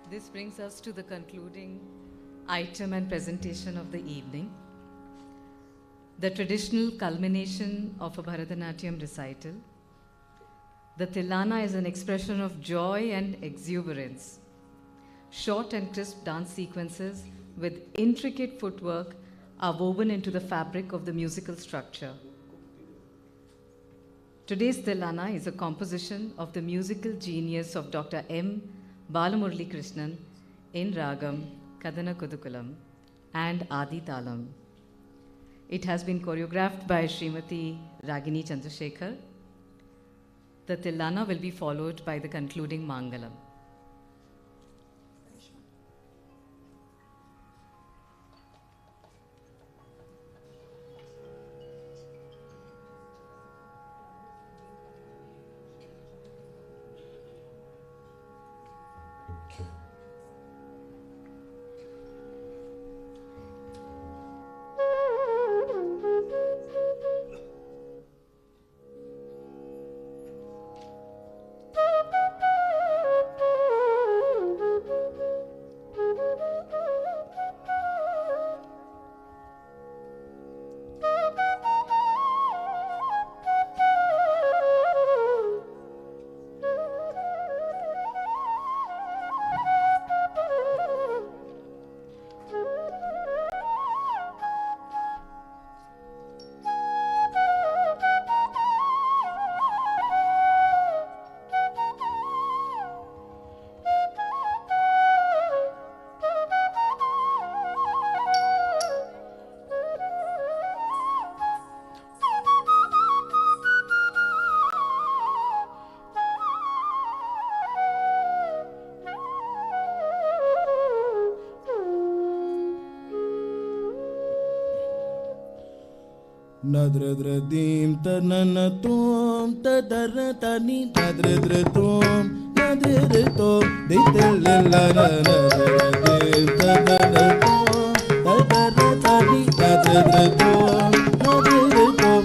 This brings us to the concluding item and presentation of the evening. The traditional culmination of a Bharatanatyam recital. The Tilana is an expression of joy and exuberance. Short and crisp dance sequences with intricate footwork are woven into the fabric of the musical structure. Today's Tilana is a composition of the musical genius of Dr. M. Balamurali Krishnan in Ragam, Kadana Kudukulam and Adi Talam. It has been choreographed by Srimati Ragini Chandrasekhar. The Tilana will be followed by the concluding Mangalam. nadradraddim tananatom tadaratani nadradradom nadradradom ditellelana nadradraddim tananatom tadaratani nadradradom nadradradom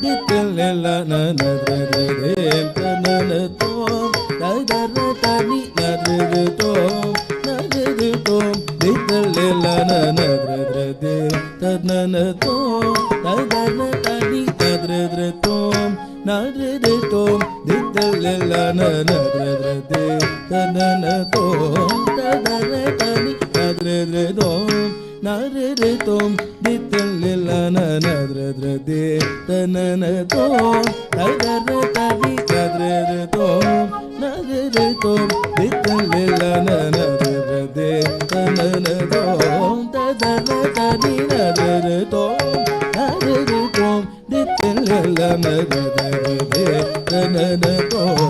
ditellelana nadradraddim tananatom tadaratani nadradradom nadradradom ditellelana nadradraddim tananatom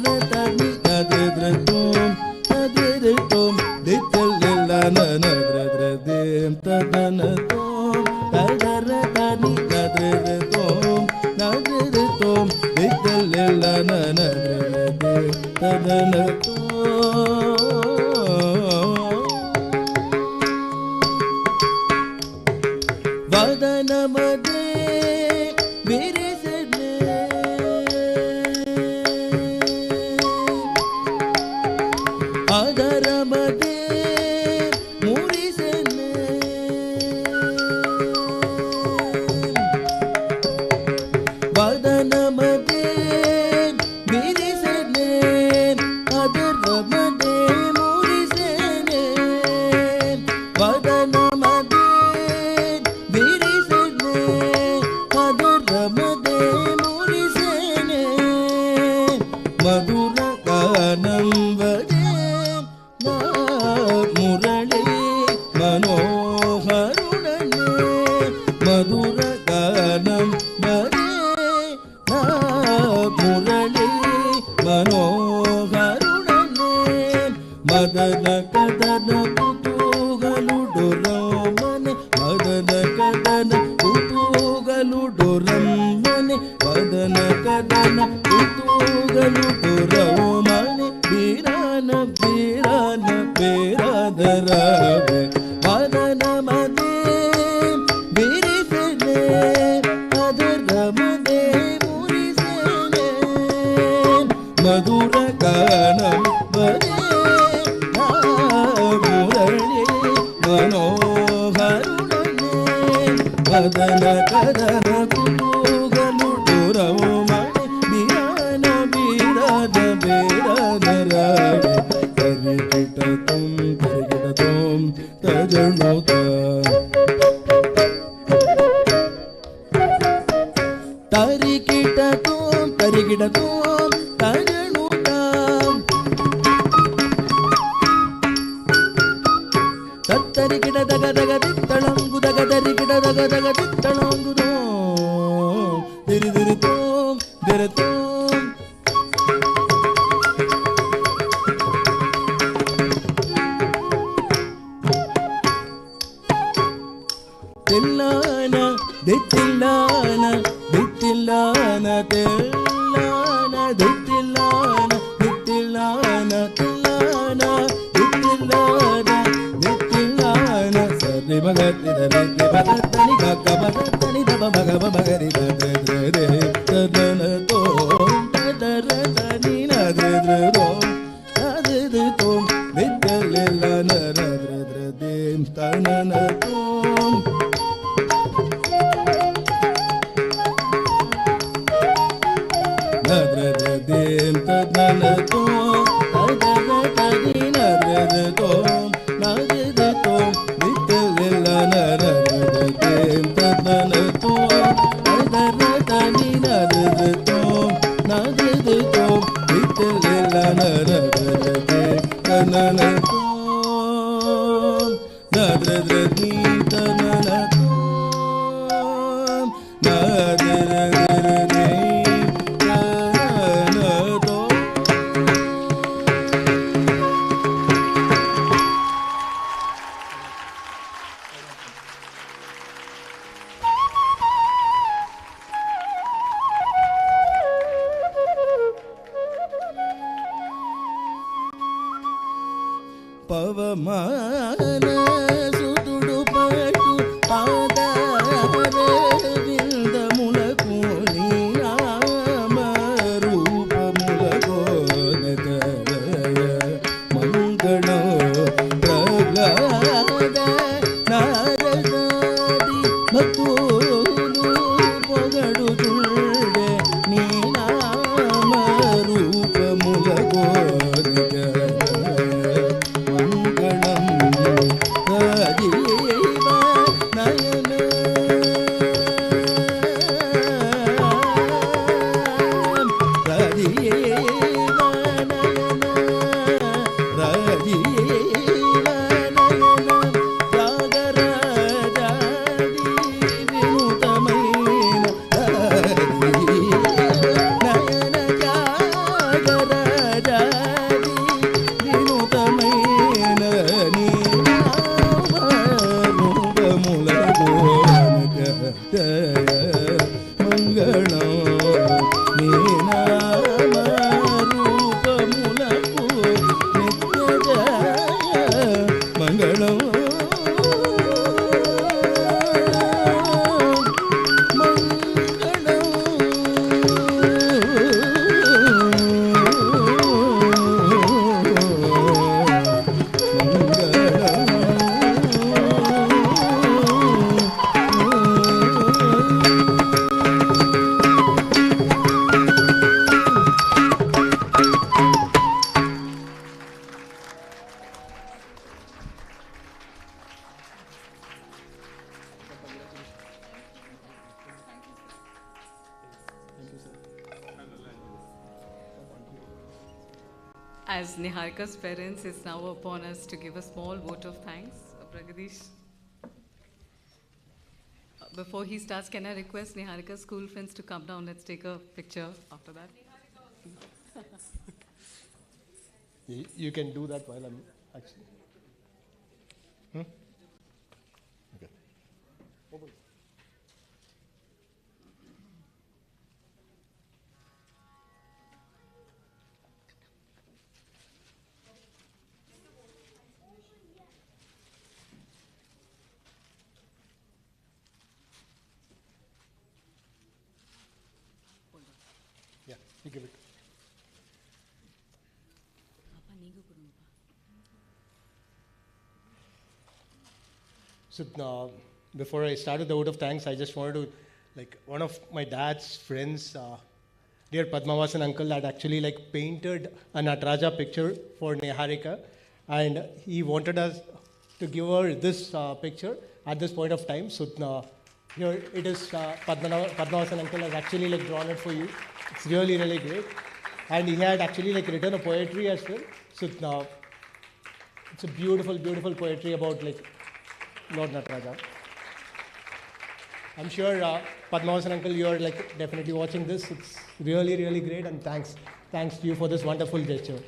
tadratani nadredratum nadredratum ditallella nadredradim tadanatum tadratani nadredratum nadredratum ditallella nadredradim tadanatum vadanamade virisane adaramade murisane vadanamade virisane adaramade murisane vadanamade Madura Ganam Vade Na Murali Manoharunane Madura Ganam Vade Na Murali Manoharunane Madana Kadana Kutugaludoramane Madana Kadana Kutugaludoramane Madana Kadana Kutugaludoramane Birana Birana Biradarabe Madana Made Birisene Adaramade Murisene Madura Ganam Vade Na Murali Manoharunane Madana Kadana Kutugaludoramane Birana Birada Biradarabe Tarikitatum Tarikitatum Tajanota Tarikitatum Tarikitatum Tajanota Tattarikita daga daga dittalangu daga darikita daga daga dittalangu dom diri diri tom diri tom Tillana dittillana dittillana tillana dittillana dittillana tillana dittillana dittillana sarri magati darati badatani gagga badatani daba magaba magari dadre tadana tom tadaratani nadredredom nadredredom dittillana nadredredim tanana tom nadredim tadanatum tadaratani nadredim nadredim ditellella nadredim tadanatum tadaratani nadredim nadredim ditellella nadredim tadanatum nadredim tadanatum nadredim Pavamana sutudu patu Adaravinda mulakuni Amarupa mulakonataya Mangana praglada Naradadi Bhatulu Pogadu Tulde Ninaamarupa mulakonataya Nayana As Niharika's parents, it's now upon us to give a small vote of thanks. Bragadish. Before he starts, can I request Niharika's school friends to come down? Let's take a picture after that. You can do that while I'm actually. Okay. Open. Yeah, you give it. So before I started the vote of thanks, I just wanted to, one of my dad's friends, dear Padmavasan uncle, had actually painted a Nataraja picture for Niharika, and he wanted us to give her this picture at this point of time. So here it is. Padmavasan uncle has actually drawn it for you. It's really, really great, and he had actually written a poetry as well. So it's a beautiful, beautiful poetry about Lord Nataraja. I'm sure Padmavasan uncle, you're definitely watching this. It's really, really great, and thanks to you for this wonderful gesture.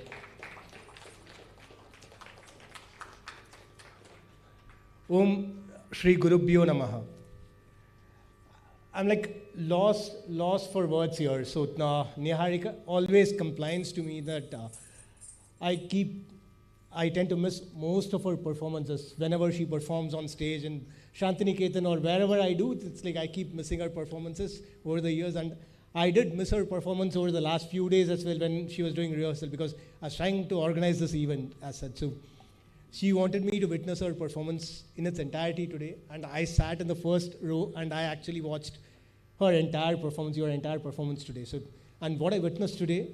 Om Shri Gurubhyo Namaha. I'm lost for words here. So Niharika always complains to me that I tend to miss most of her performances whenever she performs on stage in Shantiniketan or wherever I do. It's I keep missing her performances over the years, and I did miss her performance over the last few days as well when she was doing rehearsal, because I was trying to organize this event as such. So she wanted me to witness her performance in its entirety today, and I sat in the first row and I actually watched her entire performance, your entire performance today. So, and what I witnessed today,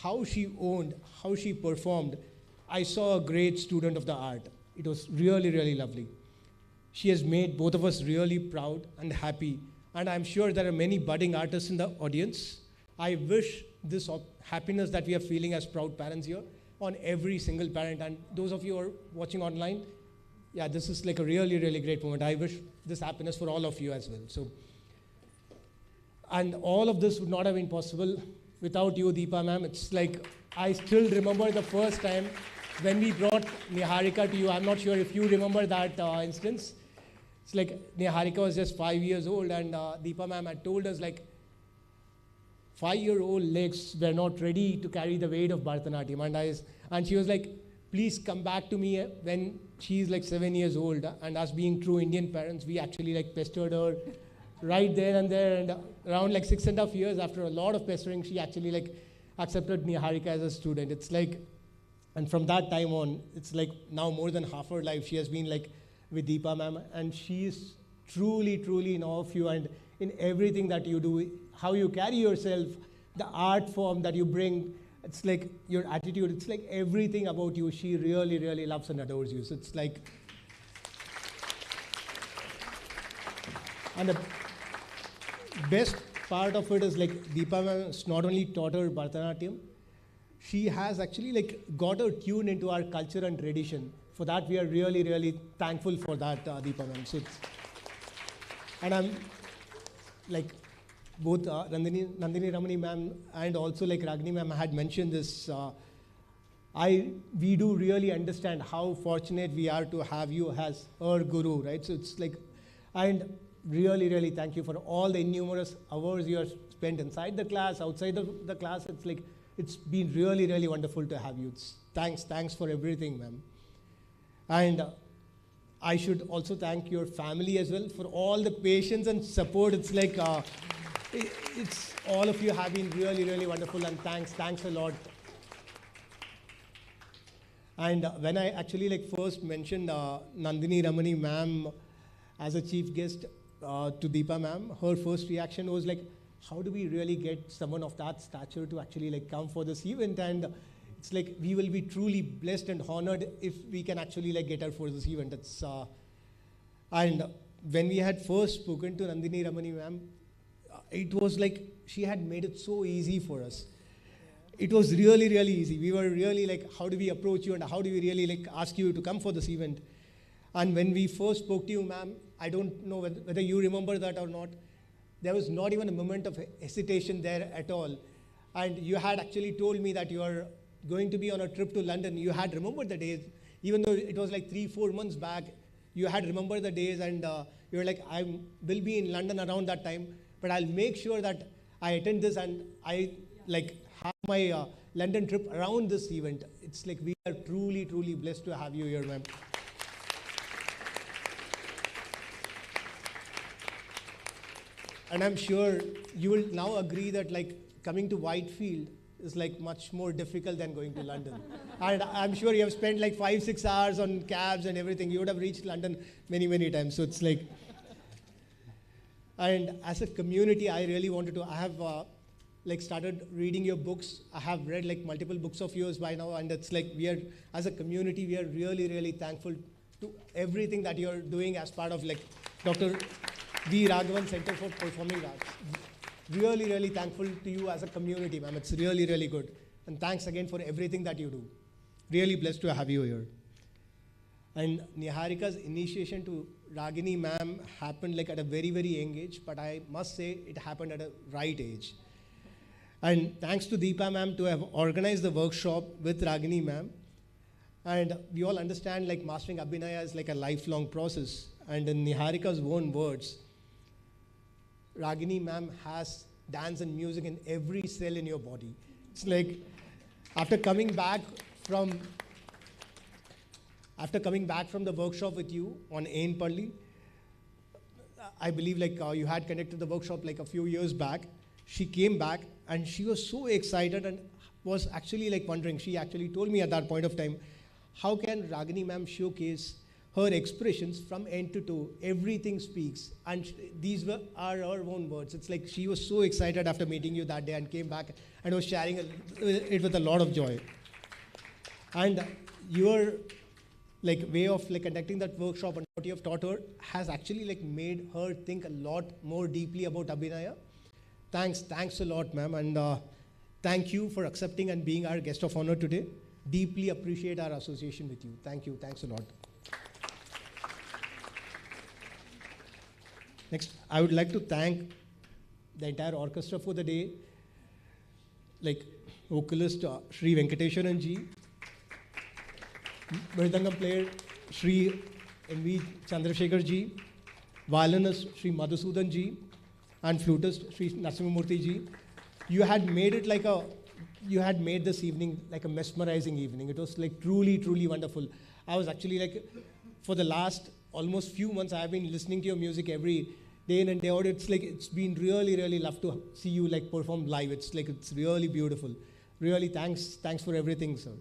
how she owned, how she performed, I saw a great student of the art. It was really, really lovely. She has made both of us really proud and happy. And I'm sure there are many budding artists in the audience. I wish this happiness that we are feeling as proud parents here on every single parent. And those of you who are watching online, yeah, this is a really, really great moment. I wish this happiness for all of you as well. So, and all of this would not have been possible without you, Deepa ma'am. It's I still remember the first time when we brought Niharika to you. I'm not sure if you remember that instance. It's Niharika was just 5 years old, and Deepa ma'am had told us 5-year-old legs were not ready to carry the weight of Bhratanatyam. And she was please come back to me when she's 7 years old. And us being true Indian parents, we actually pestered her right there and there. And around 6.5 years, after a lot of pestering, she actually accepted Niharika as a student. It's and from that time on, it's now more than half her life she has been with Deepa ma'am, and she is truly, truly in awe of you and in everything that you do, how you carry yourself, the art form that you bring. It's your attitude. It's everything about you. She really, really loves and adores you. So it's and the best part of it is Deepa ma'am has not only taught her Bharatanatyam, she has actually got her tuned into our culture and tradition. For that, we are really, really thankful for that, Deepa ma'am. So and I'm both Nandini Ramani ma'am and also Ragini ma'am had mentioned this. We do really understand how fortunate we are to have you as our guru, right? So it's and really, really thank you for all the innumerous hours you have spent inside the class, outside the class. It's it's been really, really wonderful to have you. Thanks for everything, ma'am. And I should also thank your family as well for all the patience and support. It's it's all of you have been really, really wonderful, and thanks a lot. And when I actually first mentioned Nandini Ramani ma'am as a chief guest to Deepa ma'am, her first reaction was how do we really get someone of that stature to actually come for this event? And it's we will be truly blessed and honored if we can actually get her for this event. It's and when we had first spoken to Nandini Ramani ma'am, it was she had made it so easy for us. it was really, really easy. We were really like, how do we approach you and how do we really like ask you to come for this event? And when we first spoke to you, ma'am, I don't know whether you remember that or not. There was not even a moment of hesitation there at all. And you had actually told me that you are going to be on a trip to London. You had remembered the days, even though it was like 3-4 months back. You had remembered the days, and you were like, I will be in London around that time, but I'll make sure that I attend this and I like have my London trip around this event. It's like we are truly, truly blessed to have you here, ma'am. And I'm sure you will now agree that like coming to Whitefield is like much more difficult than going to London. And I'm sure you have spent like 5-6 hours on cabs and everything. You would have reached London many, many times. So it's like, and as a community, I really wanted to, I have like started reading your books. I have read like multiple books of yours by now. And it's like we are, as a community, we are really, really thankful to everything that you're doing as part of like Dr. V. Raghavan Center for Performing Arts. Really, really thankful to you as a community, ma'am. It's really, really good. And thanks again for everything that you do. Really blessed to have you here. And Niharika's initiation to Ragini ma'am happened like at a very, very young age, but I must say it happened at a right age. And thanks to Deepa ma'am to have organized the workshop with Ragini ma'am. And we all understand like mastering Abhinaya is like a lifelong process. And in Niharika's own words, Ragini ma'am has dance and music in every cell in your body. It's like after coming back from the workshop with you on Ain Palli, I believe like you had conducted the workshop like a few years back. She came back and she was so excited and was actually like wondering, she actually told me at that point of time, how can Ragini ma'am showcase her expressions from end to toe, everything speaks. And these are her own words. It's like she was so excited after meeting you that day and came back and was sharing it with a lot of joy. And your like way of like conducting that workshop and what you have taught her has actually like made her think a lot more deeply about Abhinaya. Thanks a lot, ma'am. And thank you for accepting and being our guest of honor today. Deeply appreciate our association with you. Thank you. Thanks a lot. Next, I would like to thank the entire orchestra for the day, like vocalist Sri Venkateswaran ji, Mridangam player Sri M.V. Chandrasekhar ji, violinist Sri Madhusudan ji, and flutist Sri Narasimhamurthy ji. You had made this evening like a mesmerizing evening. It was like truly, truly wonderful. I was actually like, for the last almost few months, I have been listening to your music every day in and day out. It's like, it's been really, really love to see you like perform live. It's like, it's really beautiful. Really, thanks for everything, sir.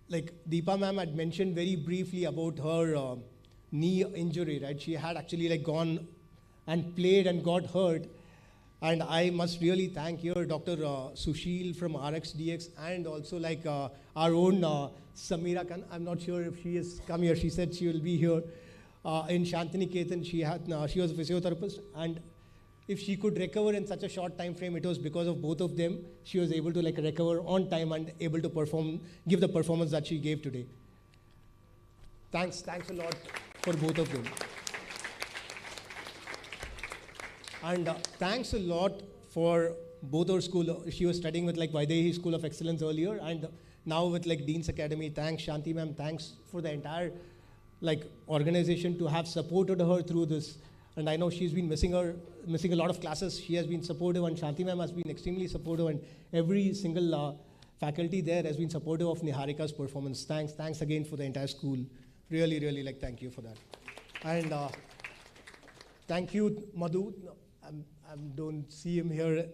Like Deepa ma'am had mentioned very briefly about her knee injury, right? She had actually like gone and played and got hurt. And I must really thank here Dr. Sushil from RxDX and also like our own Samira Khan. I'm not sure if she has come here. She said she will be here. In Shantiniketan, she was a physiotherapist. And if she could recover in such a short time frame, it was because of both of them. She was able to like recover on time and able to give the performance that she gave today. Thanks a lot for both of them. And thanks a lot for both our school. She was studying with like Vaidehi School of Excellence earlier, and now with like Dean's Academy. Thanks Shanti ma'am. Thanks for the entire like organization to have supported her through this. And I know she's been missing a lot of classes. She has been supportive, and Shanti ma'am has been extremely supportive, and every single faculty there has been supportive of Niharika's performance. Thanks again for the entire school. Really, really like thank you for that. And thank you, Madhu. I don't see him here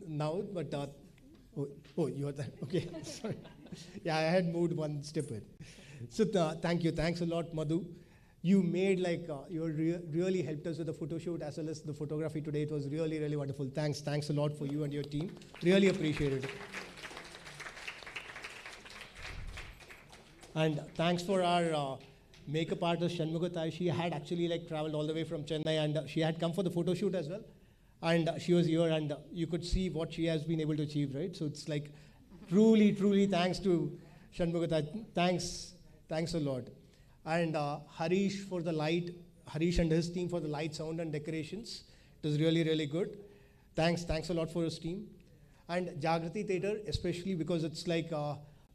now, but oh, you are there. Okay, sorry. Yeah, I had moved one step in. So thank you. Thanks a lot, Madhu. You made like, you really helped us with the photo shoot as well as the photography today. It was really, really wonderful. Thanks a lot for you and your team. Really appreciated it. And thanks for our makeup artist, Shanmugatai. She had actually like traveled all the way from Chennai, and she had come for the photo shoot as well. And she was here, and you could see what she has been able to achieve, right? So it's like truly, truly thanks to Shanmugata. Thanks a lot. And Harish for the light, Harish and his team for the light, sound, and decorations. It was really, really good. Thanks a lot for his team. And Jagrati Theatre, especially because it's like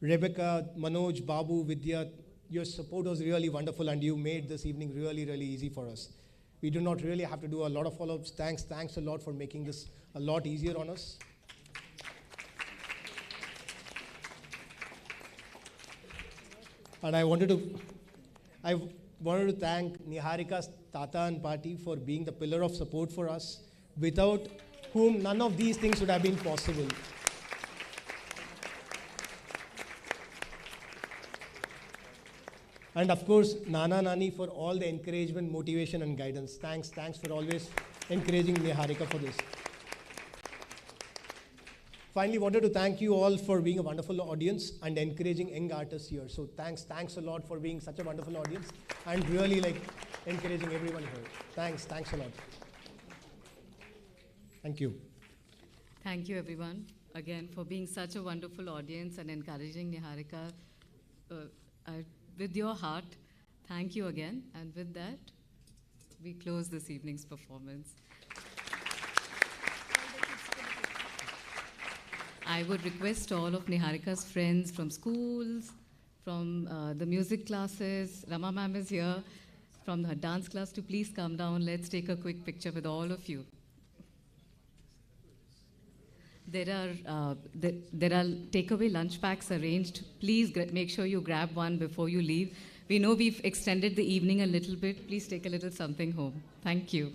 Rebecca, Manoj, Babu, Vidya, your support was really wonderful, and you made this evening really, really easy for us. We do not really have to do a lot of follow-ups. Thanks a lot for making this a lot easier on us. And I wanted to thank Niharika's Tata and Party for being the pillar of support for us, without whom none of these things would have been possible. And of course, Nana Nani for all the encouragement, motivation, and guidance. Thanks for always encouraging Niharika for this. Finally, wanted to thank you all for being a wonderful audience and encouraging young artists here. So thanks a lot for being such a wonderful audience and really like encouraging everyone here. Thanks a lot. Thank you. Thank you, everyone, again, for being such a wonderful audience and encouraging Niharika with your heart. Thank you again. And with that, we close this evening's performance. I would request all of Niharika's friends from schools, from the music classes, Rama ma'am is here, from her dance class, to please come down. Let's take a quick picture with all of you. There are takeaway lunch packs arranged. Please make sure you grab one before you leave. We know we've extended the evening a little bit. Please take a little something home. Thank you.